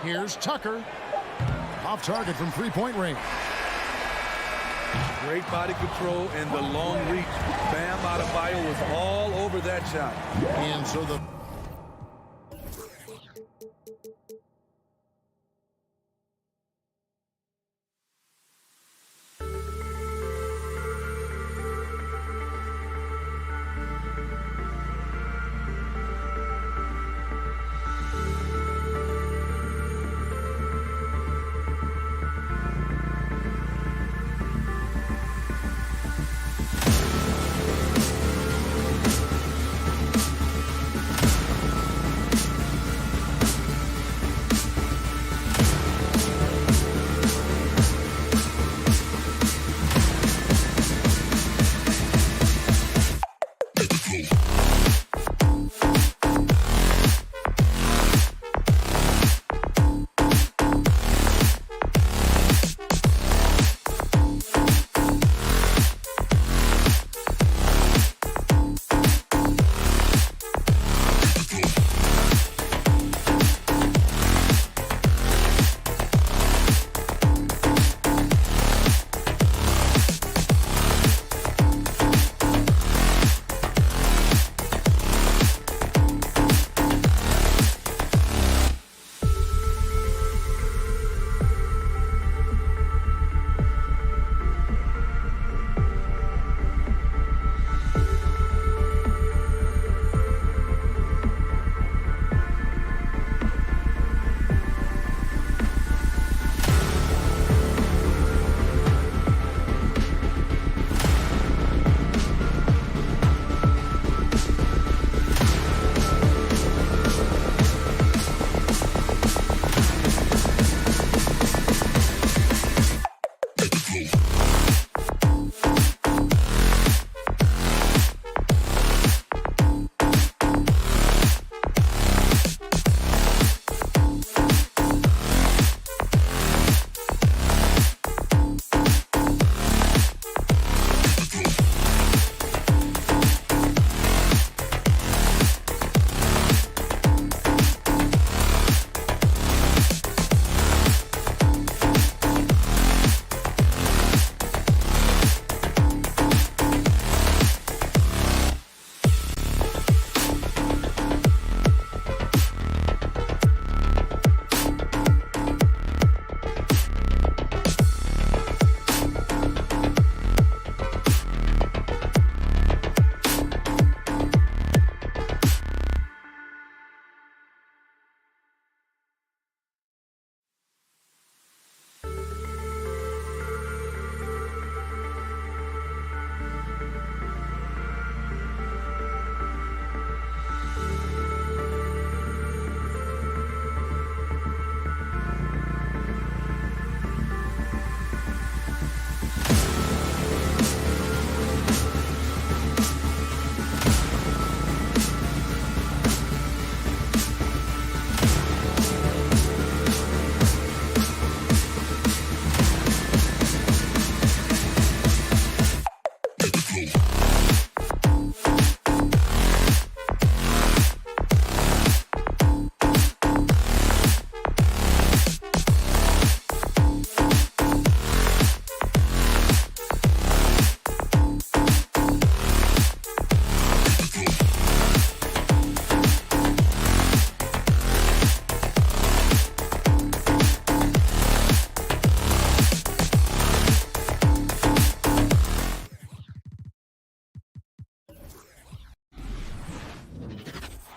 Here's Tucker. Off target from 3-point range. Great body control and the long reach. Bam Adebayo was all over that shot. And so the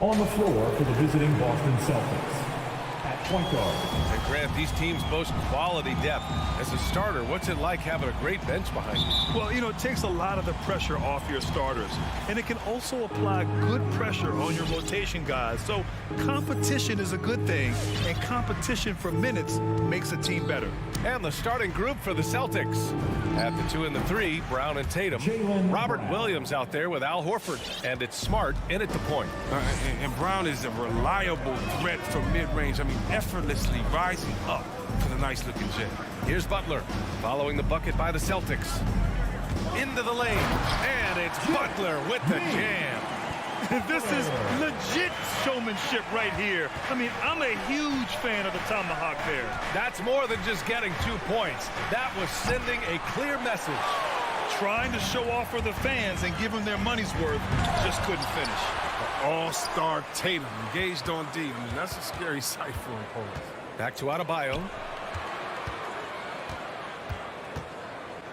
On the floor for the visiting Boston Celtics. At point guard. And Grant, these teams boast quality depth. As a starter, what's it like having a great bench behind you? Well, you know, it takes a lot of the pressure off your starters. And it can also apply good pressure on your rotation guys. So competition is a good thing. And competition for minutes makes a team better. And the starting group for the Celtics. At the 2 and the 3, Brown and Tatum. Robert Williams out there with Al Horford. And it's Smart in at the point. And Brown is a reliable threat from mid-range. I mean, effortlessly rising up for the nice-looking Jet. Here's Butler following the bucket by the Celtics. Into the lane. And it's Butler with the jam. This is legit showmanship right here. I mean, I'm a huge fan of the tomahawk there. That's more than just getting 2 points. That was sending a clear message. Trying to show off for the fans and give them their money's worth, just couldn't finish. All-star Tatum engaged on D. I mean, that's a scary sight for opponents. Back to Adebayo.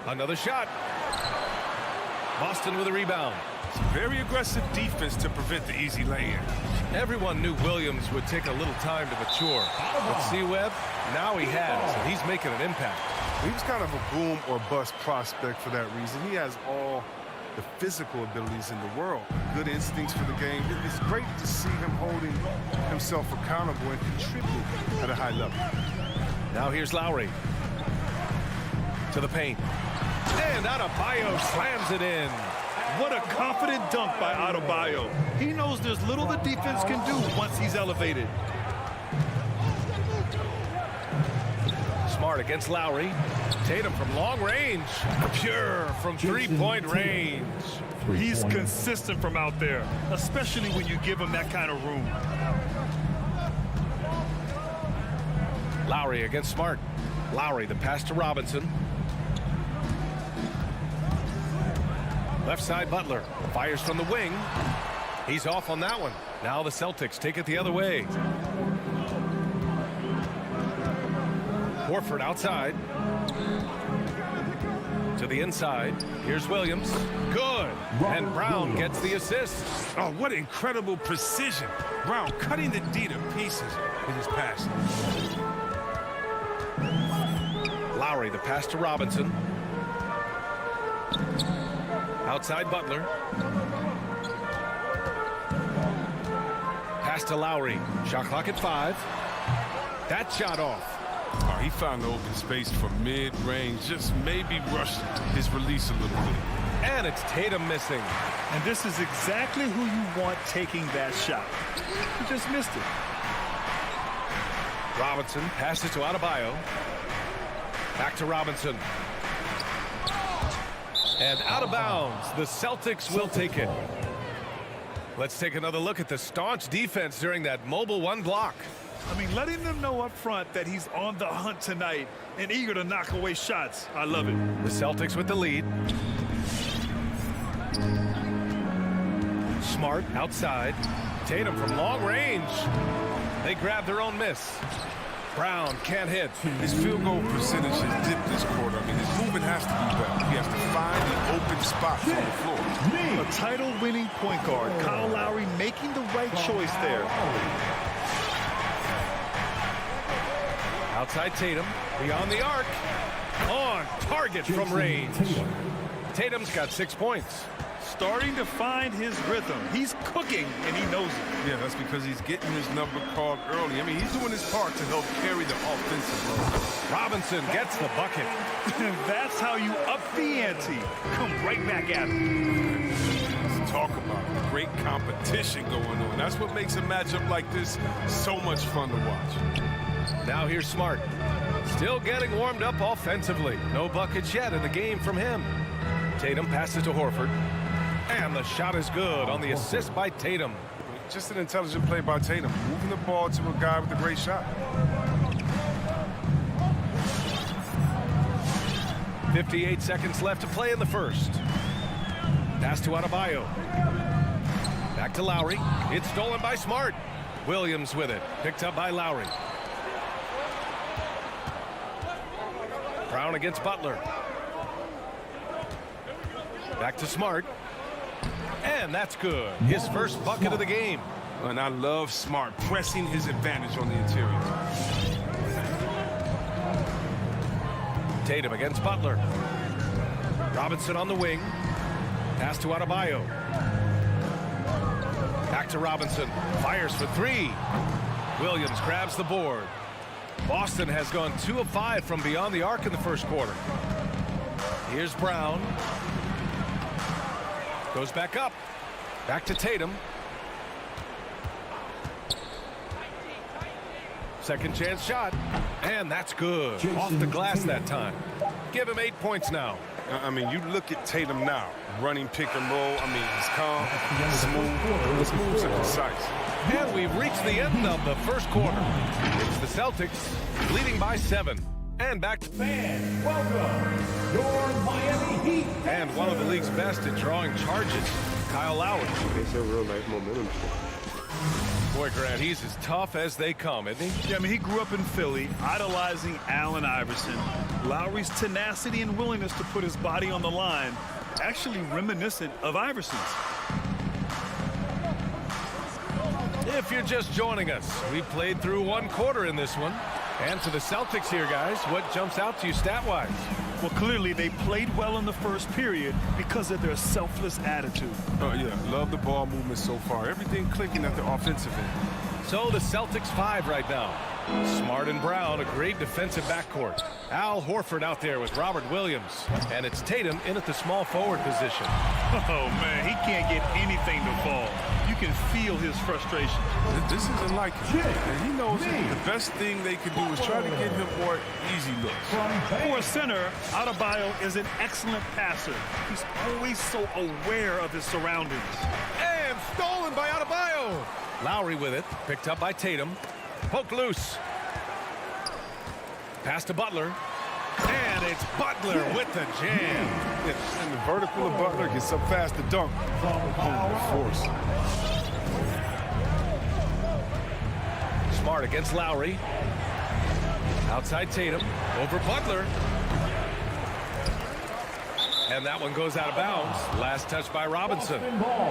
Another shot. Boston with a rebound. Very aggressive defense to prevent the easy lay-in. Everyone knew Williams would take a little time to mature. But see, Webb, now he has, and he's making an impact. He was kind of a boom or bust prospect for that reason. He has all the physical abilities in the world, good instincts for the game. It's great to see him holding himself accountable and contributing at a high level. Now here's Lowry. To the paint. And Adebayo slams it in. What a confident dunk by Adebayo. He knows there's little the defense can do once he's elevated. Smart against Lowry. Tatum from long range. Pure from three-point range. He's consistent from out there, especially when you give him that kind of room. Lowry against Smart. Lowry, the pass to Robinson. Left side Butler. Fires from the wing. He's off on that one. Now the Celtics take it the other way. Horford outside. To the inside. Here's Williams. Good. And Brown gets the assist. Oh, what incredible precision. Brown cutting the D to pieces in his pass. Lowry, the pass to Robinson. Outside Butler. Pass to Lowry. Shot clock at 5. That shot off. Oh, he found the open space from mid-range. Just maybe rushed his release a little bit. And it's Tatum missing. And this is exactly who you want taking that shot. He just missed it. Robinson passes to Adebayo. Back to Robinson. And out of bounds. The Celtics will take it. Let's take another look at the staunch defense during that mobile one block. I mean, letting them know up front that he's on the hunt tonight and eager to knock away shots. I love it. The Celtics with the lead. Smart outside. Tatum from long range. They grab their own miss. Brown can't hit. His field goal percentage has dipped this quarter. I mean, his movement has to be better. He has to find the open spots on the floor. A title-winning point guard, Kyle Lowry, making the right choice there. Outside Tatum, beyond the arc. On target from range. Tatum's got 6 points. Starting to find his rhythm. He's cooking, and he knows it. Yeah, that's because he's getting his number called early. I mean, he's doing his part to help carry the offensive load. Robinson gets the bucket. That's how you up the ante. Come right back at him. Let's talk about great competition going on. That's what makes a matchup like this so much fun to watch. Now here's Smart. Still getting warmed up offensively. No buckets yet in the game from him. Tatum passes to Horford. And the shot is good on the assist by Tatum. Just an intelligent play by Tatum. Moving the ball to a guy with a great shot. 58 seconds left to play in the first. Pass to Adebayo. Back to Lowry. It's stolen by Smart. Williams with it. Picked up by Lowry. Brown against Butler. Back to Smart. And that's good. His first bucket of the game. And I love Smart pressing his advantage on the interior. Tatum against Butler. Robinson on the wing. Pass to Adebayo. Back to Robinson. Fires for three. Williams grabs the board. Boston has gone 2 of 5 from beyond the arc in the first quarter. Here's Brown. Goes back up. Back to Tatum. Second chance shot. And that's good. Off the glass that time. Give him 8 points now. I mean, you look at Tatum now, running pick and roll. I mean, he's calm, smooth. His moves are concise. And we've reached the end of the first quarter. It's the Celtics leading by 7. And back to Fans, welcome your Miami Heat. And one of the league's best at drawing charges, Kyle Lowry. It's a real life momentum. Boy, Grant, he's as tough as they come, isn't he? Yeah, I mean, he grew up in Philly, idolizing Allen Iverson. Lowry's tenacity and willingness to put his body on the line, actually reminiscent of Iverson's. If you're just joining us, we played through 1 quarter in this one. And for the Celtics here, guys, what jumps out to you stat-wise? Well, clearly they played well in the first period because of their selfless attitude. Oh, yeah, love the ball movement so far. Everything clicking at the offensive end. So the Celtics 5 right now. Smart and Brown, a great defensive backcourt. Al Horford out there with Robert Williams. And it's Tatum in at the small forward position. Oh, man, he can't get anything to fall. You can feel his frustration. This isn't like him. And he knows the best thing they can do is try to get him more easy looks. For a center, Adebayo is an excellent passer. He's always so aware of his surroundings. And stolen by Adebayo. Lowry with it, picked up by Tatum. Poke loose. Pass to Butler. And it's Butler with the jam. And the vertical of Butler gets up fast to dunk. Force. Smart against Lowry. Outside Tatum. Over Butler. And that one goes out of bounds. Last touch by Robinson.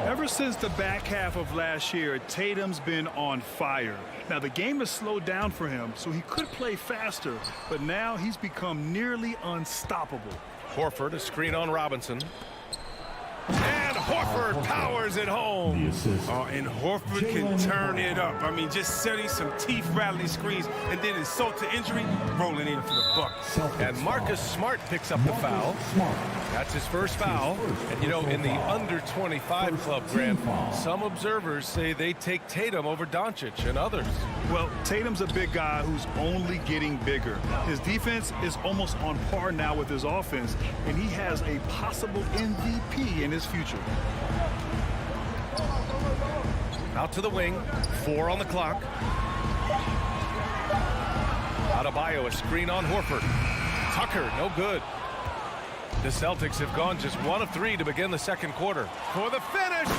Ever since the back half of last year, Tatum's been on fire. Now, the game has slowed down for him, so he could play faster, but now he's become nearly unstoppable. Horford, a screen on Robinson. And Horford powers it home. Oh, and Horford can turn it up. I mean, just setting some teeth-rattling screens and then insult to injury, rolling in for the buck. And Marcus Smart picks up the foul. That's his first foul. And, you know, in the under-25 club, Grant, some observers say they take Tatum over Doncic and others. Well, Tatum's a big guy who's only getting bigger. His defense is almost on par now with his offense, and he has a possible MVP in his future. Out to the wing. 4 on the clock. Adebayo, a screen on Horford. Tucker, no good. The Celtics have gone just 1 of 3 to begin the second quarter. For the finish!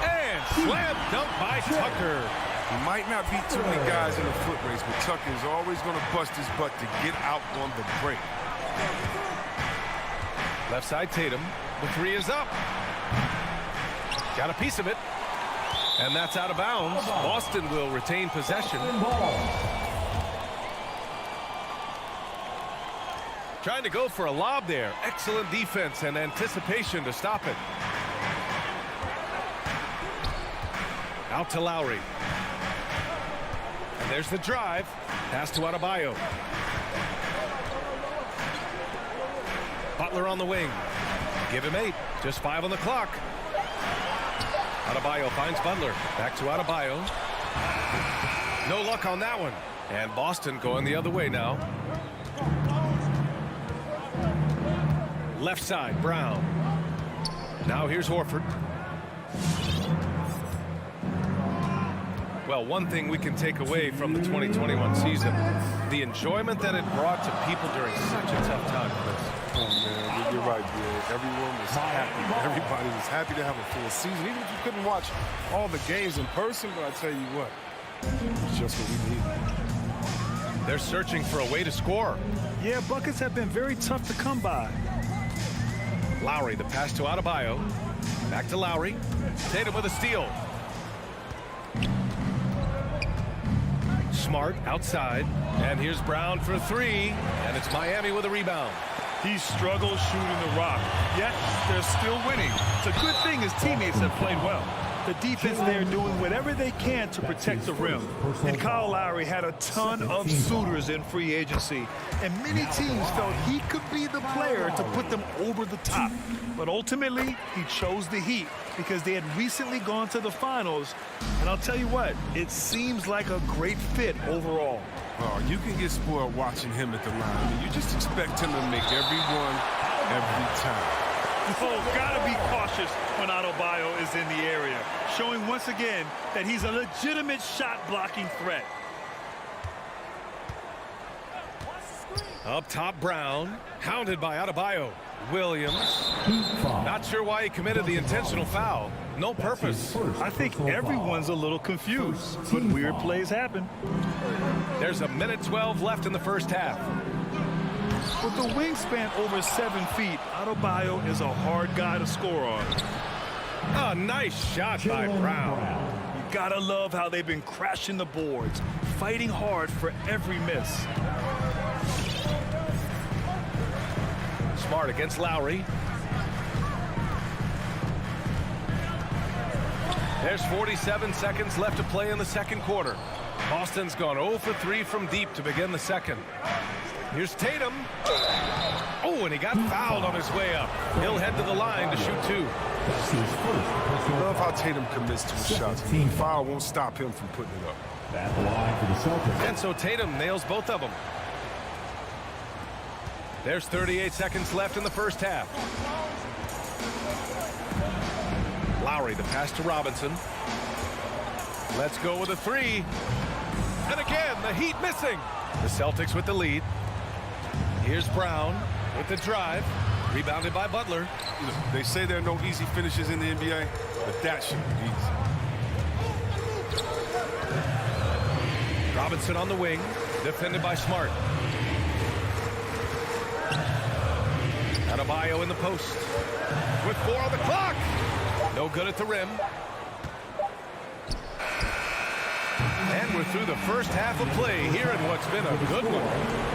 And slam dunk by Tucker. He might not beat too many guys in the foot race, but Tucker is always going to bust his butt to get out on the break. Left side Tatum. The 3 is up. Got a piece of it. And that's out of bounds. Boston will retain possession. Trying to go for a lob there. Excellent defense and anticipation to stop it. Out to Lowry. And there's the drive. Pass to Adebayo. Butler on the wing. Give him 8. Just 5 on the clock. Adebayo finds Butler. Back to Adebayo. No luck on that one. And Boston going the other way now. Left side, Brown. Now here's Horford. Well, one thing we can take away from the 2021 season, the enjoyment that it brought to people during such a tough time. Oh, man, you're right, man. Everyone was happy. Everybody was happy to have a full season, even if you couldn't watch all the games in person. But I tell you what, it's just what we need. They're searching for a way to score. Yeah, buckets have been very tough to come by. Lowry, the pass to Adebayo. Back to Lowry. Tatum with a steal. Smart outside. And here's Brown for three. And it's Miami with a rebound. He struggles shooting the rock, yet they're still winning. It's a good thing his teammates have played well. The defense there doing whatever they can to protect the rim. And Kyle Lowry had a ton of suitors in free agency, and many teams felt he could be the player to put them over the top. But ultimately, he chose the Heat because they had recently gone to the finals. And I'll tell you what, it seems like a great fit overall. Oh, you can get spoiled watching him at the line. I mean, you just expect him to make every one every time. Oh, gotta be cautious when Adebayo is in the area, showing once again that he's a legitimate shot-blocking threat. Up top, Brown, hounded by Adebayo. Williams, not sure why he committed the intentional foul. No purpose. I think everyone's a little confused, but weird plays happen. There's a minute 12 left in the first half. With the wingspan over 7 feet, Adebayo is a hard guy to score on. A nice shot by Brown. You gotta love how they've been crashing the boards, fighting hard for every miss. Smart against Lowry. There's 47 seconds left to play in the second quarter. Boston's gone 0 for 3 from deep to begin the second. Here's Tatum. Oh, and he got fouled on his way up. He'll head to the line to shoot two. I love how Tatum commits to his shots. The foul won't stop him from putting it up. At the line for the Celtics. And so Tatum nails both of them. There's 38 seconds left in the first half. Lowry, the pass to Robinson. Let's go with a three. And again, the Heat missing. The Celtics with the lead. Here's Brown with the drive. Rebounded by Butler. They say there are no easy finishes in the NBA, but that should be easy. Robinson on the wing, defended by Smart. Adebayo in the post. With 4 on the clock. No good at the rim. And we're through the first half of play here in what's been a good one.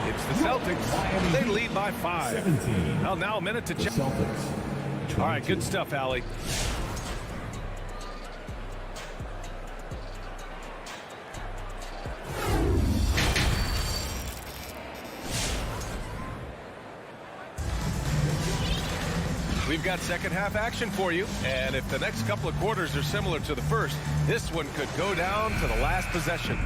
It's the Celtics. They lead by 5. Well, now a minute to check. All right, good stuff, Allie. We've got second half action for you, and if the next couple of quarters are similar to the first, this one could go down to the last possession.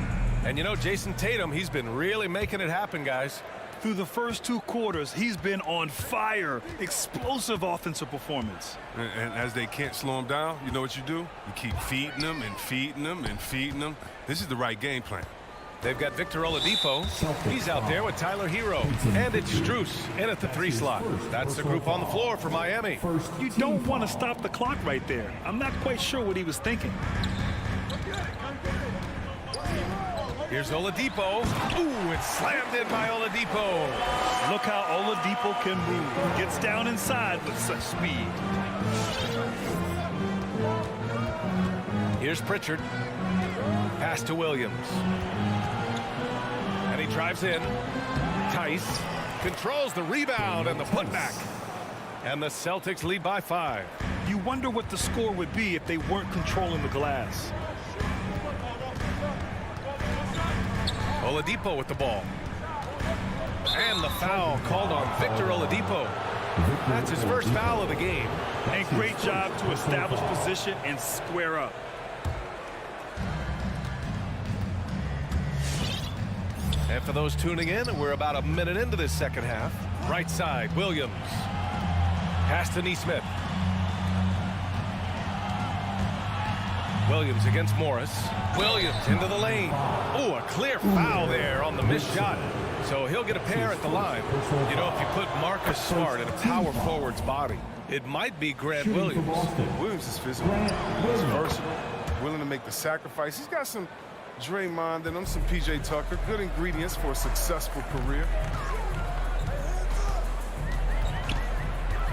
And you know, Jason Tatum, he's been really making it happen, guys. Through the first 2 quarters, he's been on fire. Explosive offensive performance. And as they can't slow him down, you know what you do? You keep feeding them and feeding them and feeding them. This is the right game plan. They've got Victor Oladipo. He's out there with Tyler Hero. And it's Strus in at the 3 slot. That's the group on the floor for Miami. You don't want to stop the clock right there. I'm not quite sure what he was thinking. Here's Oladipo. Ooh, it's slammed in by Oladipo. Look how Oladipo can move. Gets down inside with such speed. Here's Pritchard. Pass to Williams. And he drives in. Tice controls the rebound and the putback. And the Celtics lead by 5. You wonder what the score would be if they weren't controlling the glass. Oladipo with the ball. And the foul called on Victor Oladipo. That's his first foul of the game. And great job to establish position and square up. And for those tuning in, we're about a minute into this second half. Right side, Williams. Pass to Nesmith. Williams against Morris. Williams into the lane. Oh, a clear foul there on the missed shot. So he'll get a pair at the line. You know, if you put Marcus Smart in a power forward's body, it might be Grant Williams. Williams is physical. He's versatile. Willing to make the sacrifice. He's got some Draymond and some PJ Tucker. Good ingredients for a successful career.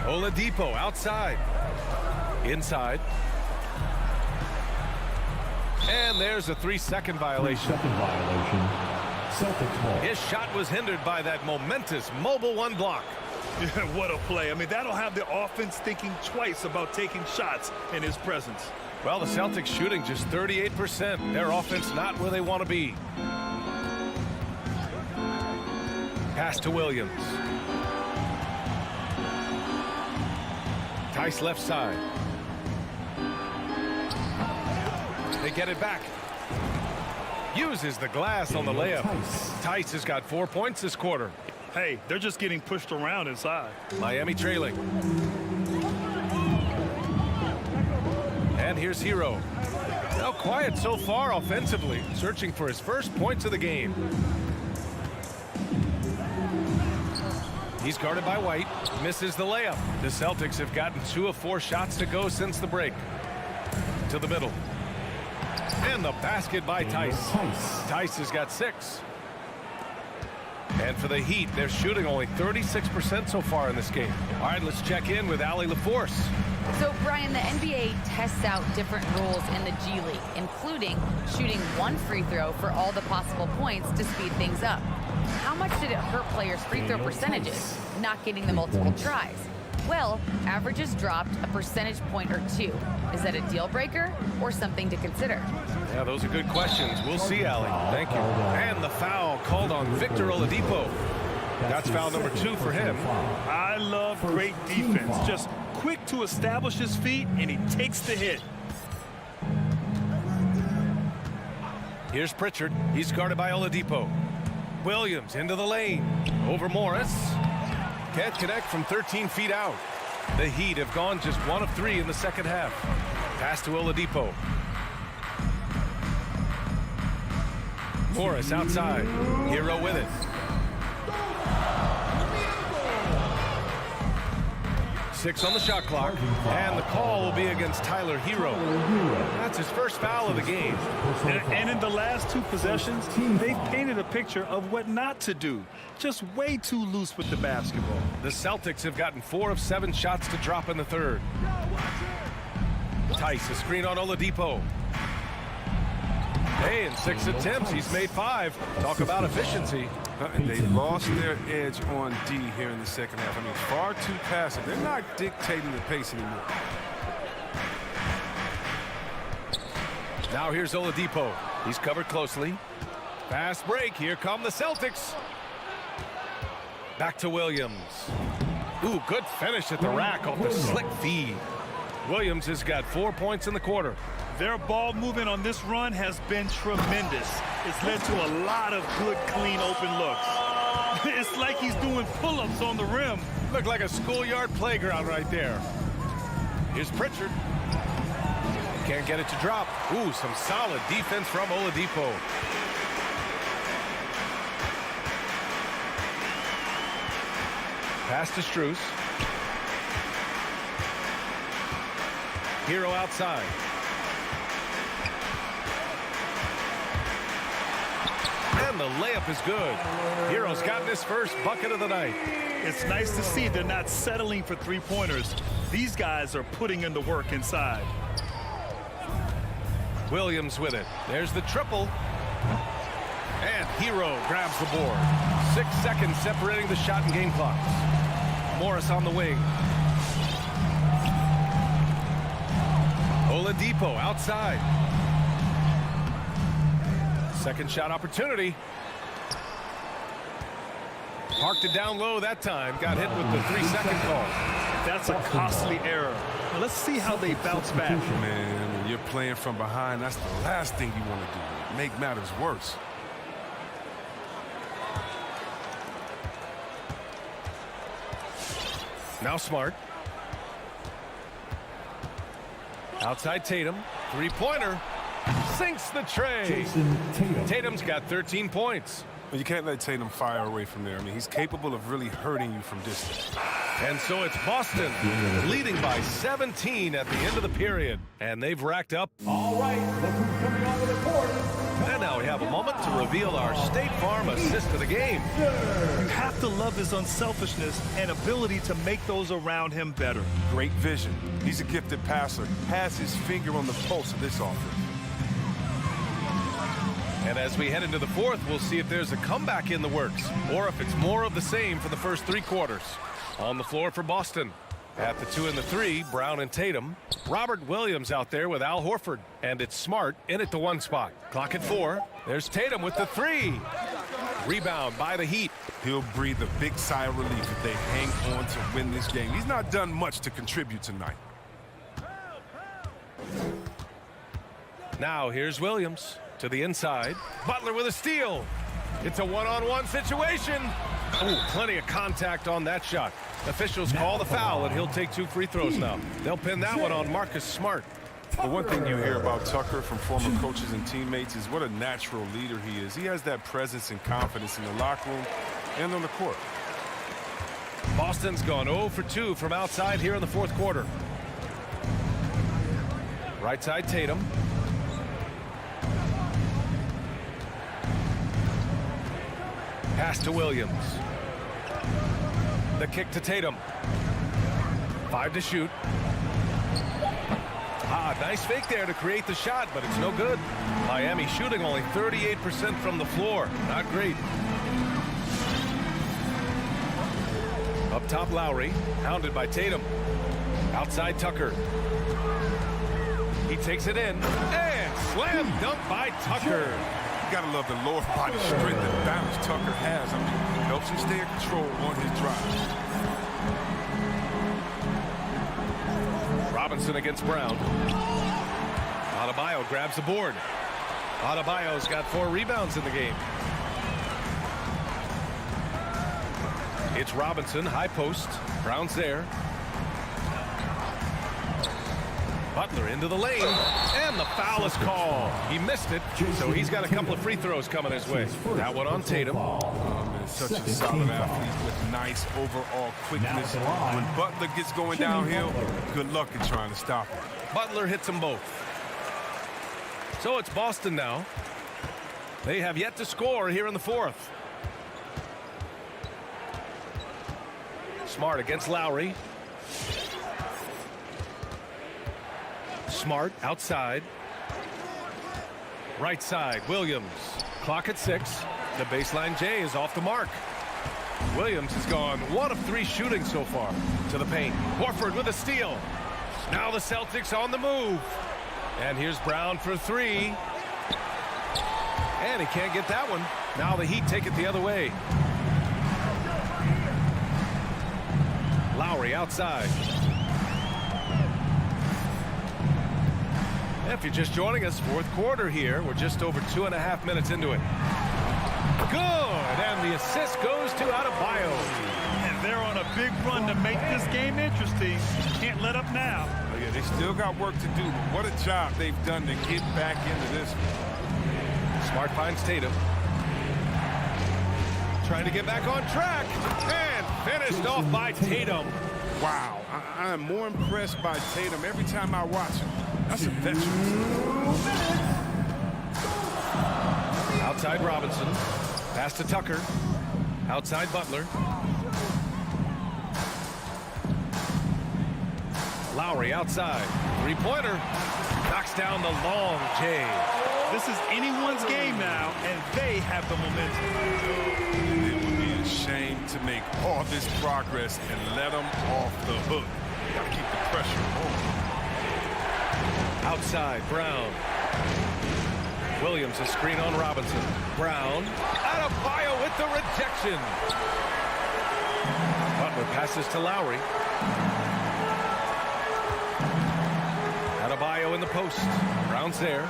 Oladipo outside. Inside. And there's a 3-second violation. 3-second violation. Celtics ball. His shot was hindered by that momentous mobile one block. What a play. I mean, that'll have the offense thinking twice about taking shots in his presence. Well, the Celtics shooting just 38%. Their offense not where they want to be. Pass to Williams. Tice left side. They get it back. Uses the glass on the layup. Tice has got 4 points this quarter. Hey, they're just getting pushed around inside. Miami trailing. And here's Hero. Now quiet so far offensively, searching for his first points of the game. He's guarded by White. Misses the layup. The Celtics have gotten 2 of 4 shots to go since the break. To the middle. And the basket by Tice. Tice has got 6. And for the Heat, they're shooting only 36% so far in this game. All right, let's check in with Allie LaForce. So, Brian, the NBA tests out different rules in the G League, including shooting 1 free throw for all the possible points to speed things up. How much did it hurt players' free throw percentages, not getting the multiple tries? Well, averages dropped a percentage point or 2. Is that a deal breaker or something to consider? Yeah, those are good questions. We'll see, Allie. Thank you. And the foul called on Victor Oladipo. That's foul number 2 for him. I love great defense. Just quick to establish his feet, and he takes the hit. Here's Pritchard. He's guarded by Oladipo. Williams into the lane. Over Morris. Can't connect from 13 feet out. The Heat have gone just 1 of 3 in the second half. Pass to Oladipo. Morris outside. Hero with it. Six on the shot clock, and the call will be against Tyler Hero. That's his first foul of the game. And in the last 2 possessions, they've painted a picture of what not to do. Just way too loose with the basketball. The Celtics have gotten 4 of 7 shots to drop in the third. Tice, a screen on Oladipo. Hey, in 6 attempts, he's made 5. Talk about efficiency. They lost their edge on D here in the second half. I mean, far too passive. They're not dictating the pace anymore. Now here's Oladipo. He's covered closely. Fast break. Here come the Celtics. Back to Williams. Ooh, good finish at the rack off the slick feed. Williams has got 4 points in the quarter. Their ball movement on this run has been tremendous. It's led to a lot of good, clean, open looks. It's like he's doing pull-ups on the rim. Looked like a schoolyard playground right there. Here's Pritchard. Can't get it to drop. Ooh, some solid defense from Oladipo. Pass to Strus. Hero outside. And the layup is good. Hero's gotten his first bucket of the night. It's nice to see they're not settling for 3-pointers. These guys are putting in the work inside. Williams with it. There's the triple. And Hero grabs the board. 6 seconds separating the shot and game clocks. Morris on the wing. Oladipo outside. Second shot opportunity. Parked it down low that time. Got hit with the 3-second call. That's a costly error. Now let's see how they bounce back. Man, when you're playing from behind, that's the last thing you want to do. Make matters worse. Now Smart. Outside Tatum. 3-pointer. Sinks the tray. Tatum's got 13 points. But you can't let Tatum fire away from there. I mean, he's capable of really hurting you from distance. And so it's Boston leading by 17 at the end of the period. And they've racked up. All right, look who's coming onto the court. And now we have a moment to reveal our State Farm assist of the game. You have to love his unselfishness and ability to make those around him better. Great vision. He's a gifted passer. Has his finger on the pulse of this offense. And as we head into the fourth, we'll see if there's a comeback in the works or if it's more of the same for the first 3 quarters. On the floor for Boston. At the 2 and the 3, Brown and Tatum. Robert Williams out there with Al Horford. And it's Smart in at the 1 spot. Clock at 4. There's Tatum with the 3. Rebound by the Heat. He'll breathe a big sigh of relief if they hang on to win this game. He's not done much to contribute tonight. Now here's Williams to the inside. Butler with a steal. It's a one-on-one situation. Ooh, plenty of contact on that shot. Officials call the foul, and he'll take 2 free throws now. They'll pin that one on Marcus Smart. The one thing you hear about Tucker from former coaches and teammates is what a natural leader he is. He has that presence and confidence in the locker room and on the court. Boston's gone 0 for 2 from outside here in the fourth quarter. Right side Tatum. Pass to Williams. The kick to Tatum. 5 to shoot. Nice fake there to create the shot, but it's no good. Miami shooting only 38% from the floor. Not great. Up top, Lowry, hounded by Tatum. Outside, Tucker. He takes it in, and slam dunk by Tucker. You gotta love the lower body strength and balance Tucker has. I mean, it helps him stay in control on his drive. Robinson against Brown. Adebayo grabs the board. Adebayo's got 4 rebounds in the game. It's Robinson, high post. Brown's there. Butler into the lane, and the foul is called. He missed it, so he's got a couple of free throws coming his way. That one on Tatum. Such a solid athlete with nice overall quickness. When Butler gets going downhill, good luck in trying to stop him. Butler hits them both. So it's Boston now. They have yet to score here in the fourth. Smart against Lowry. Smart outside. Right side, Williams. Clock at 6. The baseline J is off the mark. Williams has gone 1 of 3 shooting so far. To the paint. Horford with a steal. Now the Celtics on the move. And here's Brown for 3. And he can't get that one. Now the Heat take it the other way. Lowry outside. If you're just joining us, fourth quarter here. We're just over 2.5 minutes into it. Good, and the assist goes to Adebayo. And they're on a big run to make this game interesting. Can't let up now. Oh, yeah, they still got work to do, but what a job they've done to get back into this one. Smart finds Tatum. Trying to get back on track, and finished off by Tatum. Wow, I am more impressed by Tatum every time I watch him. That's a veteran. Outside Robinson. Pass to Tucker. Outside Butler. Lowry outside. 3-pointer. Knocks down the long J. This is anyone's game now, and they have the momentum. It would be a shame to make all this progress and let them off the hook. You gotta keep the pressure on. Outside, Brown. Williams, a screen on Robinson. Brown. Adebayo with the rejection. Butler passes to Lowry. Adebayo in the post. Brown's there.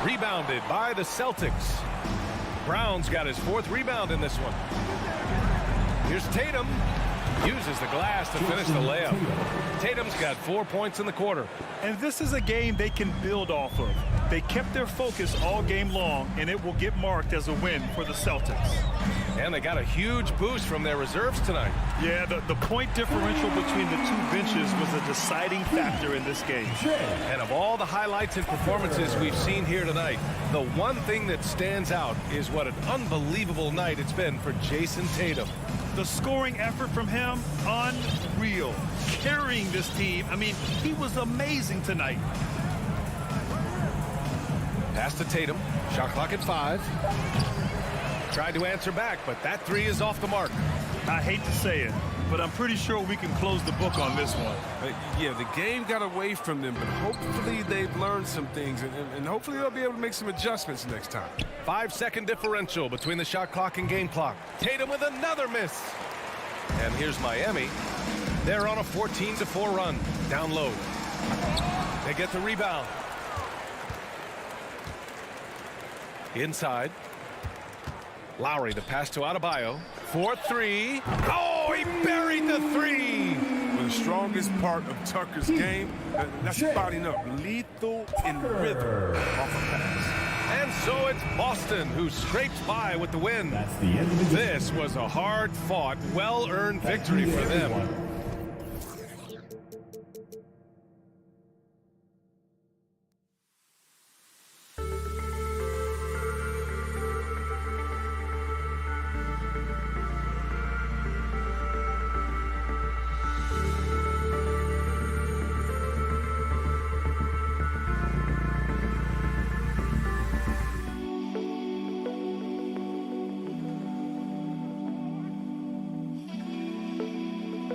Rebounded by the Celtics. Brown's got his 4th rebound in this one. Here's Tatum. Uses the glass to finish the layup. Tatum's got 4 points in the quarter. And this is a game they can build off of. They kept their focus all game long, and it will get marked as a win for the Celtics. And they got a huge boost from their reserves tonight. Yeah, the point differential between the 2 benches was a deciding factor in this game. And of all the highlights and performances we've seen here tonight, the one thing that stands out is what an unbelievable night it's been for Jason Tatum. The scoring effort from him, unreal. Carrying this team, I mean, he was amazing tonight. Pass to Tatum. Shot clock at 5. Tried to answer back, but that 3 is off the mark. I hate to say it, but I'm pretty sure we can close the book on this one. Yeah, the game got away from them, but hopefully they've learned some things, and hopefully they'll be able to make some adjustments next time. 5-second differential between the shot clock and game clock. Tatum with another miss. And here's Miami. They're on a 14-4 run. Down low. They get the rebound. Inside. Lowry, the pass to Adebayo. 4-3. Oh, he buried the 3. Well, the strongest part of Tucker's game, that's spotting up. Lethal in rhythm off a pass. And so it's Boston who scrapes by with the win. That's the end of the game. This was a hard-fought, well-earned victory for them.